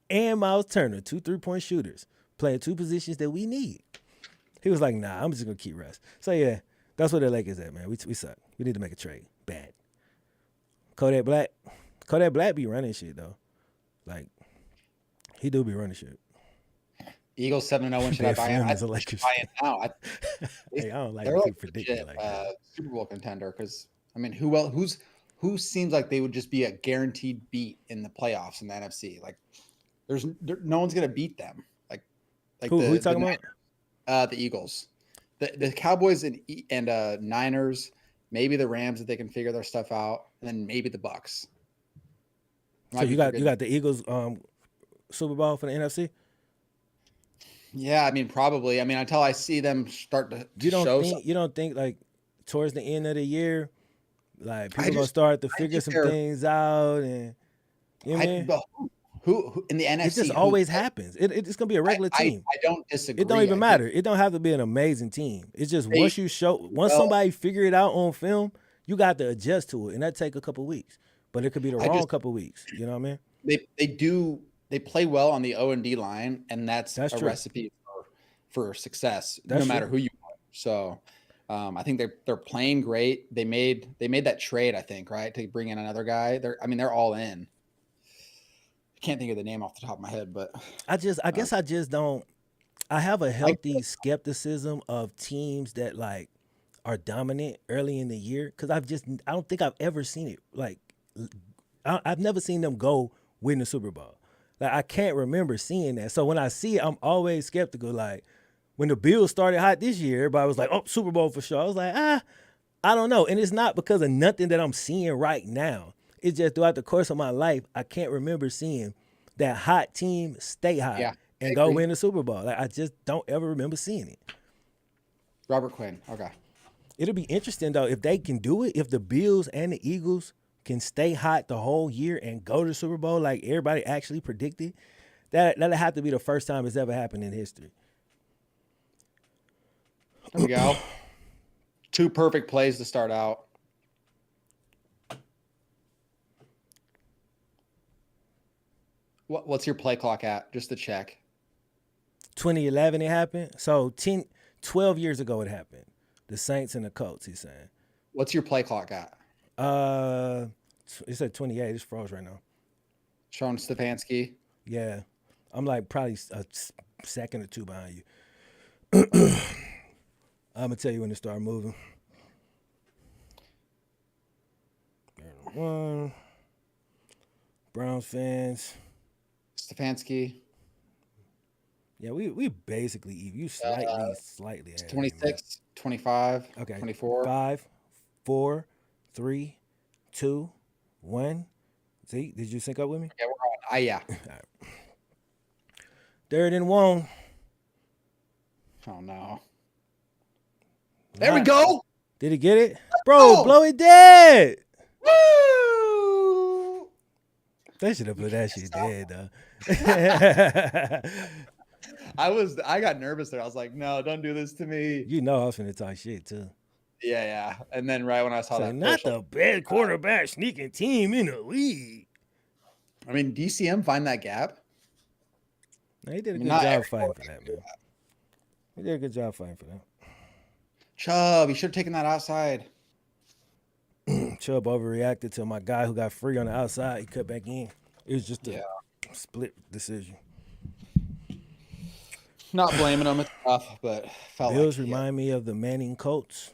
and Miles Turner, 2 3-point shooters, playing 2 positions that we need. He was like, nah, I'm just going to keep Russ. So, yeah, that's where the Lakers at, man. We suck. We need to make a trade. Bad. Kodak Black be running shit, though. Like, he do be running shit. Eagles 7-0. When should I buy in? I should buy in now. Hey, I don't like they're like predicting like that. Super Bowl contender because I mean, who seems like they would just be a guaranteed beat in the playoffs in the NFC? Like, no one's gonna beat them. Like who you talking about? The Eagles, the Cowboys and Niners, maybe the Rams if they can figure their stuff out, and then maybe the Bucks. So you got the Eagles Super Bowl for the NFC. Yeah, I mean, probably. I mean, until I see them start to you show don't think like towards the end of the year, like people gonna start to figure some things out, and you know what I mean? Who in the NFC? It just always happens. It's gonna be a regular team. I don't disagree. It don't even matter. It don't have to be an amazing team. It's just once somebody figure it out on film, you got to adjust to it, and that take a couple weeks. But it could be the wrong couple weeks. You know what I mean? They play well on the O&D line, and that's a true. recipe for success, no matter who you are. So I think they're playing great. They made that trade, I think, right, to bring in another guy. They're all in. I can't think of the name off the top of my head, but I guess I just don't. I have a healthy skepticism of teams that like are dominant early in the year because I don't think I've ever seen it. Like I've never seen them go win the Super Bowl. Like I can't remember seeing that. So when I see it, I'm always skeptical. Like when the Bills started hot this year, everybody was like, "Oh, Super Bowl for sure." I was like, I don't know. And it's not because of nothing that I'm seeing right now. It's just throughout the course of my life, I can't remember seeing that hot team stay hot and go win the Super Bowl. Like I just don't ever remember seeing it. Robert Quinn. Okay. It'll be interesting though if they can do it. If the Bills and the Eagles can stay hot the whole year and go to the Super Bowl like everybody actually predicted, that'll have to be the first time it's ever happened in history. There we go. 2 perfect plays to start out. What's your play clock at? Just to check. 2011 it happened. So 12 years ago it happened. The Saints and the Colts, he's saying. What's your play clock at? It's at 28. It's froze right now. Sean Stefanski. Yeah. I'm like probably a second or 2 behind you. I'm going to tell you when to start moving. 1. Browns fans. Stefanski. Yeah, we basically even. You slightly. 26, 25, okay. 24. 5, 4, 3, 2, 1. See, did you sync up with me? Yeah, we're on. Yeah. Right. 3rd and 1. Oh no. There we go. Did he get it? Bro, blow it dead. Woo! They should have put that shit dead, though. I got nervous there. I was like, no, don't do this to me. You know I was finna talk shit, too. Yeah. And then right when I saw that. Not the best quarterback sneaking team in the league. I mean, DCM find that gap? No, he did a good job fighting for that, man. He did a good job fighting for that. Chubb, he should have taken that outside. Chubb overreacted to my guy who got free on the outside. He cut back in. It was just a split decision. Not blaming him. It's tough, but felt Bills remind me of the Manning Colts.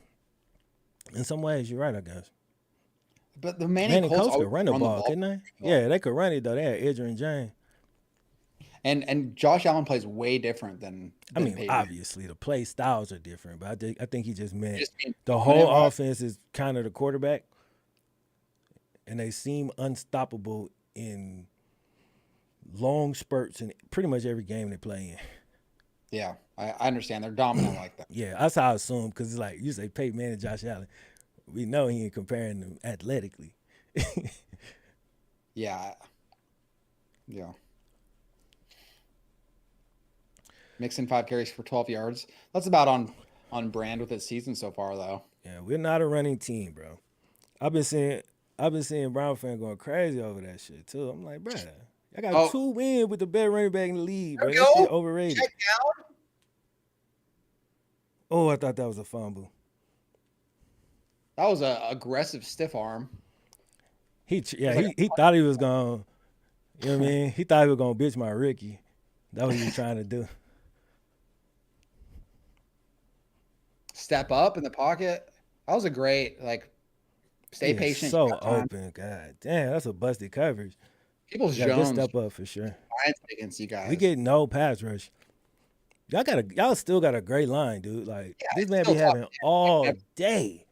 In some ways, you're right, I guess. But the Manning Colts could run the ball, couldn't they? Yeah, they could run it, though. They had Adrian James. And Josh Allen plays way different than Peyton. Obviously, the play styles are different, but I think he just meant the whole offense is kind of the quarterback, and they seem unstoppable in long spurts in pretty much every game they play in. Yeah, I understand. They're dominant like that. Yeah, that's how I assume, because it's like you say Peyton Manning and Josh Allen. We know he ain't comparing them athletically. Yeah. Mixon 5 carries for 12 yards. That's about on brand with his season so far, though. Yeah, we're not a running team, bro. I've been seeing Brown fans going crazy over that shit too. I'm like, bro, I got Oh, 2 wins with the best running back in the league, there bro. we That shit go. overrated. Check down. Oh, I thought that was a fumble. That was a aggressive stiff arm. He Like thought he was going. You know what I mean? He thought he was gonna bitch my Ricky. That's what he was trying to do. step up in the pocket. That was a great stay He is patient. so open. God damn, that's a busted coverage. People's You got good Jones step up for sure. against you guys. We get no pass rush. Y'all still got a great line, dude. Like this man be having all day.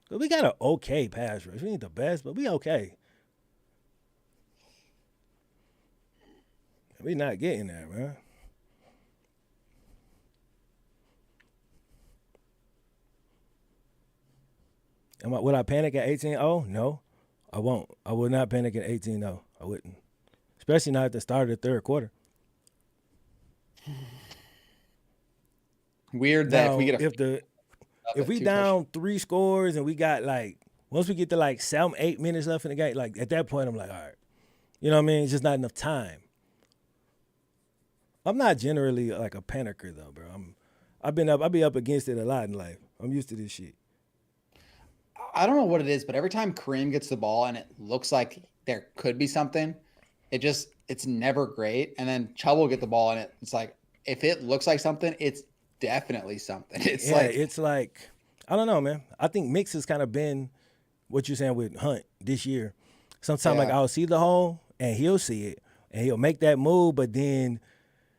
But we got an okay pass rush. We ain't the best, but we okay. We not getting there, man. Would I panic at 18-0? No, I won't. I would not panic at 18-0. I wouldn't. Especially not at the start of the third quarter. Weird that Now, if we get if we down 3 scores and we got once we get to 7-8 minutes left in the game, at that point I'm like, all right. You know what I mean? It's just not enough time. I'm not generally a panicker though, bro. I be up against it a lot in life. I'm used to this shit. I don't know what it is, but every time Kareem gets the ball and it looks like there could be something, it's never great. And then Chubb will get the ball and it's like, if it looks like something, it's definitely something. It's I don't know, man. I think Mix has kind of been what you're saying with Hunt this year. Sometimes I'll see the hole and he'll see it and he'll make that move, but then,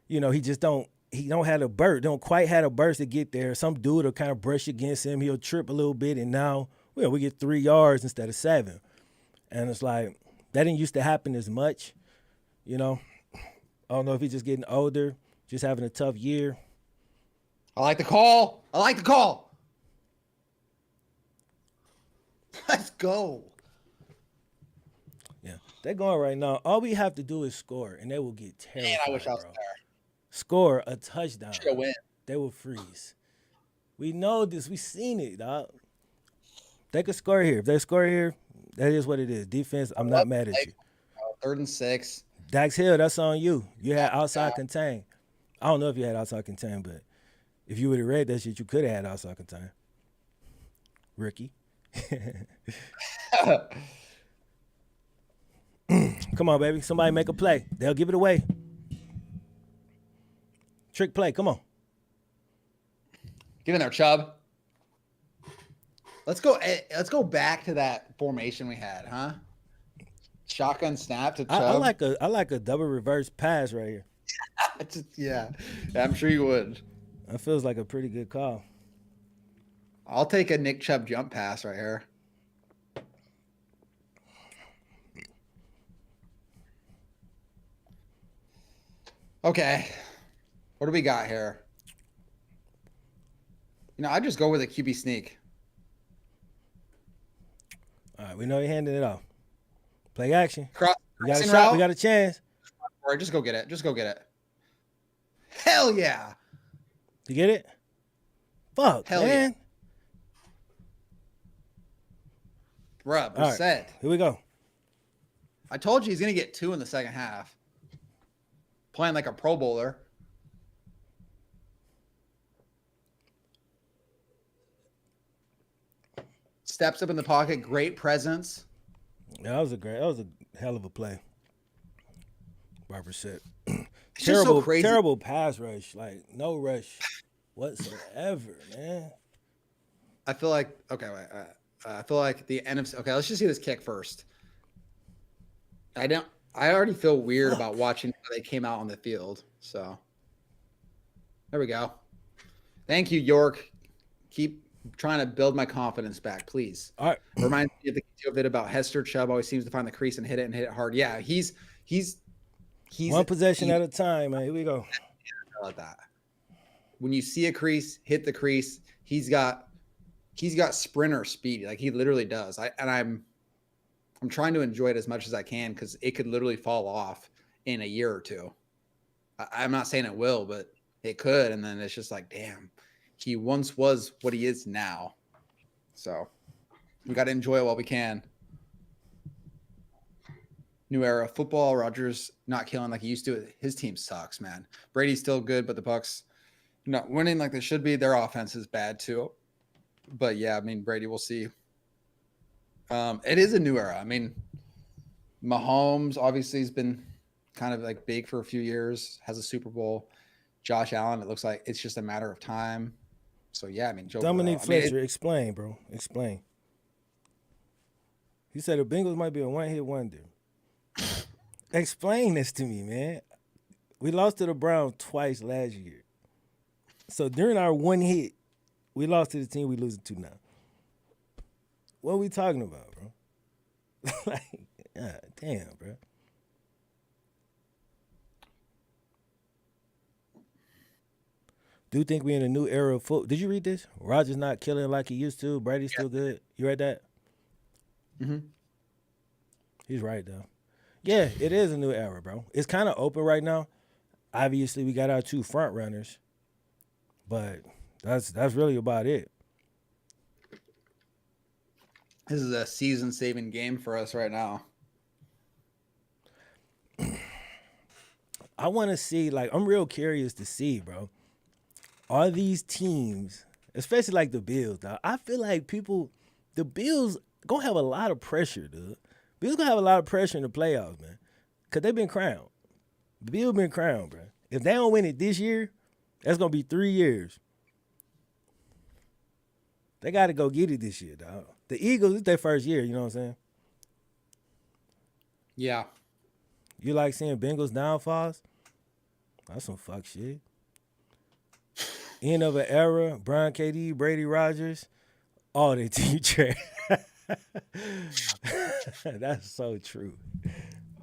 he just don't have a burst. Don't quite have a burst to get there. Some dude will kind of brush against him. He'll trip a little bit, and now we get 3 yards instead of 7. And it's like that didn't used to happen as much. I don't know if he's just getting older, just having a tough year. I like the call. Let's go. Yeah, they're going right now. All we have to do is score, and they will get terrified. Man, I wish I was there. Score a touchdown. Should win. They will freeze. We know this. We seen it, dog. They could score here. If they score here, that is what it is. Defense, I'm not mad at you. 3rd and 6. Dax Hill, that's on you. You had outside contain. I don't know if you had outside contain, but if you would have read that shit, you could have had outside contain. Ricky. Come on, baby. Somebody make a play. They'll give it away. Trick play. Come on. Get in there, Chubb. Let's go back to that formation we had, huh? Shotgun snap to Chubb. I like a double reverse pass right here. Yeah, I'm sure you would. That feels like a pretty good call. I'll take a Nick Chubb jump pass right here. Okay. What do we got here? I just go with a QB sneak. All right, we know you're handing it off. Play action. We got a shot. Route. We got a chance. All right, just go get it. Hell yeah. You get it? Fuck, Hell man. Yeah. Bruh, we're set. Here we go. I told you he's going to get 2 in the second half. Playing like a Pro Bowler. Steps up in the pocket. Great presence. Yeah, that was a hell of a play. Barber said. Terrible pass rush. No rush whatsoever, man. I feel like, I feel like the NFC. Okay, let's just see this kick first. I already feel weird about watching how they came out on the field. So there we go. Thank you, York. Keep trying to build my confidence back, please. All right. Reminds me of the bit about Hester. Chubb always seems to find the crease and hit it hard. Yeah, he's one possession at a time, man. Here we go. I like that. When you see a crease, hit the crease. He's got sprinter speed. He literally does. I'm trying to enjoy it as much as I can because it could literally fall off in a year or two. I'm not saying it will, but it could. And then it's just like, damn, he once was what he is now. So we got to enjoy it while we can. New era of football. Rodgers not killing like he used to. His team sucks, man. Brady's still good, but the Bucs not winning like they should be. Their offense is bad too. But yeah, I mean, Brady, we'll see. It is a new era. I mean, Mahomes obviously has been kind of like big for a few years, has a Super Bowl. Josh Allen, it looks like it's just a matter of time. So yeah, I mean, Joe Dominic Burrow. Fletcher, explain, bro. Explain. He said the Bengals might be a one-hit wonder. Explain this to me, man. We lost to the Browns twice last year. So during our one hit, we lost to the team we losing to now. What are we talking about, bro? Like, God damn, bro. Do you think we're in a new era of football? Did you read this? Rodgers not killing like he used to. Brady's still good. You read that? Mm-hmm. He's right, though. Yeah, it is a new era, bro. It's kind of open right now. Obviously, we got our two front runners, but that's really about it. This is a season-saving game for us right now. I want to see, like, I'm real curious to see, bro. Are these teams, especially like the Bills, now, I feel like the Bills gonna have a lot of pressure, dude. Bills gonna have a lot of pressure in the playoffs, man, because they've been crowned. The Bills been crowned, bro. If they don't win it this year, that's gonna be 3 years. They got to go get it this year, dog. The Eagles, it's their first year, you know what I'm saying? Yeah. You like seeing Bengals downfalls? That's some fuck shit. End of an era, Brian KD, Brady Rogers, all their team trash. That's so true.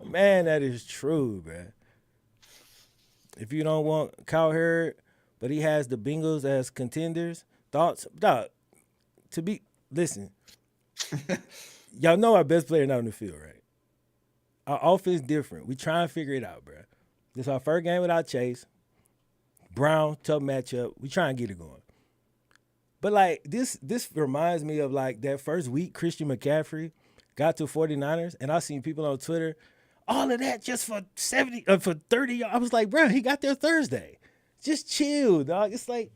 Man, that is true, man. If you don't want Cowherd, but he has the Bengals as contenders, thoughts? Dog, listen, y'all know our best player not on the field, right? Our offense different. We try and figure it out, bro. This is our first game without Chase. Brown, tough matchup. We try and get it going. But, like, this reminds me of, like, that first week Christian McCaffrey got to 49ers, and I seen people on Twitter, all of that just for 30. I was like, bro, he got there Thursday. Just chill, dog. It's like,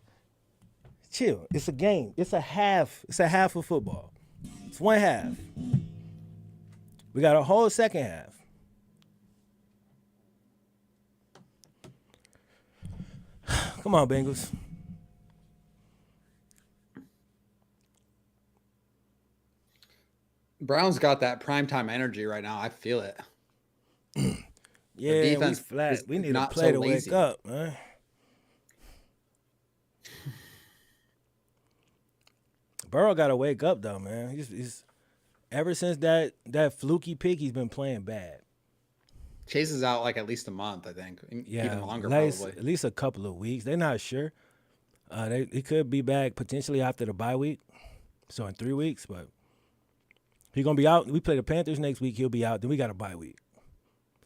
chill. It's a game. It's a half. It's a half of football. It's one half. We got a whole second half. Come on, Bengals. Browns got that primetime energy right now. I feel it. Yeah, we flat. We need a play to wake up, man. Burrow got to wake up, though, man. He's ever since that fluky pick, he's been playing bad. Chase is out like at least a month, I think. Yeah, even longer, probably. probably. At least a couple of weeks. They're not sure. He could be back potentially after the bye week, so in 3 weeks. But he's gonna be out. We play the Panthers next week. He'll be out. Then we got a bye week.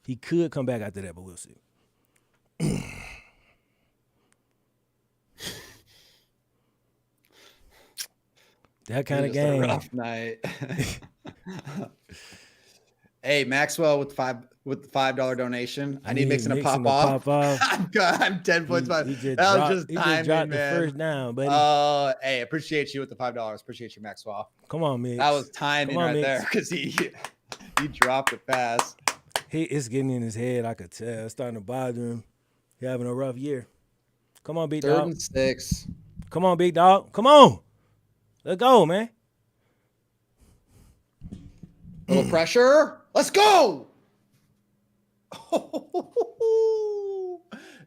He could come back after that, but we'll see. That kind of game. A rough night. Hey, Maxwell with the $5 donation. I need Mixon to pop off. I'm 10 points behind. That was just timing, dropped man. The first down, buddy. Hey, appreciate you with the $5. Appreciate you, Maxwell. Come on, Mix. That was timing right there because he dropped it fast. It's getting in his head. I could tell. It's starting to bother him. He's having a rough year. Come on, big dog. 3rd and 6. Come on, big dog. Come on. Let's go, man. A little pressure. Let's go.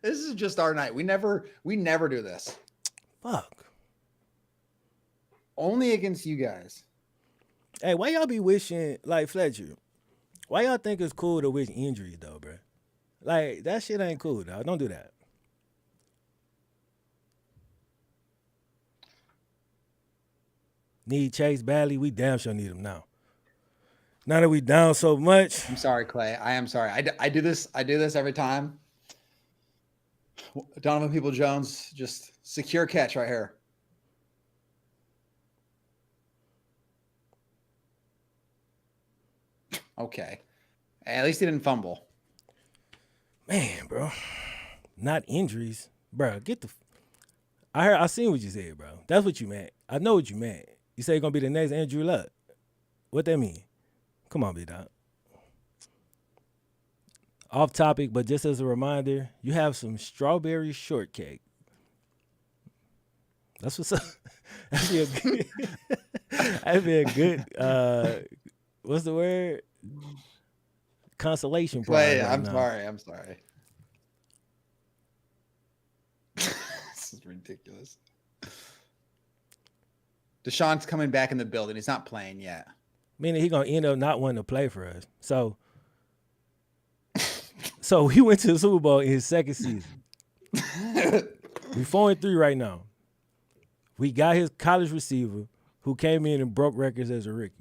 This is just our night. We never do this. Fuck. Only against you guys. Hey, why y'all be wishing, like, Fletcher, why y'all think it's cool to wish injuries, though, bro? Like, that shit ain't cool, dog. Don't do that. Need Chase badly. We damn sure need him now. Now that we down so much. I'm sorry, Clay. I am sorry. I do this every time. Donovan People-Jones, just secure catch right here. Okay. At least he didn't fumble. Man, bro. Not injuries. Bro, get the... I seen what you said, bro. That's what you meant. I know what you meant. You say you're going to be the next Andrew Luck. What that mean? Come on, B-Dog. Off topic, but just as a reminder, you have some strawberry shortcake. That's what's up. That'd be a good... That'd be a good... what's the word? Consolation prize. Wait, right I'm now. sorry. I'm sorry. This is ridiculous. Deshaun's coming back in the building. He's not playing yet. Meaning he gonna end up not wanting to play for us. So he went to the Super Bowl in his second season. We 4-3 right now. We got his college receiver who came in and broke records as a rookie.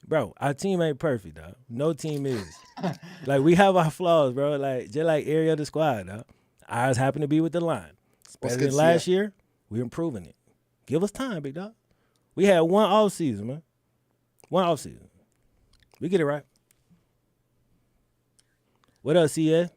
Bro, our team ain't perfect, dog. No team is. Like, we have our flaws, bro. Like, just like every other squad, dog. Ours happen to be with the line. It's better than last year. We're improving it. Give us time, big dog. We had one off season, man. One off season. We get it right. What else, CA?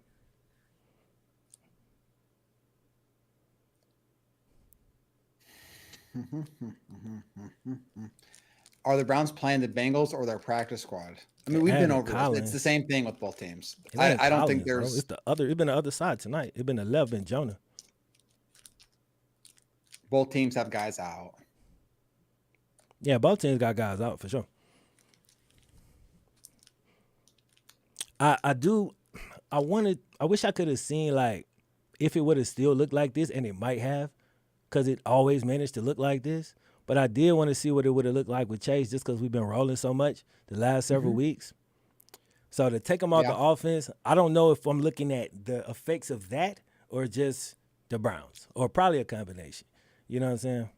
Are the Browns playing the Bengals or their practice squad? I mean, we've been over this. It's the same thing with both teams. I don't think there's... It's the other. It's been the other side tonight. It's been the left and Jonah. Both teams have guys out. Yeah, both teams got guys out for sure. I wish I could have seen, like, if it would have still looked like this, and it might have, because it always managed to look like this. But I did want to see what it would have looked like with Chase, just because we've been rolling so much the last several weeks. So to take him out the offense, I don't know if I'm looking at the effects of that or just the Browns, or probably a combination. You know what I'm saying?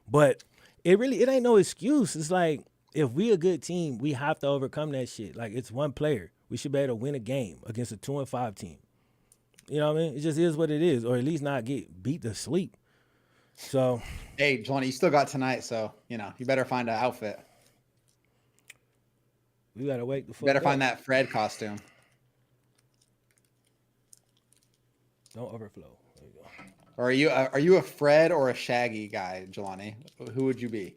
But it ain't no excuse. It's like, if we a good team, we have to overcome that shit. Like, it's one player. We should be able to win a game against a 2-5 team. You know what I mean? It just is what it is, or at least not get beat to sleep. So, hey, Johnny, you still got tonight, so you better find an outfit. We gotta wake the fuck better up. Find that Fred costume. Don't overflow. There you go. Or are you a Fred or a Shaggy guy, Jelani? Who would you be?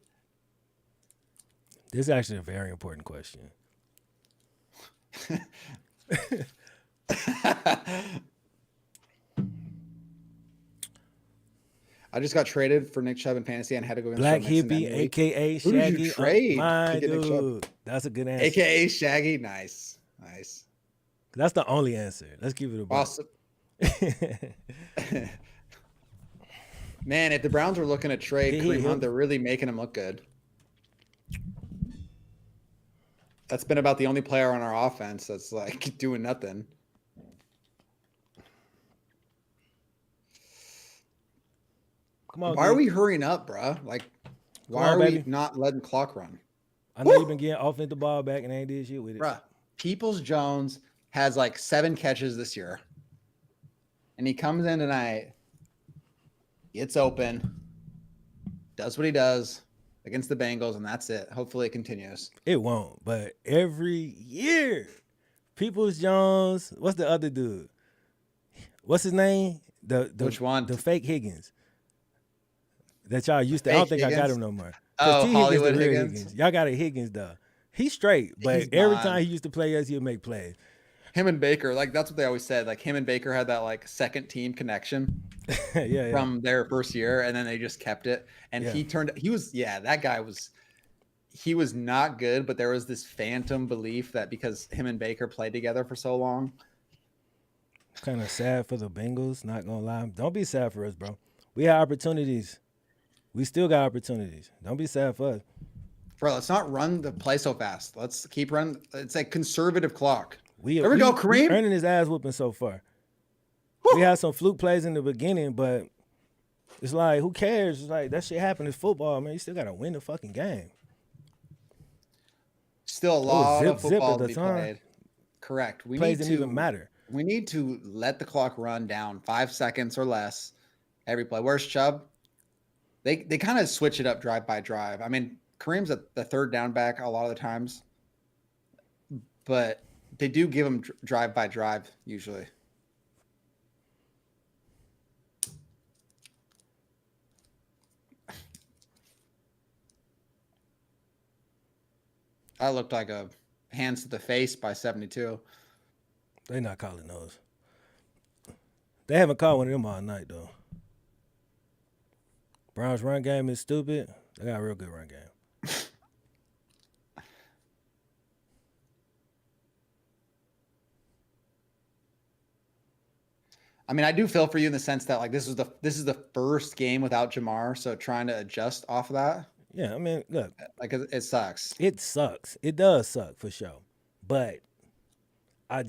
This is actually a very important question. I just got traded for Nick Chubb in fantasy and had to go against Black Joe Mixon Hippie, a.k.a. Who Shaggy. did you trade Mine, to get Nick Chubb? dude. That's a good answer. A.k.a. Shaggy. Nice. That's the only answer. Let's keep it a awesome. Man, if the Browns were looking to trade Kareem Hunt, they're really making him look good. That's been about the only player on our offense that's like doing nothing. Come on, why are we hurrying up, bro? Like, why are we not letting clock run? I know you've been getting offensive ball back and ain't did shit with it. Bruh, Peoples-Jones has like 7 catches this year. And he comes in tonight, gets open, does what he does against the Bengals, and that's it. Hopefully it continues. It won't, but every year, Peoples-Jones, what's the other dude? What's his name? Which one? The fake Higgins. That y'all used to. I don't think Higgins? I got him no more. Oh, Hollywood Higgins. Y'all got a Higgins though. He's straight, but every time he used to play us, he'll make plays. Him and Baker, like that's what they always said. Like him and Baker had that like second team connection from their first year, and then they just kept it. And that guy was not good, but there was this phantom belief that because him and Baker played together for so long. Kind of sad for the Bengals, not gonna lie. Don't be sad for us, bro. We have opportunities. We still got opportunities. Don't be sad for us. Bro, let's not run the play so fast. Let's keep running. It's a conservative clock. There we go, Kareem. Earning his ass whooping so far. Woo! We had some fluke plays in the beginning, but it's like, who cares? It's like, that shit happened. It's football, man. You still got to win the fucking game. Still a lot of football to be played. Correct. Plays didn't even matter. We need to let the clock run down 5 seconds or less every play. Where's Chubb? They kind of switch it up drive by drive. I mean, Kareem's at the third down back a lot of the times, but they do give him drive by drive usually. That looked like a hands to the face by 72. They're not calling those. They haven't called one of them all night, though. Browns' run game is stupid. They got a real good run game. I mean, I do feel for you in the sense that like this is the first game without Jamar, so trying to adjust off of that. Yeah, I mean, look, like it sucks. It sucks. It does suck for sure. But I'm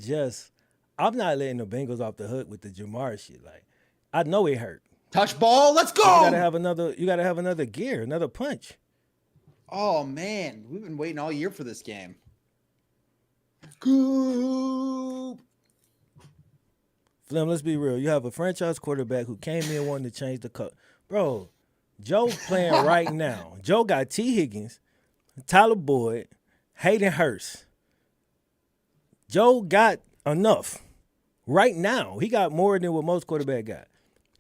not letting the Bengals off the hook with the Jamar shit. Like, I know it hurt. Touch ball, let's go. You gotta have another gear, another punch. Oh man, we've been waiting all year for this game. Go. Flem, let's be real. You have a franchise quarterback who came in wanting to change the cut. Bro, Joe playing right now. Joe got T. Higgins, Tyler Boyd, Hayden Hurst. Joe got enough. Right now, he got more than what most quarterbacks got.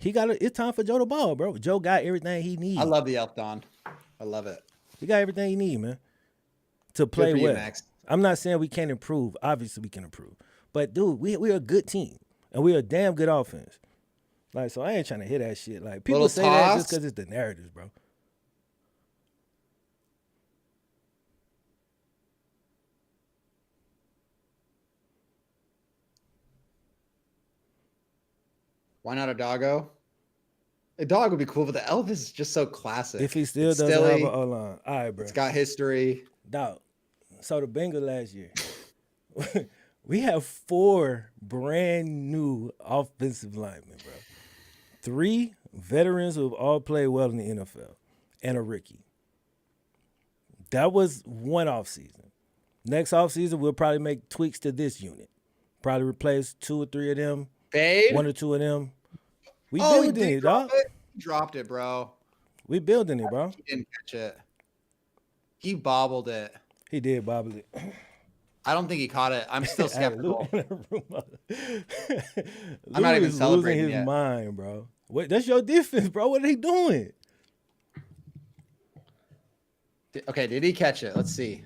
It's time for Joe to ball, bro. Joe got everything he needs. I love the Elf Don. I love it. He got everything he needs, man, to play well. You, Max. I'm not saying we can't improve. Obviously, we can improve. But, dude, we're a good team, and we're a damn good offense. Like, so I ain't trying to hear that shit. Like, people say that just because it's the narratives, bro. Why not a doggo? A dog would be cool, but the elf is just so classic. If he still doesn't have an O-line. All right, bro. It's got history. Dog. So the Bengals last year, we have 4 brand new offensive linemen, bro. 3 veterans who have all played well in the NFL and a rookie. That was one offseason. Next offseason, we'll probably make tweaks to this unit. Probably replace 2 or 3 of them. Fade? 1 or 2 of them. We building it, dog. He dropped it, bro. We building it, bro. He didn't catch it. He bobbled it. He did bobble it. I don't think he caught it. I'm still skeptical. I'm not even celebrating losing his mind, bro. What? That's your defense, bro. What are they doing? Okay, did he catch it? Let's see.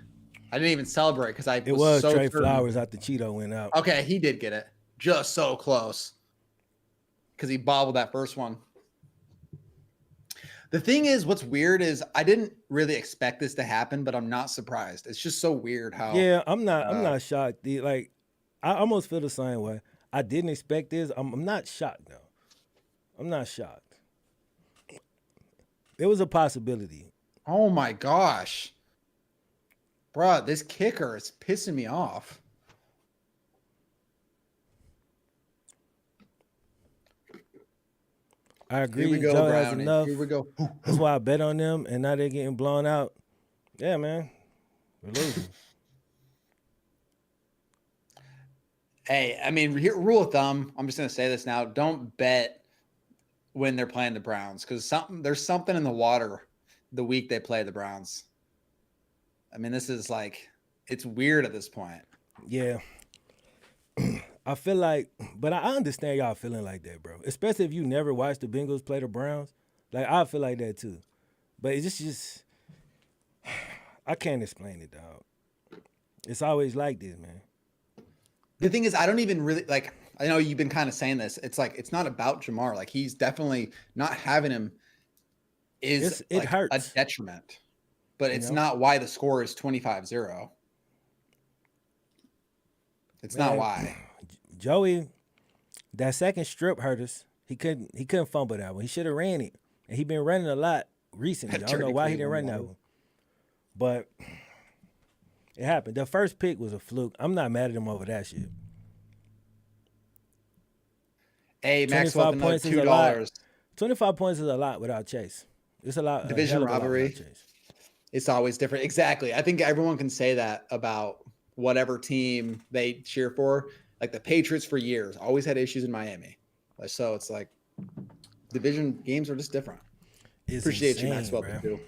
I didn't even celebrate because it was so Trey Flowers after Cheeto went out. Okay, he did get it. Just so close. Because he bobbled that first one. The thing is, what's weird is I didn't really expect this to happen, but I'm not surprised. It's just so weird how. Yeah, I'm not shocked. Like, I almost feel the same way. I didn't expect this. I'm not shocked though. I'm not shocked. It was a possibility. Oh my gosh, bro, this kicker is pissing me off. I agree. Here we go, Joe has enough. Here we go. That's why I bet on them, and now they're getting blown out. Yeah, man. We're losing. Hey, I mean, rule of thumb, I'm just going to say this now. Don't bet when they're playing the Browns because there's something in the water the week they play the Browns. I mean, this is like, it's weird at this point. Yeah. I feel like, but I understand y'all feeling like that, bro. Especially if you never watched the Bengals play the Browns. Like, I feel like that too. But it's just I can't explain it, dog. It's always like this, man. The thing is, I don't even really, like, I know you've been kind of saying this. It's like, it's not about Jamar. Like, he's definitely not having him is it like hurts. A detriment. But it's not why the score is 25-0. It's not why. Joey, that second strip hurt us. He couldn't fumble that one. He should have ran it. And he been running a lot recently. I don't know why he didn't run that one. But it happened. The first pick was a fluke. I'm not mad at him over that shit. Hey, Maxwell, points is $2. 25 points is a lot without Chase. It's a lot. Division robbery. It's always different. Exactly. I think everyone can say that about whatever team they cheer for. Like the Patriots for years always had issues in Miami. So it's like division games are just different. It's Appreciate you, insane, Maxwell. bro. Too.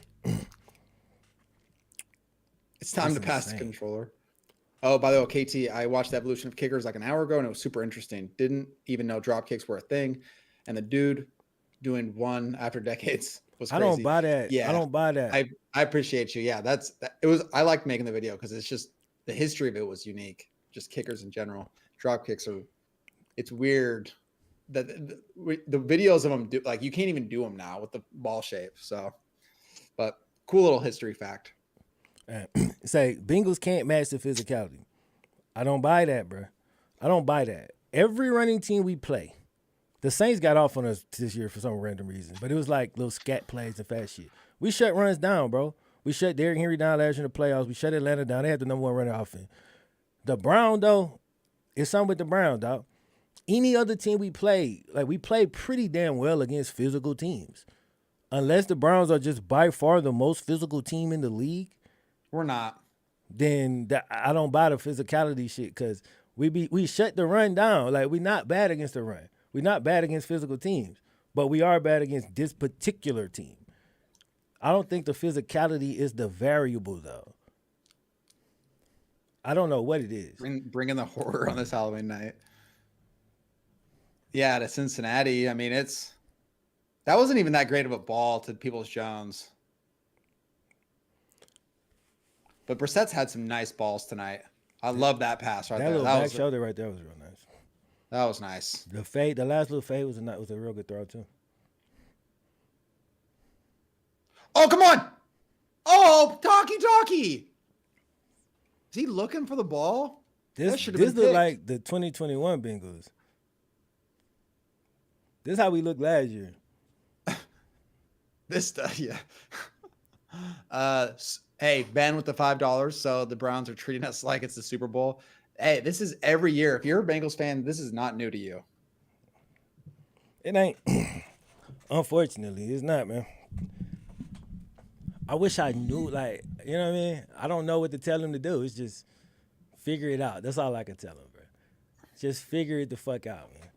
It's time It's to pass the insane. controller. Oh, by the way, KT, I watched the evolution of kickers like an hour ago, and it was super interesting. Didn't even know drop kicks were a thing, and the dude doing one after decades was I crazy. don't buy that. Yeah, I don't buy that. I appreciate you. Yeah, it was. I liked making the video because it's just the history of it was unique. Just kickers in general. Drop kicks are. It's weird that the videos of them do like you can't even do them now with the ball shape. So, but cool little history fact. Say Bengals can't match the physicality. I don't buy that, bro. I don't buy that. Every running team we play, the Saints got off on us this year for some random reason, but it was like little scat plays and fast shit. We shut runs down, bro. We shut Derrick Henry down last year in the playoffs. We shut Atlanta down. They had the number one running offense. The Brown, though, it's something with the Brown, dog. Any other team we played, like we played pretty damn well against physical teams. Unless the Browns are just by far the most physical team in the league, We're not. then I don't buy the physicality shit because we shut the run down. Like we're not bad against the run. We're not bad against physical teams, but we are bad against this particular team. I don't think the physicality is the variable though. I don't know what it is. Bringing the horror on this Halloween night. Yeah, to Cincinnati. I mean, that wasn't even that great of a ball to Peoples-Jones. But Brissett's had some nice balls tonight. I love that pass right That there. little That back shoulder right there was real nice. That was nice. The fade, the last little fade was a real good throw too. Oh, come on. Oh, talkie. Is he looking for the ball? This looked like the 2021 Bengals. This is how we looked last year. This stuff, yeah. Hey, Ben with the $5. So the Browns are treating us like it's the Super Bowl. Hey, this is every year. If you're a Bengals fan, this is not new to you. It ain't. Unfortunately, it's not, man. I wish I knew, like, you know what I mean? I don't know what to tell him to do. It's just figure it out. That's all I can tell him, bro. Just figure it the fuck out, man.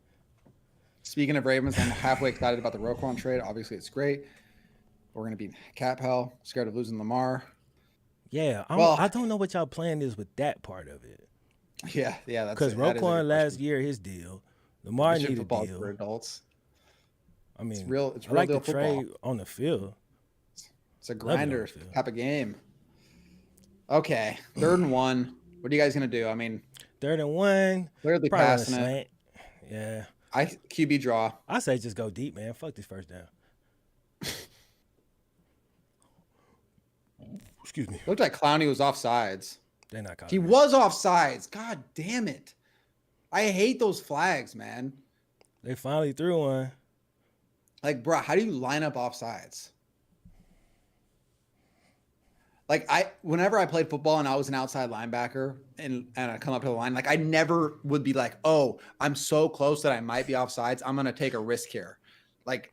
Speaking of Ravens, I'm halfway excited about the Roquan trade. Obviously, it's great. We're going to be cap hell, scared of losing Lamar. Yeah, I don't know what y'all plan is with that part of it. Yeah, that's because Roquan last year his deal, Lamar needed a deal for adults. I mean, it's real I like deal the trade on the field. It's a grinder type of game. Okay, 3rd and 1. What are you guys gonna do? I mean, 3rd and 1. Clearly passing it. Yeah. QB draw. I say just go deep, man. Fuck this first down. Excuse me. Looked like Clowney was offsides. They're not calling. He was offsides. God damn it! I hate those flags, man. They finally threw one. Like, bro, how do you line up offsides? Like whenever I played football and I was an outside linebacker and I come up to the line, like I never would be like, oh, I'm so close that I might be offsides. I'm gonna take a risk here. Like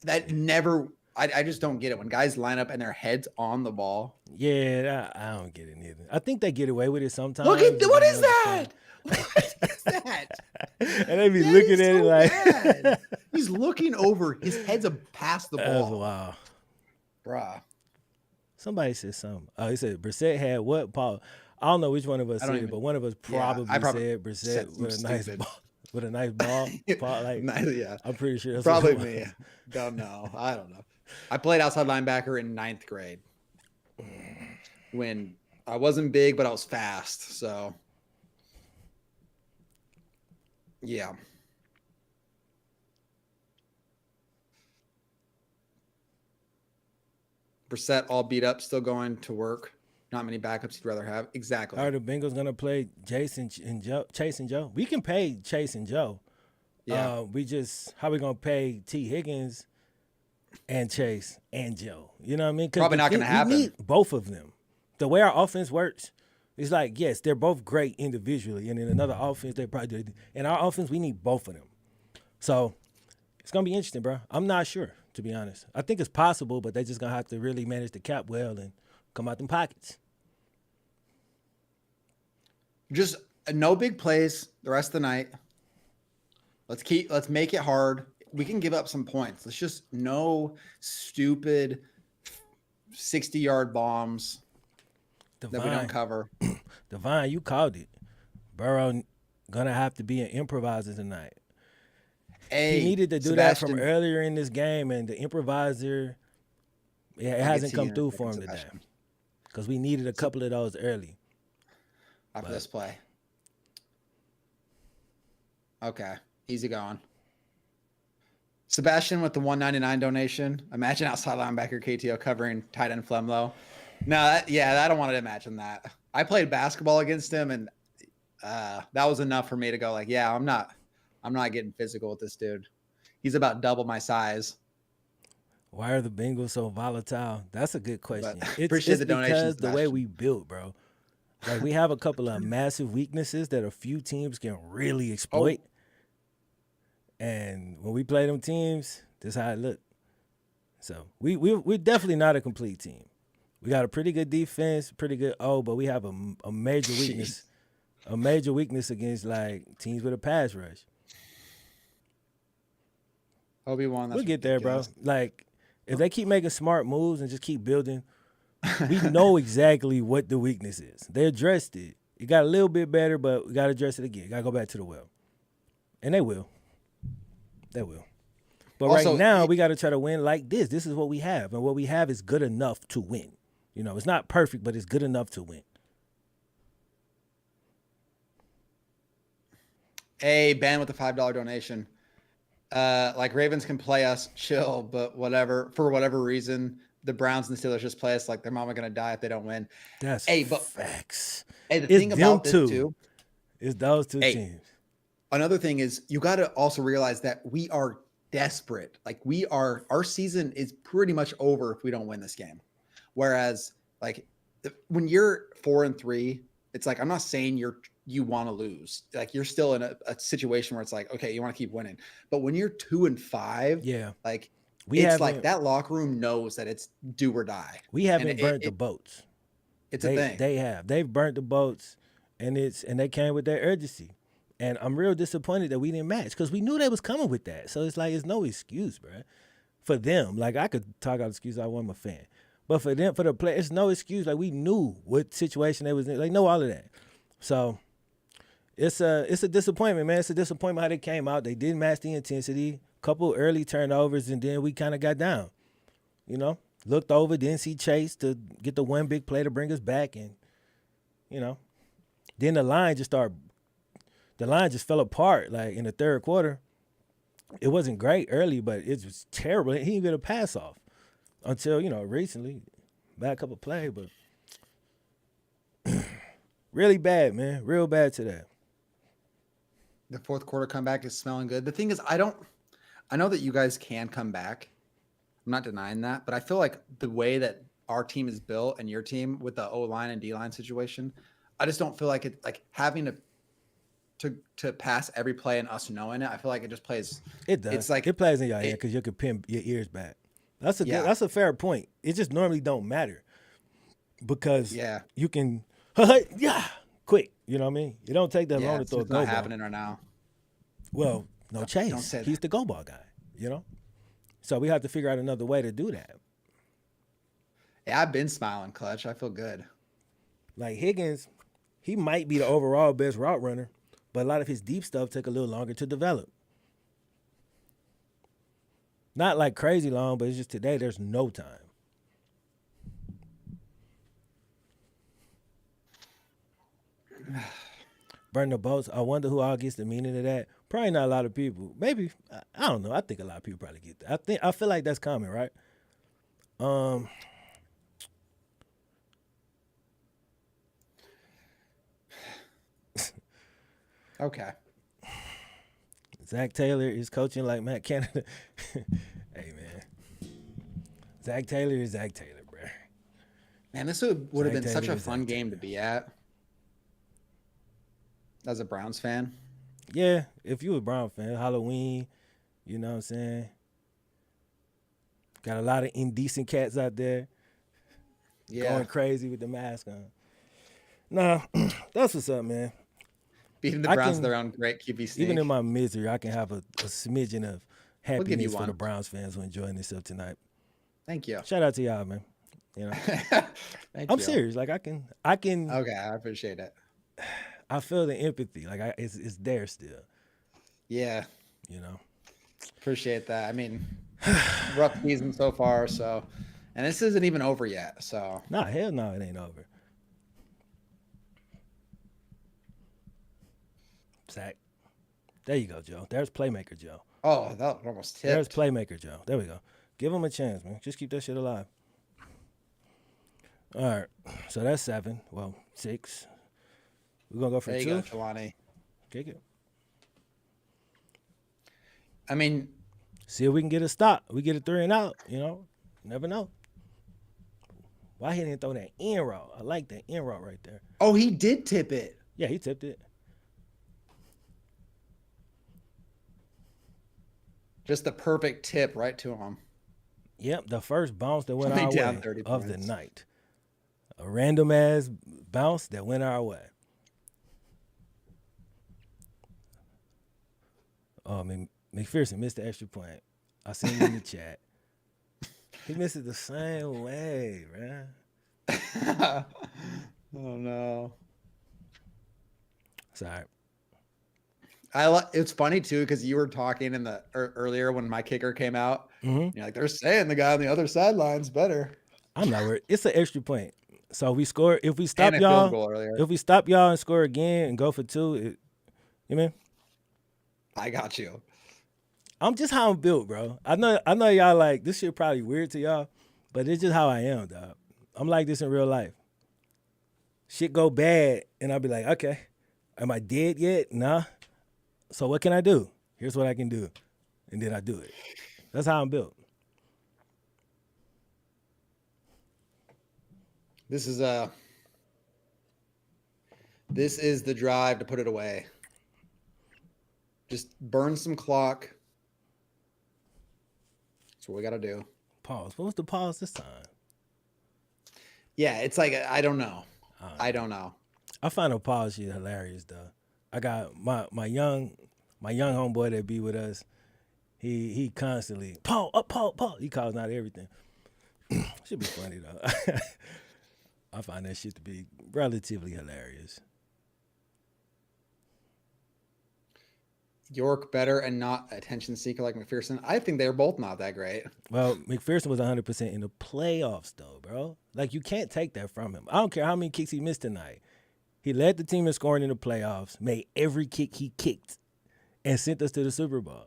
that never. I just don't get it when guys line up and their heads on the ball. Yeah, I don't get it neither. I think they get away with it sometimes. Look at what is that? What is that? And they be looking at it like bad. He's looking over. His head's past the ball. That was wild, bruh. Somebody said something. Oh, he said Brissett had what? Paul. I don't know which one of us said it, but one of us probably said Brissett with a nice ball. With a nice ball. Like, yeah. I'm pretty sure that's probably me. Don't know. I don't know. I played outside linebacker in 9th grade when I wasn't big, but I was fast. So, yeah. Brissett all beat up, still going to work. Not many backups he'd rather have. Exactly. Are the Bengals gonna play Chase and Joe? We can pay Chase and Joe. Yeah. How we gonna pay T. Higgins and Chase and Joe? You know what I mean? Probably not gonna happen. We need both of them. The way our offense works, it's like, yes, they're both great individually, and in another offense, they probably do. In our offense, we need both of them. So it's gonna be interesting, bro. I'm not sure, to be honest. I think it's possible, but they're just gonna have to really manage the cap well and come out them pockets. Just No big plays the rest of the night. Let's make it hard. We can give up some points. Let's just no stupid 60-yard bombs that we don't cover. Divine, you called it. Burrow gonna have to be an improviser tonight. He needed to do that from earlier in this game, and the improviser, it hasn't come through for him today. Because we needed a couple of those early. After this play. Okay. Easy going. Sebastian with the $1.99 donation. Imagine outside linebacker KTO covering tight end Flemlow. No, I don't want to imagine that. I played basketball against him, and that was enough for me to go like, yeah, I'm not getting physical with this dude. He's about double my size. Why are the Bengals so volatile? That's a good question. It's the because the way we built, bro. Like, we have a couple of massive weaknesses that a few teams can really exploit. And when we play them teams, this is how it looked. So we're definitely not a complete team. We got a pretty good defense, pretty good but we have a major weakness. A major weakness against like teams with a pass rush. Obi-Wan, we'll get there, bro. Like, if they keep making smart moves and just keep building, we know exactly what the weakness is. They addressed it. It got a little bit better, but we got to address it again. Got to go back to the well. And they will. They will. But also, right now, we got to try to win like this. This is what we have. And what we have is good enough to win. You know, it's not perfect, but it's good enough to win. Hey, Ben with the $5 donation. Like, Ravens can play us chill, but for whatever reason, the Browns and the Steelers just play us like their mama gonna die if they don't win. That's facts. Hey, the thing about this too is those two teams. Another thing is you got to also realize that we are desperate. Like, our season is pretty much over if we don't win this game. Whereas, like, when you're 4-3, it's like, I'm not saying you want to lose. Like, you're still in a situation where it's like, okay, you want to keep winning. But when you're 2-5, like, it's like that locker room knows that it's do or die. We haven't burnt the boats. It's a thing. They have. They've burnt the boats, and they came with their urgency. And I'm real disappointed that we didn't match because we knew they was coming with that. So it's like, it's no excuse, bro, for them. Like, I could talk out excuse. I wasn't a fan. But for them, for the players, it's no excuse. Like, we knew what situation they was in. They know all of that. So it's a disappointment, man. It's a disappointment how they came out. They didn't match the intensity. Couple early turnovers, and then we kind of got down. You know, looked over, didn't see Chase to get the one big play to bring us back, and then the line just fell apart. Like, in the third quarter, it wasn't great early, but it was terrible. He didn't get a pass off until recently, back up a play, but really bad, man, real bad today. The fourth quarter comeback is smelling good. The thing is, I know that you guys can come back. I'm not denying that, but I feel like the way that our team is built and your team with the O-line and D-line situation, I just don't feel like it, like, having to pass every play and us knowing it. I feel like it just plays. It does. It's like it plays in your head because you can pin your ears back. That's a fair point. It just normally don't matter because you can quick. You know what I mean? You don't take that long to throw a go ball. It's not happening right now. Well, no Chase. Don't say that. He's the go ball guy. So we have to figure out another way to do that. Yeah, I've been smiling, Clutch. I feel good. Like, Higgins, he might be the overall best route runner, but a lot of his deep stuff took a little longer to develop. Not like crazy long, but it's just today there's no time. Burn the boats. I wonder who all gets the meaning of that. Probably not a lot of people. Maybe, I don't know. I think a lot of people probably get that. I feel like that's common, right? Okay. Zach Taylor is coaching like Matt Canada. Hey, man. Zach Taylor is Zach Taylor, bro. Man, this would have been such a fun game to be at as a Browns fan. Yeah, if you a Brown fan, Halloween, you know what I'm saying? Got a lot of indecent cats out there going crazy with the mask on. Nah, that's what's up, man. Beating the I Browns with can, their own great QB sneak. even in my misery, I can have a smidgen of We'll give you happiness for the one. Browns fans who enjoying themselves tonight. Thank you. Shout out to y'all, man. You know, Thank I'm you. serious. Like I can, Okay, I appreciate it. I feel the empathy. Like it's there still. Yeah, You know. appreciate that. I mean, rough season so far, so, and this isn't even over yet. So Nah, hell no, it ain't over. Zach. There you go, Joe. There's playmaker Joe. oh, that almost There's tipped. playmaker Joe. There we go. Give him a chance, man. Just keep that shit alive. All right. So that's 7. Well, 6. We're gonna go for There you 2. go, Jelani. Kick it. I mean, See if we can get a stop. We get a 3 and out. You know, never know. Why he didn't throw that in route? I like that in route right there. oh, he did tip it. Yeah, he tipped it. Just the perfect tip right to him. Yep, the first bounce that went Only our down way 30 of the points. night. A random ass bounce that went our way. Oh, man, McPherson missed the extra point. I seen him in the chat. He missed it the same way, man. Oh no. Sorry. It's funny too because you were talking in the earlier when my kicker came out. Mm-hmm. You're like, they're saying the guy on the other sideline's better. I'm not worried. It's an extra point. So we score. If we And stop a field y'all, goal earlier. if we stop y'all and score again and go for 2, you mean? I got you. I'm just how I'm built, bro. I know y'all like this shit probably weird to y'all, but it's just how I am, dog. I'm like this in real life. Shit go bad, and I'll be like, okay, am I dead yet? Nah. So what can I do? Here's what I can do. And then I do it. That's how I'm built. This is the drive to put it away. Just burn some clock. That's what we got to do. Pause. What was the pause this time? Yeah, it's like I don't know. I don't know. I find the pause shit hilarious though. I got my young homeboy that be with us. He constantly Paul. He calls out everything. Should be funny though. I find that shit to be relatively hilarious. York better and not attention seeker like McPherson. I think they're both not that great. Well, McPherson was 100% in the playoffs though, bro. Like you can't take that from him. I don't care how many kicks he missed tonight. He led the team in scoring in the playoffs, made every kick he kicked, and sent us to the Super Bowl.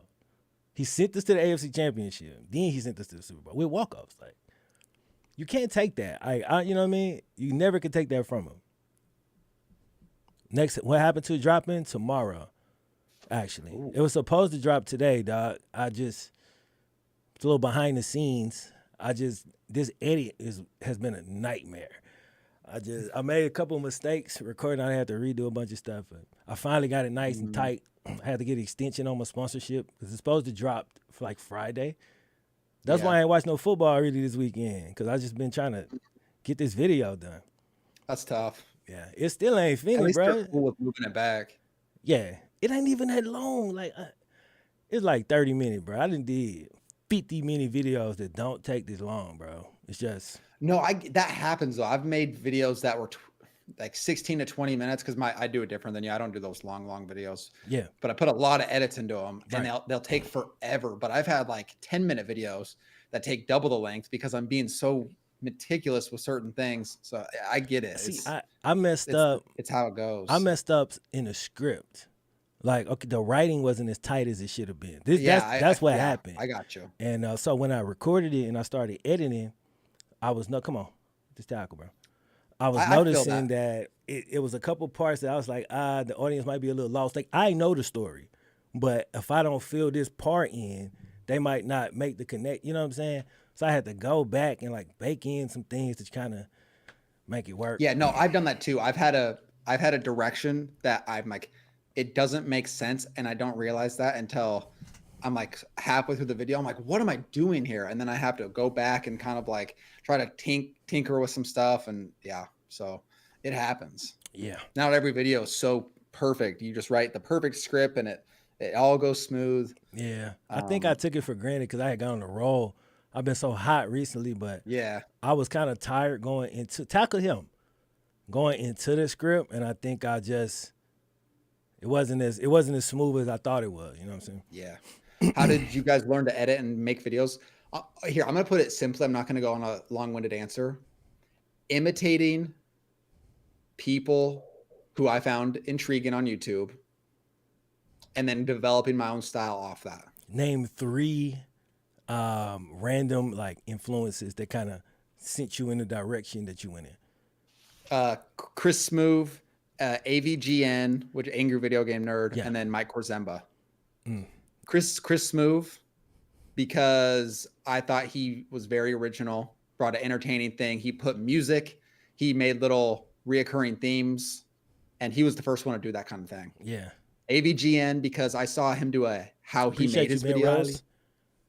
He sent us to the AFC Championship. Then he sent us to the Super Bowl with walk-offs. Like, you can't take that. I you know what I mean? You never can take that from him. Next, what happened to dropping? Tomorrow, actually. Ooh. It was supposed to drop today, dog. It's a little behind the scenes. This edit has been a nightmare. I made a couple of mistakes recording. I had to redo a bunch of stuff. But I finally got it nice and tight. I had to get an extension on my sponsorship because it's supposed to drop for like Friday. That's why I ain't watched no football really this weekend because I just been trying to get this video done. That's tough. Yeah, it still ain't At finished, least bro. they're cool with moving it back. Yeah, it ain't even that long. Like it's like 30 minutes, bro. I done did 50 minute videos that don't take this long, bro. It's just No, that happens though. I've made videos that were like 16 to 20 minutes because I do it different than you. I don't do those long videos. yeah. But I put a lot of edits into them, and Right. they'll take forever. But I've had like 10-minute videos that take double the length because I'm being so meticulous with certain things. So I get it. See, I messed up. It's how it goes. I messed up in the script. Like, okay, the writing wasn't as tight as it should have been. That's what happened. I got you. And so when I recorded it and I started editing, I was come on, this tackle, bro. I was I feel noticing that it was a couple parts that I was like, the audience might be a little lost. Like, I know the story, but if I don't fill this part in, they might not make the connect. You know what I'm saying? So I had to go back and like bake in some things to kind of make it work. Yeah, no, I've done that too. I've had a direction that I'm like, it doesn't make sense, and I don't realize that until I'm like halfway through the video. I'm like, what am I doing here? And then I have to go back and kind of like try to tinker with some stuff, and yeah, so it happens. Yeah. Not every video is so perfect. You just write the perfect script and it all goes smooth. Yeah, I think I took it for granted because I had gone on a roll. I've been so hot recently, but Yeah. I was kind of tired going into tackle him, going into the script, and I think it wasn't as smooth as I thought it was. You know what I'm saying? Yeah. How did you guys learn to edit and make videos? Here, I'm going to put it simply. I'm not going to go on a long-winded answer. Imitating people who I found intriguing on YouTube and then developing my own style off that. Name three random like influences that kind of sent you in the direction that you went in. Chris Smoove, AVGN, which Angry Video Game Nerd, Yeah. and then Mike Korzemba. Chris Smoove, because I thought he was very original, brought an entertaining thing. He put music, he made little reoccurring themes, and he was the first one to do that kind of thing. Yeah. AVGN, because I saw him do how he Appreciate made his you, man, videos. Riley.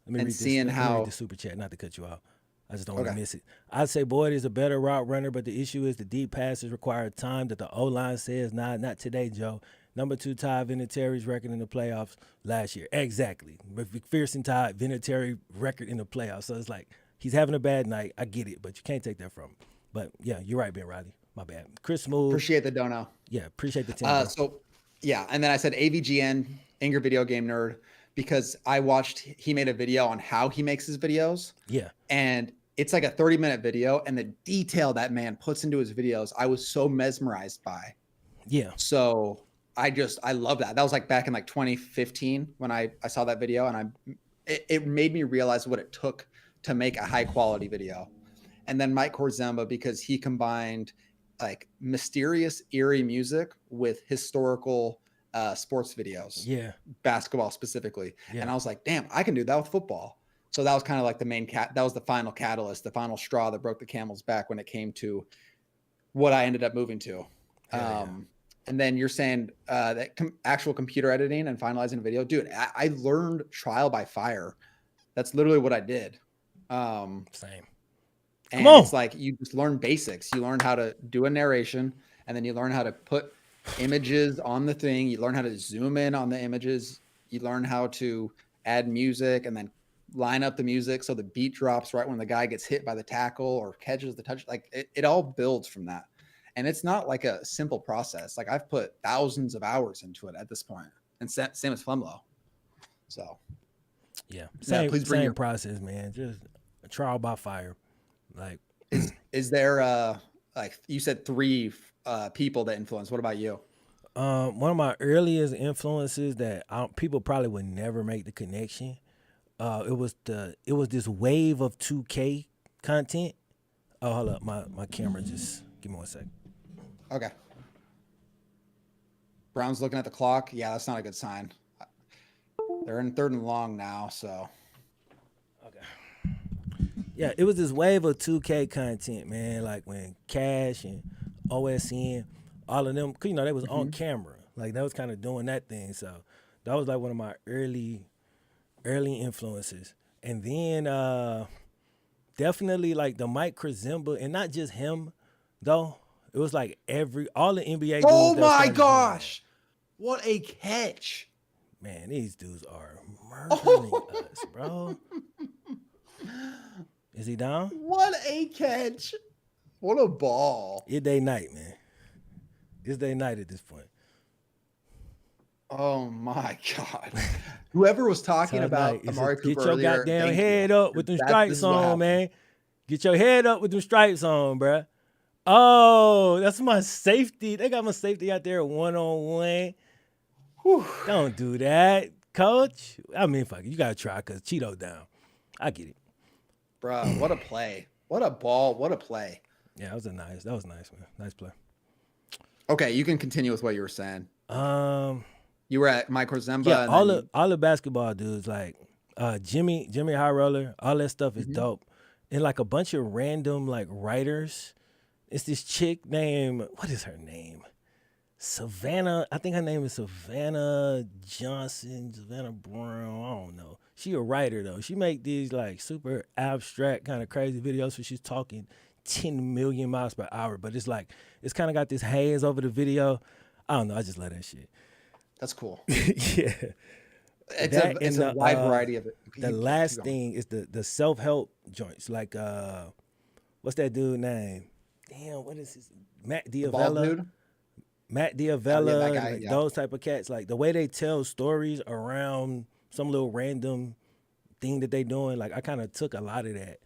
Let me And read seeing this. Let me how- read the super chat, not to cut you off. I just don't want to Okay. miss it. I'd say Boyd is a better route runner, but the issue is the deep passes require time that the O-line says, nah, not today, Joe. Number 2 tied Vinatieri's record in the playoffs last year. Exactly. McPherson tied Vinatieri record in the playoffs. So it's like he's having a bad night. I get it, but you can't take that from him. But, yeah, you're right, Ben Riley. My bad. Chris Smoove. Appreciate the dono. Yeah, appreciate the team. So, yeah. And then I said AVGN, Angry Video Game Nerd, because I watched, he made a video on how he makes his videos. Yeah. And it's like a 30-minute video. And the detail that man puts into his videos, I was so mesmerized by. Yeah. So I love that. That was like back in like 2015 when I saw that video, and it made me realize what it took to make a high quality video. And then Mike Korzemba, because he combined like mysterious, eerie music with historical sports videos. Yeah. Basketball specifically. Yeah. And I was like, damn, I can do that with football. So that was kind of like that was the final catalyst, the final straw that broke the camel's back when it came to what I ended up moving to. And then you're saying that actual computer editing and finalizing a video, dude, I learned trial by fire. That's literally what I did. Same. And it's like you just learn basics. You learn how to do a narration, and then you learn how to put images on the thing. You learn how to zoom in on the images. You learn how to add music and then line up the music so the beat drops right when the guy gets hit by the tackle or catches the touch. Like it all builds from that. And it's not like a simple process. Like I've put thousands of hours into it at this point, and same as Flemlow. So yeah, please bring same your process, man. Just a trial by fire. Like, is there like you said 3 people that influence? What about you? one of my earliest influences that people probably would never make the connection. It was this wave of 2K content. Oh, hold up, my camera just give me 1 second. Okay. Brown's looking at the clock. Yeah, that's not a good sign. They're in 3rd and long now, so. Okay. Yeah, it was this wave of 2K content, man. Like when Cash and OSN, all of them, cause they was on camera. Like that was kind of doing that thing. So that was like one of my early influences. And then definitely like the Mike Korzemba, and not just him though. It was like all the NBA dudes. Oh my gosh. What a catch. Man, these dudes are murdering us, bro. Is he down? What a catch. What a ball. It's day night, man. It's day night at this point. Oh my God. Whoever was talking about Amari Cooper get your earlier, goddamn thank head you. up with them stripes This is what on, happened. man. Get your head up with them stripes on, bruh. Oh, that's my safety. They got my safety out there 1-on-1. Don't do that, coach. I mean, fuck it. You got to try because Cheeto down. I get it. Bro, what a play. What a ball. What a play. Yeah, that was nice, man. Nice play. Okay, you can continue with what you were saying. Um, You were at Mike Korzemba. Yeah, and all the basketball dudes, like Jimmy High Roller, all that stuff is dope. And like a bunch of random like writers. It's this chick named, what is her name? Savannah. I think her name is Savannah Johnson, Savannah Brown. I don't know. She a writer though. She make these like super abstract kind of crazy videos where she's talking 10 million miles per hour, but it's like it's kind of got this haze over the video. I don't know. I just love that shit. That's cool. Yeah. It's That a and wide variety of it. the Keep last going. thing is the self help joints. Like what's that dude name? Damn, what is his Matt The bald Diavella? dude. Matt Oh yeah, that Diavella, guy. like Yeah. those type of cats, like the way they tell stories around some little random thing that they doing, like I kind of took a lot of that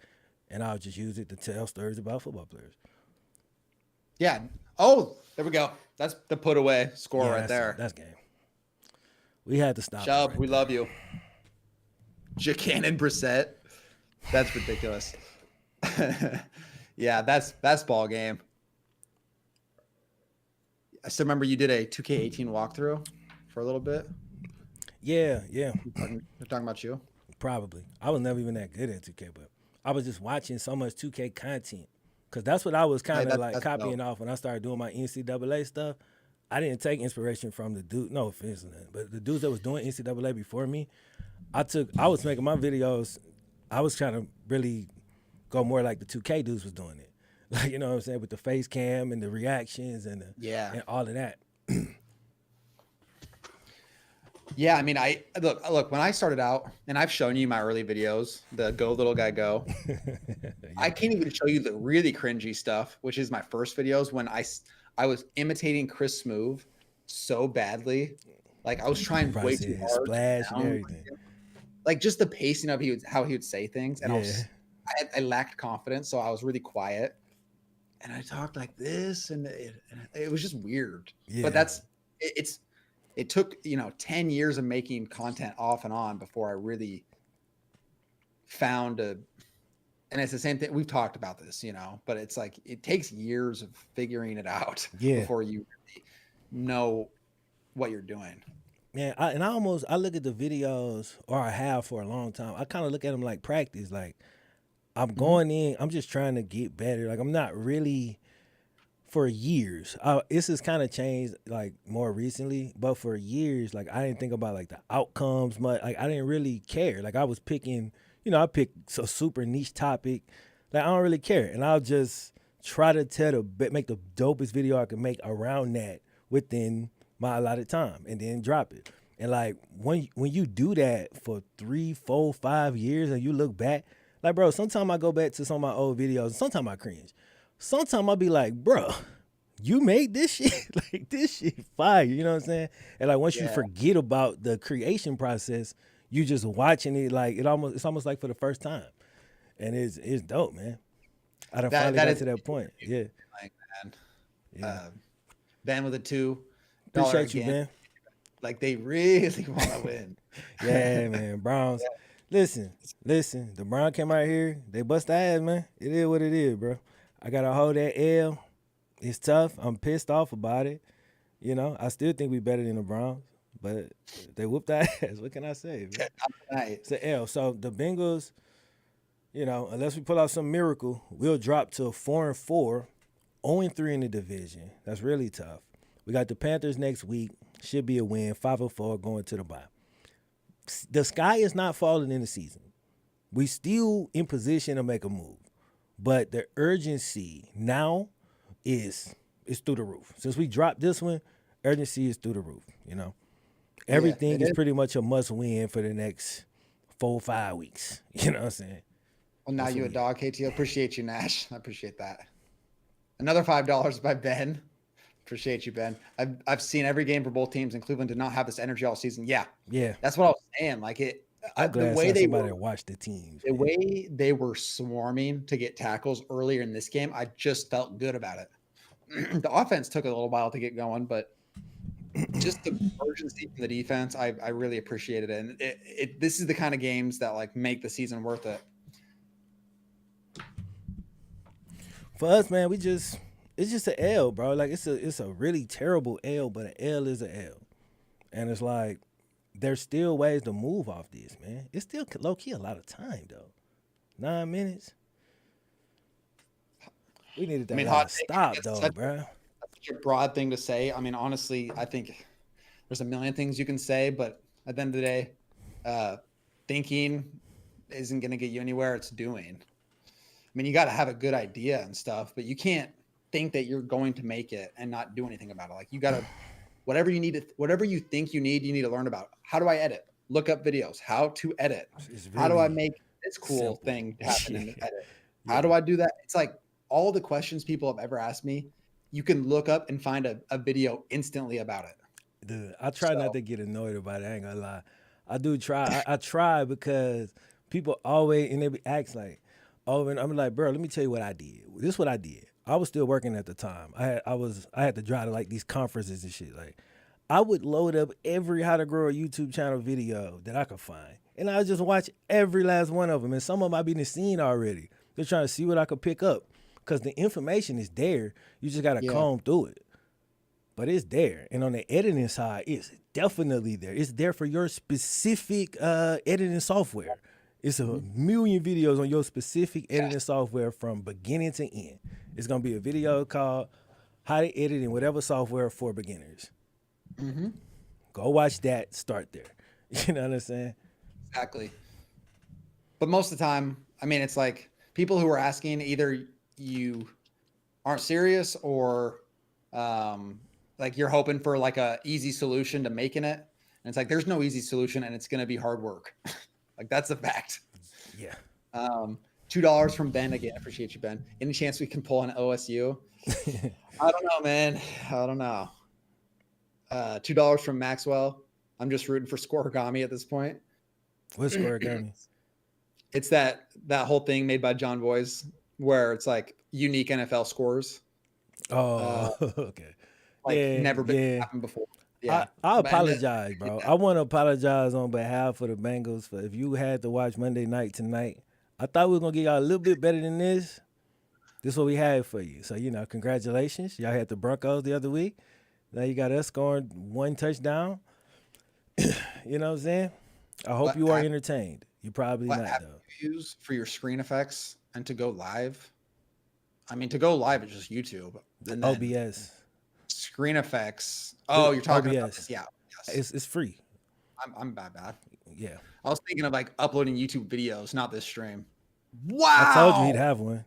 and I'll just use it to tell stories about football players. Yeah. Oh, there we go. That's the put away score Yeah, right there. that's game. We had to stop it Chubb, right we there. love you. Jacan Brissett. That's ridiculous. Yeah, that's ball game. I still remember you did a 2K18 walkthrough for a little bit. Yeah, We're talking about you. probably. I was never even that good at 2K, but I was just watching so much 2K content because that's what I was Hey, kind of like that's copying dope. off when I started doing my NCAA stuff. I didn't take inspiration from the dude, no offense, but the dudes that was doing NCAA before me. I was making my videos. I was trying to really go more like the 2K dudes was doing it, like you know what I'm saying, with the face cam and the reactions Yeah. and all of that. Yeah, I mean, I look when I started out, and I've shown you my early videos, the Go Little Guy Go. I can't even show you the really cringy stuff, which is my first videos when I was imitating Chris Smoove so badly, like I was trying Probably way see too his hard to splash and sound everything. like just the pacing of how he would say things, and Yeah, I lacked confidence, so I was really quiet, and I talked like this, and it was just weird. But yeah, it took 10 years of making content off and on before I really found a. And it's the same thing. We've talked about this, but it's like it takes years of figuring it out yeah. before you really know what you're doing. Man, I look at the videos, or I have for a long time. I kind of look at them like practice. Like I'm Mhm. going in, I'm just trying to get better. Like I'm not really for years. This has kind of changed like more recently, but for years, like I didn't think about like the outcomes much. Like I didn't really care. Like I was picking, I picked a super niche topic. Like I don't really care, and I'll just try to make the dopest video I can make around that within my allotted time, and then drop it. And like when you do that for 3, 4, 5 years, and you look back, like bro, sometimes I go back to some of my old videos, and sometimes I cringe. Sometimes I'll be like, bro, you made this shit like this shit fire. You know what I'm saying? And like once you Yeah, forget about the creation process, you just watching it like it's almost like for the first time, and it's dope, man. I done that finally that got is to that point. Yeah, like, man. yeah. Ben with a $2 Appreciate you, again. Ben. Like they really want to win. Yeah, man. Browns. Listen. The Brown came out here. They bust the ass, man. It is what it is, bro. I gotta hold that L. It's tough. I'm pissed off about it. I still think we better than the Browns, but they whooped our ass. What can I say, man? Tonight. It's an L. So the Bengals, unless we pull out some miracle, we'll drop to 4-4, 0-3 in the division. That's really tough. We got the Panthers next week. Should be a win. 5-4 going to the bye. The sky is not falling in the season. We still in position to make a move, but the urgency now is through the roof. Since we dropped this one, urgency is through the roof. Yeah, Everything it is is. pretty much a must win for the next 4 or 5 weeks. You know what I'm saying? Well, now That's you what a we got. dog, KTO. Appreciate you, Nash. I appreciate that. Another $5 by Ben. Appreciate you, Ben. I've seen every game for both teams, and Cleveland did not have this energy all season. Yeah, Yeah, that's what I was saying. Like I'm the glad way they somebody were, watched the teams, the man. way they were swarming to get tackles earlier in this game, I just felt good about it. The offense took a little while to get going, but just the urgency from the defense, I really appreciated it. And this is the kind of games that like make the season worth it. For us, man, it's just an L, bro. Like it's a really terrible L, but an L is an L, and it's like there's still ways to move off this, man. It's still low key a lot of time though. 9 minutes. We needed I that mean, hot last take. stop It's though, bro. such a broad thing to say. I mean, honestly, I think there's a million things you can say, but at the end of the day, thinking isn't going to get you anywhere. It's doing. I mean, you got to have a good idea and stuff, but you can't think that you're going to make it and not do anything about it. Like you got to whatever you need to, whatever you think you need to learn about. How do I edit? Look up videos. How to edit. It's How do I really make this cool simple. thing happen in the edit? How Yeah. do I do that? It's like all the questions people have ever asked me, you can look up and find a video instantly about it. Dude, I try not So to get annoyed about it. I ain't gonna lie. I do try. I try because people always and they be ask like, oh, and I'm like, bro, let me tell you what I did. This is what I did. I was still working at the time. I had to drive to like these conferences and shit. Like, I would load up every How to Grow a YouTube channel video that I could find, and I would just watch every last one of them. And some of them I been seen already. They're trying to see what I could pick up because the information is there. You just gotta yeah. comb through it. But it's there. And on the editing side, it's definitely there. It's there for your specific editing software. It's a million videos on your specific editing software from beginning to end. It's going to be a video called How to Edit in Whatever Software for Beginners. Mm-hmm. Go watch that, start there. You know what I'm saying? Exactly. But most of the time, I mean, it's like people who are asking either you aren't serious or like you're hoping for like a easy solution to making it. And it's like, there's no easy solution and it's going to be hard work. Like that's a fact. Yeah. $2 from Ben again. Appreciate you, Ben. Any chance we can pull an OSU? I don't know, man. I don't know. $2 from Maxwell. I'm just rooting for Scoregami at this point. What's Scoregami? It's that whole thing made by John Boyce where it's like unique NFL scores. Oh, okay. Like Yeah, never been yeah. happened before. Yeah. I apologize, bro. I want to apologize on behalf of the Bengals for if you had to watch Monday night tonight. I thought we were gonna get y'all a little bit better than this. This is what we had for you. So congratulations. Y'all had the Broncos the other week. Now you got us scoring one touchdown. You know what I'm saying? I hope you are entertained. You probably What not app though. you use for your screen effects and to go live? I mean, to go live is just YouTube. And then OBS. screen effects. Oh, you're talking about OBS. this. Yeah. Yes. It's free. I'm bad. Yeah. I was thinking of like uploading YouTube videos, not this stream. Wow. I told you he'd have one.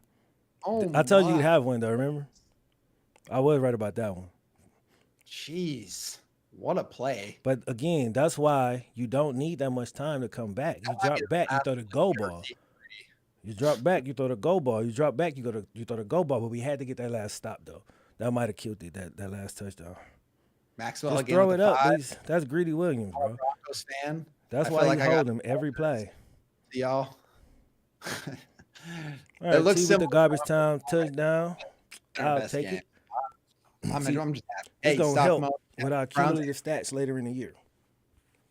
Oh, I told you my. you'd have one though, remember? I was right about that one. Jeez. What a play. But again, that's why you don't need that much time to come back. You drop back, you throw the go ball. You drop back, you throw the go ball. You drop back, you throw the go ball. But we had to get that last stop though. That might have killed it. That last touchdown. Maxwell Just again. throw with it the up. five. That's Greedy Williams, bro. Broncos fan. That's I why feel you like I hold got him every play. y'all. All It right, looks T with similar. the garbage time touchdown. Our I'll best take game. it. I'm See, just happy. It's Hey, gonna stock help mode. with our Browns- cumulative stats later in the year.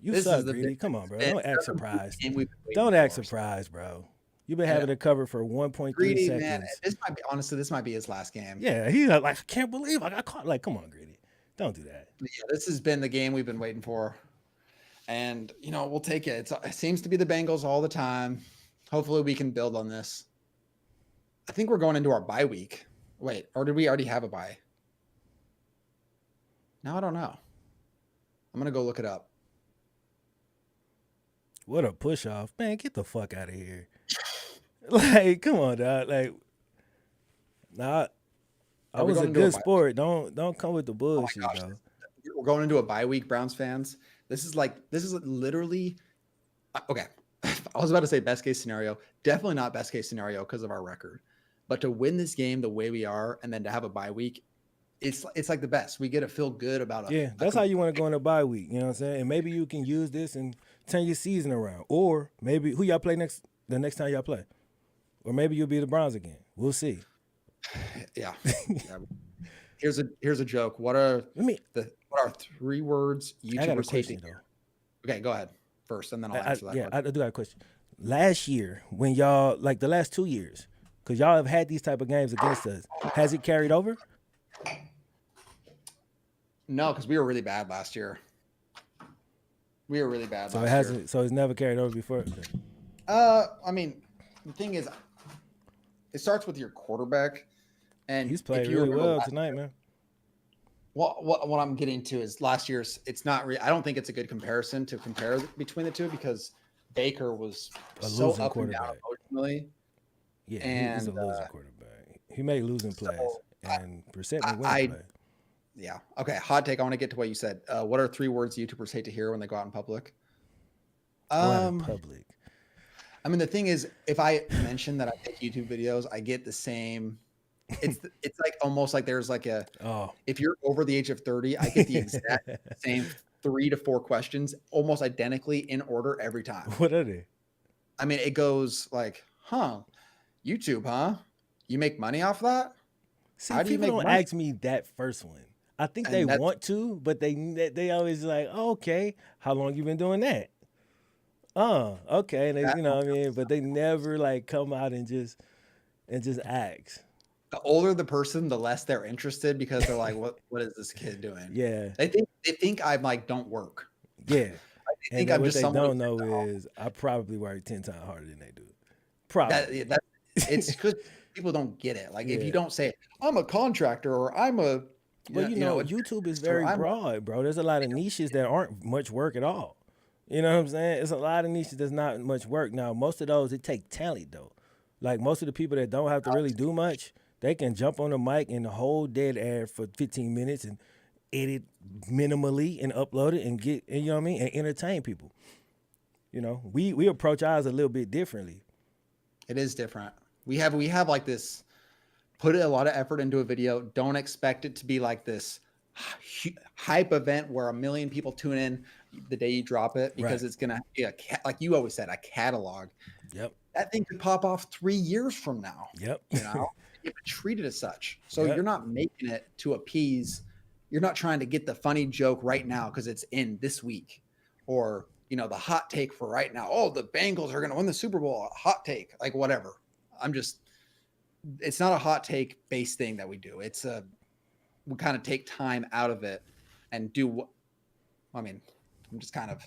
You This suck, is the Greedy. big- Come on, bro. It's Don't act the surprised. game we've been waiting Don't act for. surprised, bro. You've been having it covered for 1.3 Greedy, seconds. man. This might be his last game. Yeah, he's like, I can't believe I got caught. Like, come on, Greedy. Don't do that. Yeah, this has been the game we've been waiting for. And, we'll take it. It seems to be the Bengals all the time. Hopefully we can build on this. I think we're going into our bye week. Wait, or did we already have a bye? No, I don't know. I'm going to go look it up. What a push off. Man, get the fuck out of here. Like, come on, dog. Like, nah, I was a good sport. Don't come with the bullshit, though. We're going into a bye week, Browns fans. This is literally okay. I was about to say best case scenario. Definitely not best case scenario because of our record. But to win this game the way we are and then to have a bye week, it's like the best. We get to feel good about it. Yeah, that's how you want to go in a bye week. You know what I'm saying? And maybe you can use this and turn your season around. Or maybe who y'all play the next time y'all play. Or maybe you'll be the Browns again. We'll see. Yeah. Here's a joke. What are 3 words YouTubers I got a hate question, to though. hear? Okay, go ahead first, and then I'll answer that. Yeah, question. I do got a question. Last year, when y'all, like the last 2 years, because y'all have had these type of games against us, has it carried over? No, because we were really bad last year. We were really bad So last it hasn't. So it's never carried over before. I mean, the thing is, it starts with your quarterback, and He's played if you really remember well tonight, man. What I'm getting to is last year's. It's not. I don't think it's a good comparison to compare between the two because Baker was A so losing up and down quarterback. emotionally. Yeah, he's a And, losing quarterback. He made losing plays, and Brissett made winning I plays. Yeah. Okay. Hot take. I want to get to what you said. What are 3 words YouTubers hate to hear when they go out in public? Go out in Um, public. I mean, the thing is, if I mention that I make YouTube videos, I get the same. It's like almost like there's like a. Oh. If you're over the age of 30, I get the exact same 3 to 4 questions, almost identically in order every time. What are they? I mean, it goes like, "Huh, YouTube, huh? You make money off that? See, How do you people make don't money?" ask me that first one. I think they And that's want to, but they always like, oh, okay, how long you been doing that? Oh, okay, and they, that. you know what I mean, but they never like come out and just ask. The older the person, the less they're interested because they're like, what is this kid doing? Yeah, They think I'm like, don't work. yeah. They And think then I'm what just they someone who don't sits know at home. is I probably work 10 times harder than they do. That Probably. that it's because people don't get it. Like if you Yeah. don't say I'm a contractor or I'm a Well, you know, a YouTube is dentist or very I'm a broad, bro. There's a lot of niches that aren't much work at all. You know what I'm saying? It's a lot of niches that's not much work. Now, most of those it take talent though. Like most of the people that don't have to really do much, they can jump on the mic and hold dead air for 15 minutes and edit minimally and upload it and get, and you know what I mean, and entertain people. You know, we approach ours a little bit differently. it is different. We have like this put a lot of effort into a video. Don't expect it to be like this hype event where a million people tune in the day you drop it Right. because it's gonna be like you always said, a catalog. Yep. That thing could pop off 3 years from now. Yep. You know, you have to treat it as such. So Yep. you're not making it to appease. You're not trying to get the funny joke right now because it's in this week, or the hot take for right now. Oh, the Bengals are going to win the Super Bowl. Hot take, like whatever. I'm just. It's not a hot take based thing that we do. It's a we kind of take time out of it and do what. I mean, I'm just kind of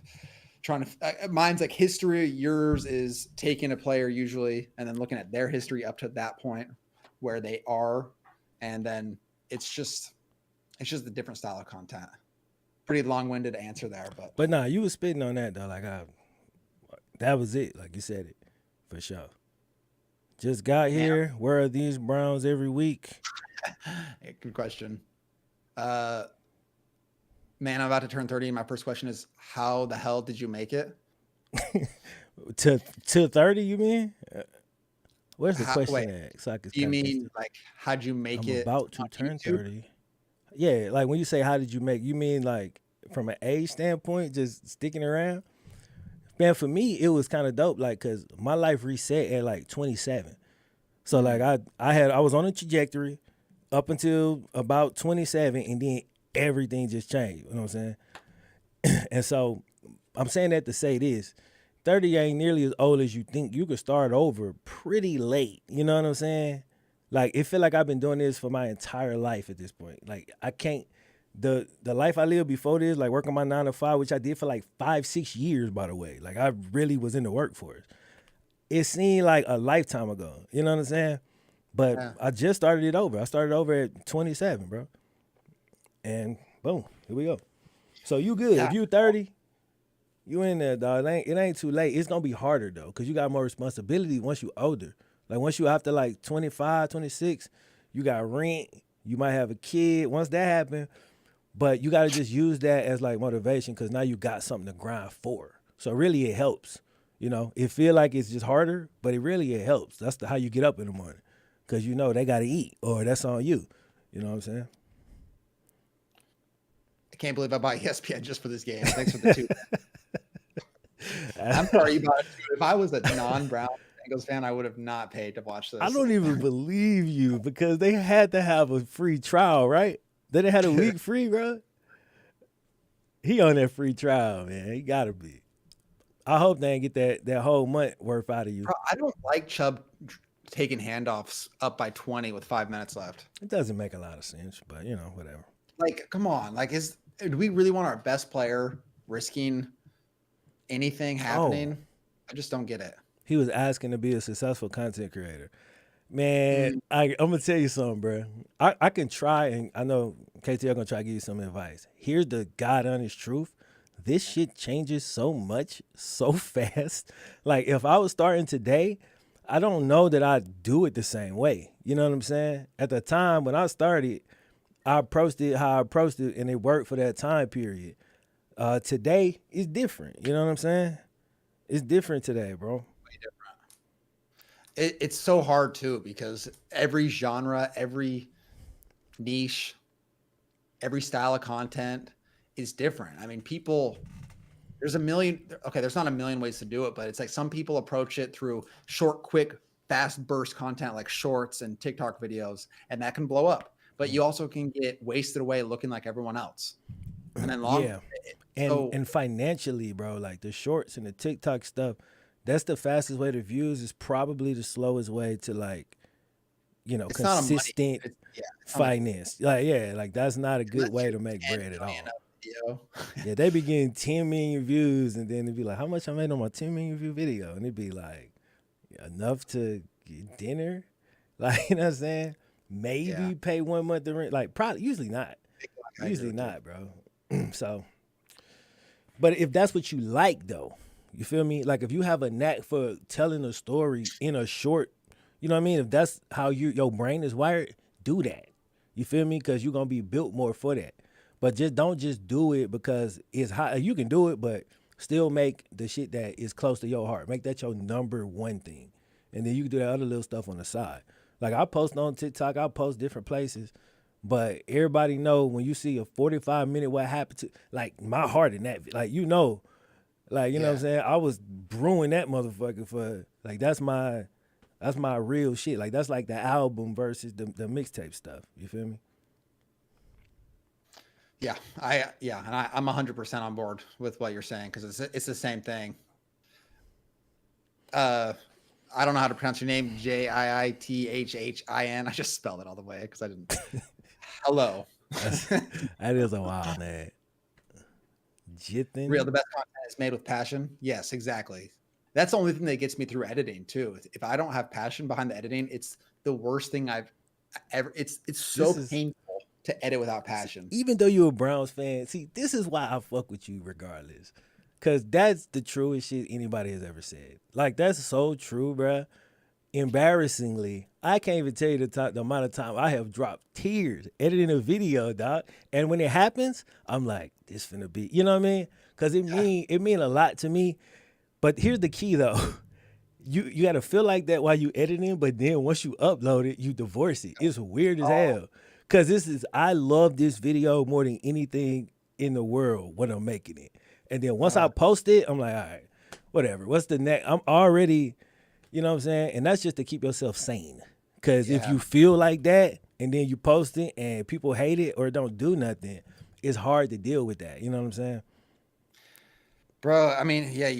trying to. Mine's like history. Yours is taking a player usually and then looking at their history up to that point where they are, and then it's just a different style of content. Pretty long-winded answer there, but But nah, you was spitting on that though. Like that was it. Like you said it, for sure. Just got man, here. Where are these Browns every week? good question. Uh, man, I'm about to turn 30. My first question is, how the hell did you make it? To 30, you mean? Where's the Wait, question at? So I can do you kind of guess mean it. like how'd you make I'm it about to on turn YouTube? 30. Yeah, like when you say how did you make, you mean like from an age standpoint, just sticking around? Man, for me, it was kind of dope, like, cause my life reset at like 27. So like Mm, I was on a trajectory up until about 27, and then everything just changed. You know what I'm saying? And so I'm saying that to say this: 30 ain't nearly as old as you think. You could start over pretty late. You know what I'm saying? Like it feel like I've been doing this for my entire life at this point. Like I can't the life I lived before this, like working my 9 to 5, which I did for like 5-6 years, by the way. Like I really was in the workforce. It seemed like a lifetime ago. You know what I'm saying? But yeah, I just started it over. I started over at 27, bro. And boom, here we go. So you good. yeah. If you 30, you in there, dog. It ain't too late. It's gonna be harder though, because you got more responsibility once you older. Like once you after like 25, 26, you got rent, you might have a kid. Once that happen, but you gotta just use that as like motivation because now you got something to grind for. So really it helps. You know, it feel like it's just harder, but it helps. That's how you get up in the morning. Cause you know they gotta eat or that's on you. You know what I'm saying? I can't believe I bought ESPN just for this game. Thanks for the two. I'm sorry you bought it too. If I was a non-Brown Bengals fan, I would have not paid to watch I this. don't even believe you because they had to have a free trial, right? They didn't have a week free, bro. He on that free trial, man. He gotta be. I hope they ain't get that whole month worth out of you. I don't like Chubb taking handoffs up by 20 with 5 minutes left. It doesn't make a lot of sense, but you know, whatever. Like, come on. Like, do we really want our best player risking anything Oh, happening? I just don't get it. he was asking to be a successful content creator. Man, Mm, I'm gonna tell you something, bro. I can try, and I know KTL gonna try to give you some advice. Here's the God honest truth. This shit changes so much, so fast. Like if I was starting today, I don't know that I'd do it the same way. You know what I'm saying? At the time when I started, I approached it how I approached it, and it worked for that time period. Today is different. You know what I'm saying? It's different today, bro. It's so hard too because every genre, every niche, every style of content is different. I mean, people, there's a million, okay, there's not a million ways to do it, but it's like some people approach it through short, quick, fast burst content like shorts and TikTok videos, and that can blow up. But you also can get wasted away looking like everyone else. And then Yeah, and so and financially, bro, like the shorts and the TikTok stuff, that's the fastest way to views. Is probably the slowest way to like it's not a money, consistent it's not a, finance. Like yeah, like that's not a good unless way you're to make 10 bread at million all. a video. Yeah, they be getting 10 million views, and then it'd be like, how much I made on my 10 million view video, and it'd be like enough to get dinner, like you know what I'm saying? Yeah. Maybe pay 1 month of rent, like probably usually not, I do usually it too. not, bro. So, but if that's what you like, though, you feel me? Like if you have a knack for telling a story in a short, you know what I mean? If that's how your brain is wired, do that. You feel me? Because you're gonna be built more for that. But just don't just do it because it's hot. You can do it, but still make the shit that is close to your heart. Make that your number one thing, and then you can do that other little stuff on the side. Like I post on TikTok, I post different places, but everybody know when you see a 45 minute what happened to like my heart in that, like like you know what I'm Yeah. saying. I was brewing that motherfucker for like that's my real shit. Like that's like the album versus the mixtape stuff. You feel me? Yeah. And I'm 100% on board with what you're saying because it's the same thing. Uh, I don't know how to pronounce your name. Jiithhin. I just spelled it all the way because I didn't. Hello. That's that is a wild name. Real, Jithin. the best content is made with passion. Yes, exactly. That's the only thing that gets me through editing too. If I don't have passion behind the editing, it's the worst thing I've ever. It's so This is painful to edit without passion. even though you're a Browns fan. See, this is why I fuck with you regardless, cause that's the truest shit anybody has ever said. Like that's so true, bruh. Embarrassingly, I can't even tell you the amount of time I have dropped tears editing a video, dog. And when it happens, I'm like, this finna be, you know what I mean? Cause Yeah. it mean a lot to me. But here's the key though. You gotta feel like that while you editing, but then once you upload it, you divorce it. It's weird as Oh, hell. Cause I love this video more than anything in the world when I'm making it. And then once I uh, post it, I'm like, all right, whatever. What's the next? I'm already, you know what I'm saying? And that's just to keep yourself sane. Cause if yeah, you feel like that and then you post it and people hate it or don't do nothing, it's hard to deal with that. You know what I'm saying? bro. I mean, yeah,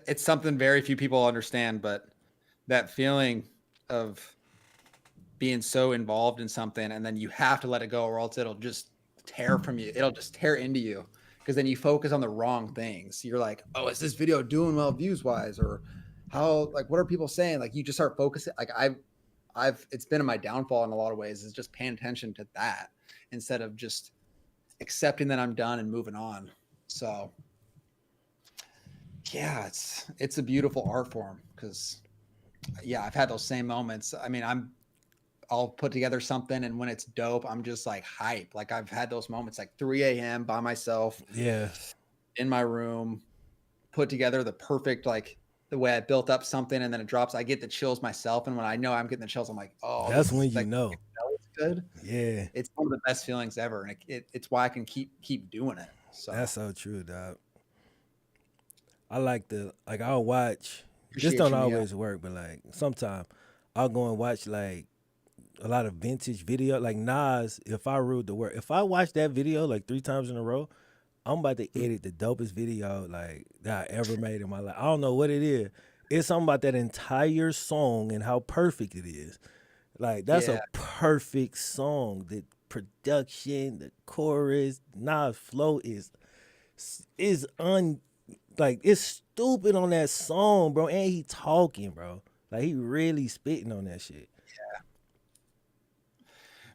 it's something very few people understand, but that feeling of being so involved in something and then you have to let it go or else it'll just tear from you. It'll just tear into you because then you focus on the wrong things. You're like, oh, is this video doing well views wise? Or how, like, what are people saying? Like, you just start focusing. Like, it's been in my downfall in a lot of ways is just paying attention to that instead of just accepting that I'm done and moving on. So, yeah, it's a beautiful art form because, yeah, I've had those same moments. I mean, I'll put together something and when it's dope, I'm just like hype. Like I've had those moments like 3 a.m. by myself Yeah. in my room, put together the perfect, like the way I built up something and then it drops. I get the chills myself. And when I know I'm getting the chills, I'm like, oh, That's this when is you like, know. it's good. Yeah. It's one of the best feelings ever. And it's why I can keep doing it. That's So so true, dog. I like I'll watch. This appreciate don't you, Mia. always work, but like sometimes I'll go and watch like a lot of vintage video. Like Nas, if I ruled the world, if I watch that video like 3 times in a row, I'm about to edit the dopest video like that I ever made in my life. I don't know what it is. It's something about that entire song and how perfect it is. Like that's a Yeah. perfect song. The production, the chorus, Nas flow is un like it's stupid on that song, bro. And he talking, bro. Like he really spitting on that shit.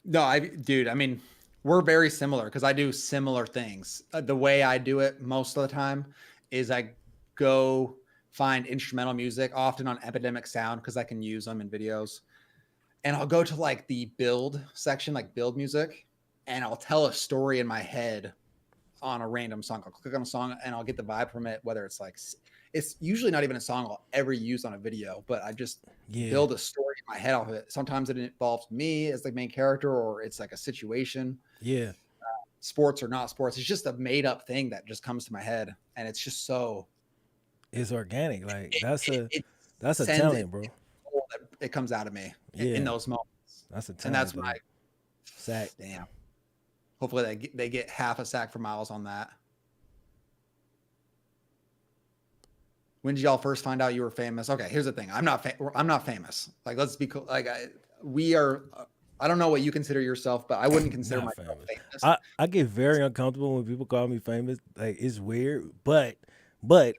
No, dude, I mean, we're very similar because I do similar things. The way I do it most of the time is I go find instrumental music, often on Epidemic Sound because I can use them in videos. And I'll go to like the build section, like build music. and I'll tell a story in my head on a random song. I'll click on a song and I'll get the vibe from it, whether it's like, it's usually not even a song I'll ever use on a video, but I just build a story in my head off of it. Sometimes it involves me as the main character, or it's like a situation. Yeah. Sports or not sports. It's just a made up thing that just comes to my head. And it's just so. It's organic. Like that's a sends talent, bro. It comes out of me Yeah. in those moments. That's a talent. And that's dude. when I. Sack. Damn. Hopefully they get half a sack for Miles on that. When did y'all first find out you were famous? Okay, here's the thing. I'm not famous. Like, let's be cool. Like, we are. I don't know what you consider yourself, but I wouldn't consider myself famous. I get very uncomfortable when people call me famous. Like, it's weird, but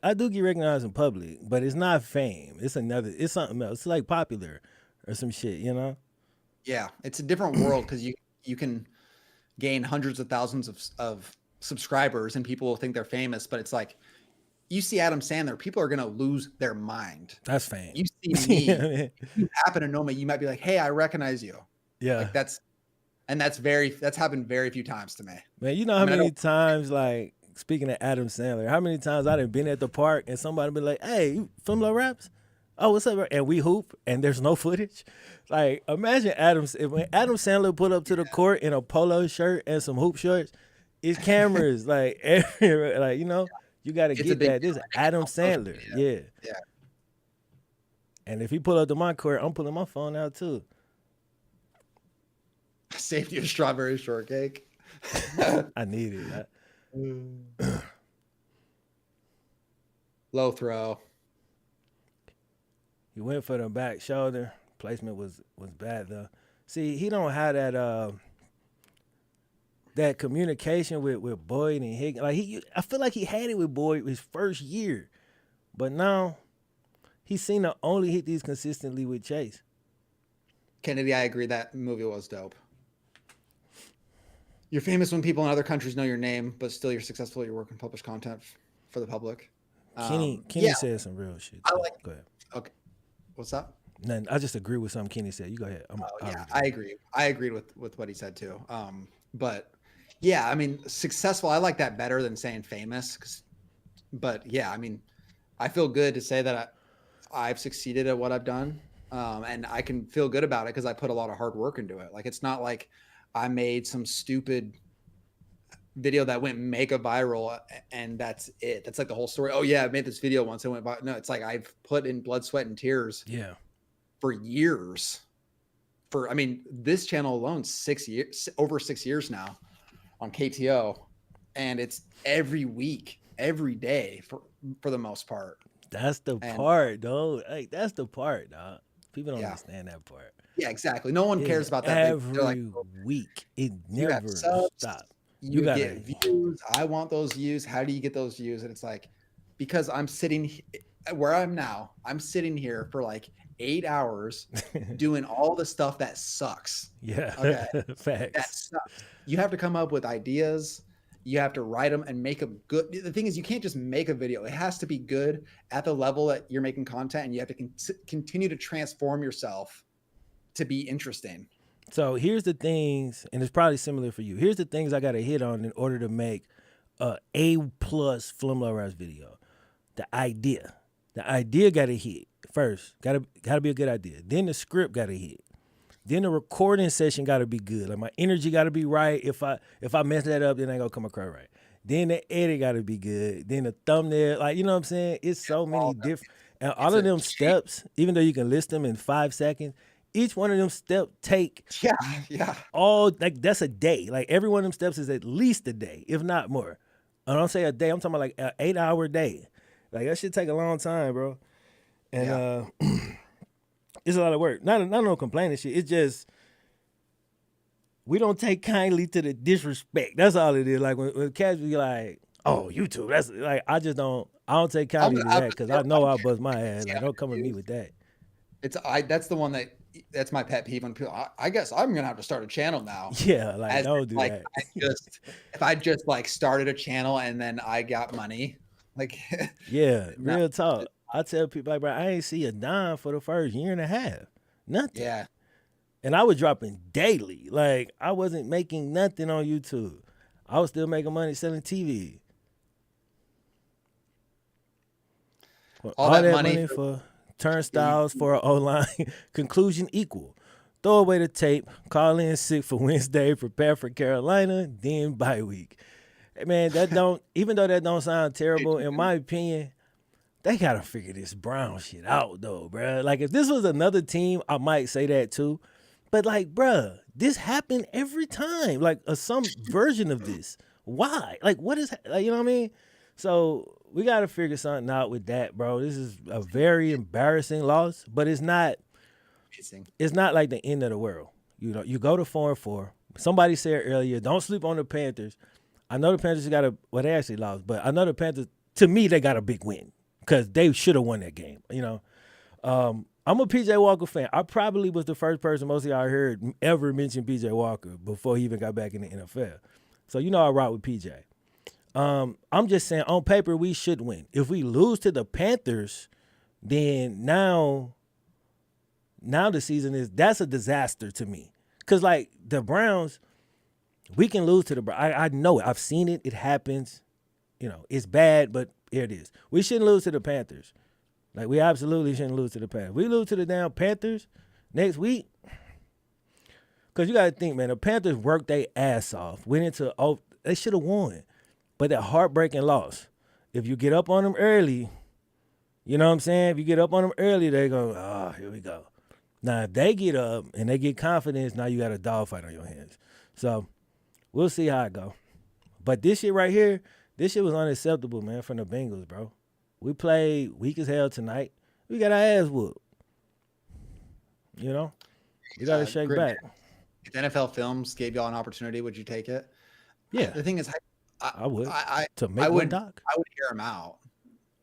I do get recognized in public. But it's not fame. It's something else. It's like popular or some shit, you know? Yeah, it's a different world because you can gain hundreds of thousands of subscribers and people will think they're famous, but it's like, you see Adam Sandler, people are going to lose their mind. That's fame. You see me, if you happen to know me, you might be like, hey, I recognize you. Yeah. Like that's happened very few times to me. Man, you know how many times, like, speaking of Adam Sandler, how many times I done been at the park and somebody be like, hey, you from Low Raps? Oh, what's up? And we hoop and there's no footage. Like, imagine when Adam Sandler put up to the court in a polo shirt and some hoop shorts, it's cameras, like, everywhere. Like, you know, you got to get that. This is Adam Sandler. Yeah. And if he pull up to my court, I'm pulling my phone out too. Saved you a strawberry shortcake. I need it. Low throw. He went for the back shoulder. Placement was bad though. See, he don't have that communication with Boyd and Higgins. Like I feel like he had it with Boyd his first year, but now he seemed to only hit these consistently with Chase. Kennedy, I agree that movie was dope. You're famous when people in other countries know your name, but still you're successful at your work and publish content for the public. Kenny said some real shit. I like. Go ahead. Okay, what's up? Nothing. I just agree with something Kenny said. You go ahead. I agree. I agreed with what he said too. But yeah, I mean, successful. I like that better than saying famous. But yeah, I mean, I feel good to say that I've succeeded at what I've done, and I can feel good about it because I put a lot of hard work into it. Like, it's not like I made some stupid video that went mega viral and that's it. That's like the whole story. Oh yeah, I made this video once it went viral. No, it's like I've put in blood, sweat, and tears. Yeah. For years. I mean, this channel alone, 6 years, over 6 years now on KTO, and it's every week, every day for the most part. That's the part, though. Like, that's the part, dog. People don't understand that part. Yeah, exactly. No one cares about that. Every week, it never stops. You get views. I want those views. How do you get those views? And it's like, because I'm sitting where I'm now, I'm sitting here for like 8 hours doing all the stuff that sucks. Yeah. Okay. Facts. That sucks. You have to come up with ideas. You have to write them and make them good. The thing is, you can't just make a video. It has to be good at the level that you're making content, and you have to continue to transform yourself to be interesting. So here's the things, and it's probably similar for you. Here's the things I got to hit on in order to make A+ Flim Low Raps video. The idea got to hit first. Got to be a good idea. Then the script got to hit. Then the recording session got to be good. Like, my energy got to be right. If I mess that up, then I ain't gonna come across right. Then the edit got to be good. Then the thumbnail, like, you know what I'm saying? It's so many different, and all of them steps, even though you can list them in 5 seconds, each one of them steps take all, like, that's a day. Like, every one of them steps is at least a day, if not more. I don't say a day. I'm talking about like an 8-hour day. Like, that should take a long time, bro. And it's a lot of work. Not no complaining shit. It's just, we don't take kindly to the disrespect. That's all it is. Like, when cats be like, oh, YouTube, that's like, I don't take kindly to that because I know I'll bust my ass. Like, don't come at me with that. That's the one that's my pet peeve when people, I guess I'm gonna have to start a channel now. Yeah, like, don't do that. If I just like started a channel and then I got money, like yeah, real talk. I tell people, like, bro, I ain't see a dime for the first year and a half. Nothing. Yeah. And I was dropping daily. Like, I wasn't making nothing on YouTube. I was still making money selling TV. All All that that money money for for turnstiles for an O-line. Conclusion equal. Throw away the tape. Call in sick for Wednesday. Prepare for Carolina. Then bye week. Hey, man, that don't, even though that don't sound terrible, in my opinion, they got to figure this Brown shit out, though, bruh. Like, if this was another team, I might say that too. But, like, bruh, this happened every time. Like, some version of this. Why? Like, what is, like, you know what I mean? So, we got to figure something out with that, bro. This is a very embarrassing loss, but it's not like the end of the world. You know, you go to 4-4. Somebody said earlier, don't sleep on the Panthers. I know the Panthers they actually lost, but I know the Panthers, to me, they got a big win because they should have won that game, you know. I'm a PJ Walker fan. I probably was the first person most of y'all heard ever mention PJ Walker before he even got back in the NFL. So, you know, I rock with PJ. I'm just saying, on paper, we should win. If we lose to the Panthers, then now the season that's a disaster to me. Because, like, the Browns, we can lose to the Browns. I know it. I've seen it. It happens. You know, it's bad, but here it is. We shouldn't lose to the Panthers. Like, we absolutely shouldn't lose to the Panthers. We lose to the damn Panthers next week. Because you got to think, man, the Panthers worked their ass off. They should have won. But that heartbreaking loss. If you get up on them early, you know what I'm saying? If you get up on them early, they go, here we go. Now, if they get up and they get confidence, now you got a dogfight on your hands. So, we'll see how it go. But this shit right here, this shit was unacceptable, man, from the Bengals, bro. We played weak as hell tonight. We got our ass whooped. You know? We got to shake back. If NFL Films gave y'all an opportunity, would you take it? Yeah. The thing is, I would. I would hear him out.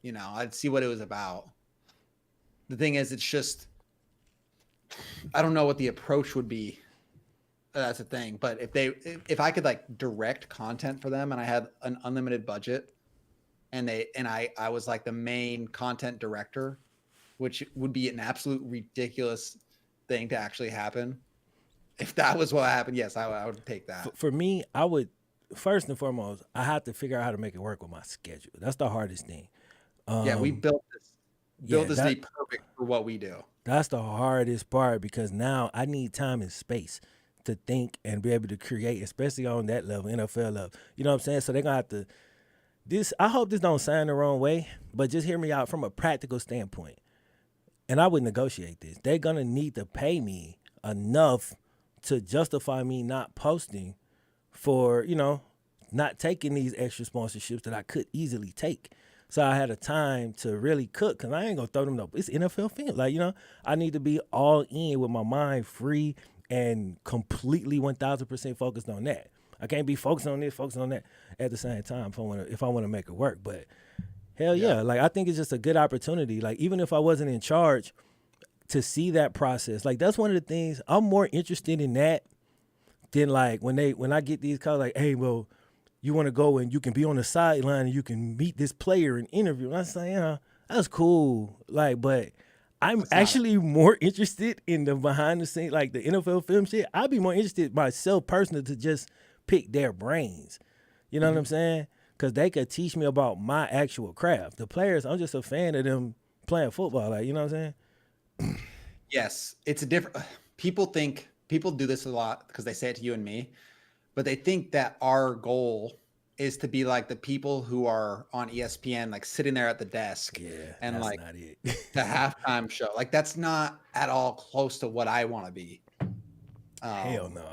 You know, I'd see what it was about. The thing is, it's just, I don't know what the approach would be. That's the thing. But if I could like direct content for them and I had an unlimited budget and I was like the main content director, which would be an absolute ridiculous thing to actually happen. If that was what happened, yes, I would take that. For me, I would, first and foremost, I have to figure out how to make it work with my schedule. That's the hardest thing. We built this to be perfect for what we do. That's the hardest part because now I need time and space to think and be able to create, especially on that level, NFL level. You know what I'm saying? So they're going to have to, I hope this don't sound the wrong way, but just hear me out from a practical standpoint. And I would negotiate this. They're going to need to pay me enough to justify me not posting for, you know, not taking these extra sponsorships that I could easily take. So I had a time to really cook because I ain't going to throw them no. It's NFL film. Like, you know, I need to be all in with my mind free and completely 1,000% focused on that. I can't be focused on this, focused on that at the same time if I want to make it work. But hell yeah, like I think it's just a good opportunity. Like even if I wasn't in charge, to see that process, like that's one of the things I'm more interested in that than like when I get these calls like, hey, well, you want to go and you can be on the sideline and you can meet this player and interview. And I say, yeah, that's cool. Like, but I'm actually more interested in the behind the scenes, like the NFL film shit. I'd be more interested myself personally to just pick their brains. You know what I'm saying? Because they could teach me about my actual craft. The players, I'm just a fan of them playing football. Like, you know what I'm saying? Yes, it's a different. People do this a lot because they say it to you and me, but they think that our goal is to be like the people who are on ESPN, like sitting there at the desk and like the halftime show. Like that's not at all close to what I want to be. Hell no.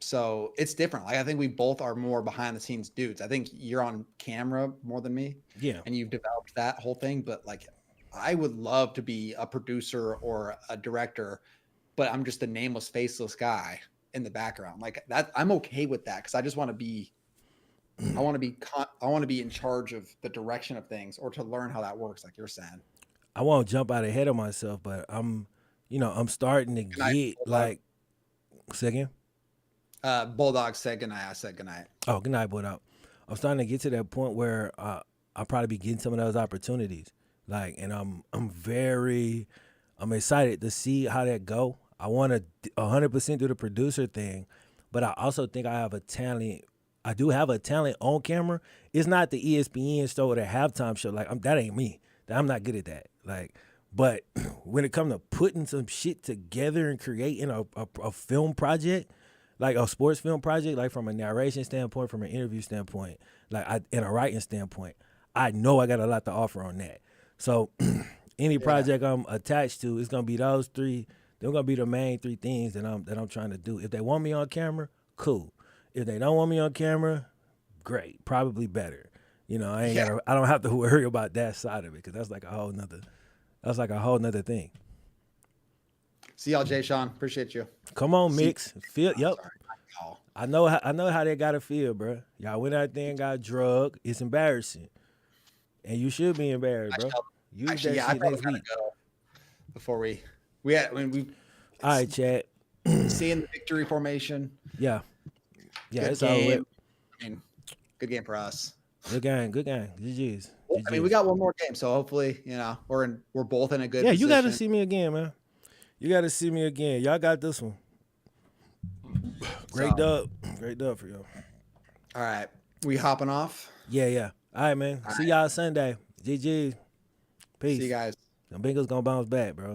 So it's different. Like I think we both are more behind the scenes dudes. I think you're on camera more than me. Yeah. And you've developed that whole thing. But like, I would love to be a producer or a director, but I'm just a nameless, faceless guy in the background. Like that, I'm okay with that because I just want to be. I want to be in charge of the direction of things or to learn how that works, like you're saying. I won't jump out ahead of myself, but I'm starting to get like. Second. Bulldog said goodnight. I said goodnight. Oh, good night, Bulldog. I'm starting to get to that point where I'll probably be getting some of those opportunities. Like, and I'm excited to see how that go. I want to 100% do the producer thing, but I also think I have a talent. I do have a talent on camera. It's not the ESPN show or the halftime show. Like that ain't me. I'm not good at that. Like, but when it comes to putting some shit together and creating a film project, like a sports film project, like from a narration standpoint, from an interview standpoint, and a writing standpoint, I know I got a lot to offer on that. So any project I'm attached to, it's gonna be those three. They're gonna be the main three things that I'm trying to do. If they want me on camera, cool. If they don't want me on camera, great. Probably better. You know, I don't have to worry about that side of it because that's like a whole nother thing. See y'all, Jay Sean. Appreciate you. Come on, Mix. Feel yep. Sorry. I know how they gotta feel, bro. Y'all went out there and got drugged. It's embarrassing, and you should be embarrassed, bro. Use that shit next week. Go before we all right, Chad. Seeing the victory formation. Yeah, it's all. I mean, good game for us. Good game. GG's. I mean, we got one more game, so hopefully, we're both in a good. Yeah, position. You got to see me again, man. You got to see me again. Y'all got this one. Great dub for y'all. All right, we hopping off. Yeah. All right, man. See y'all Sunday. GG. Peace. See you guys. The Bengals gonna bounce back, bro.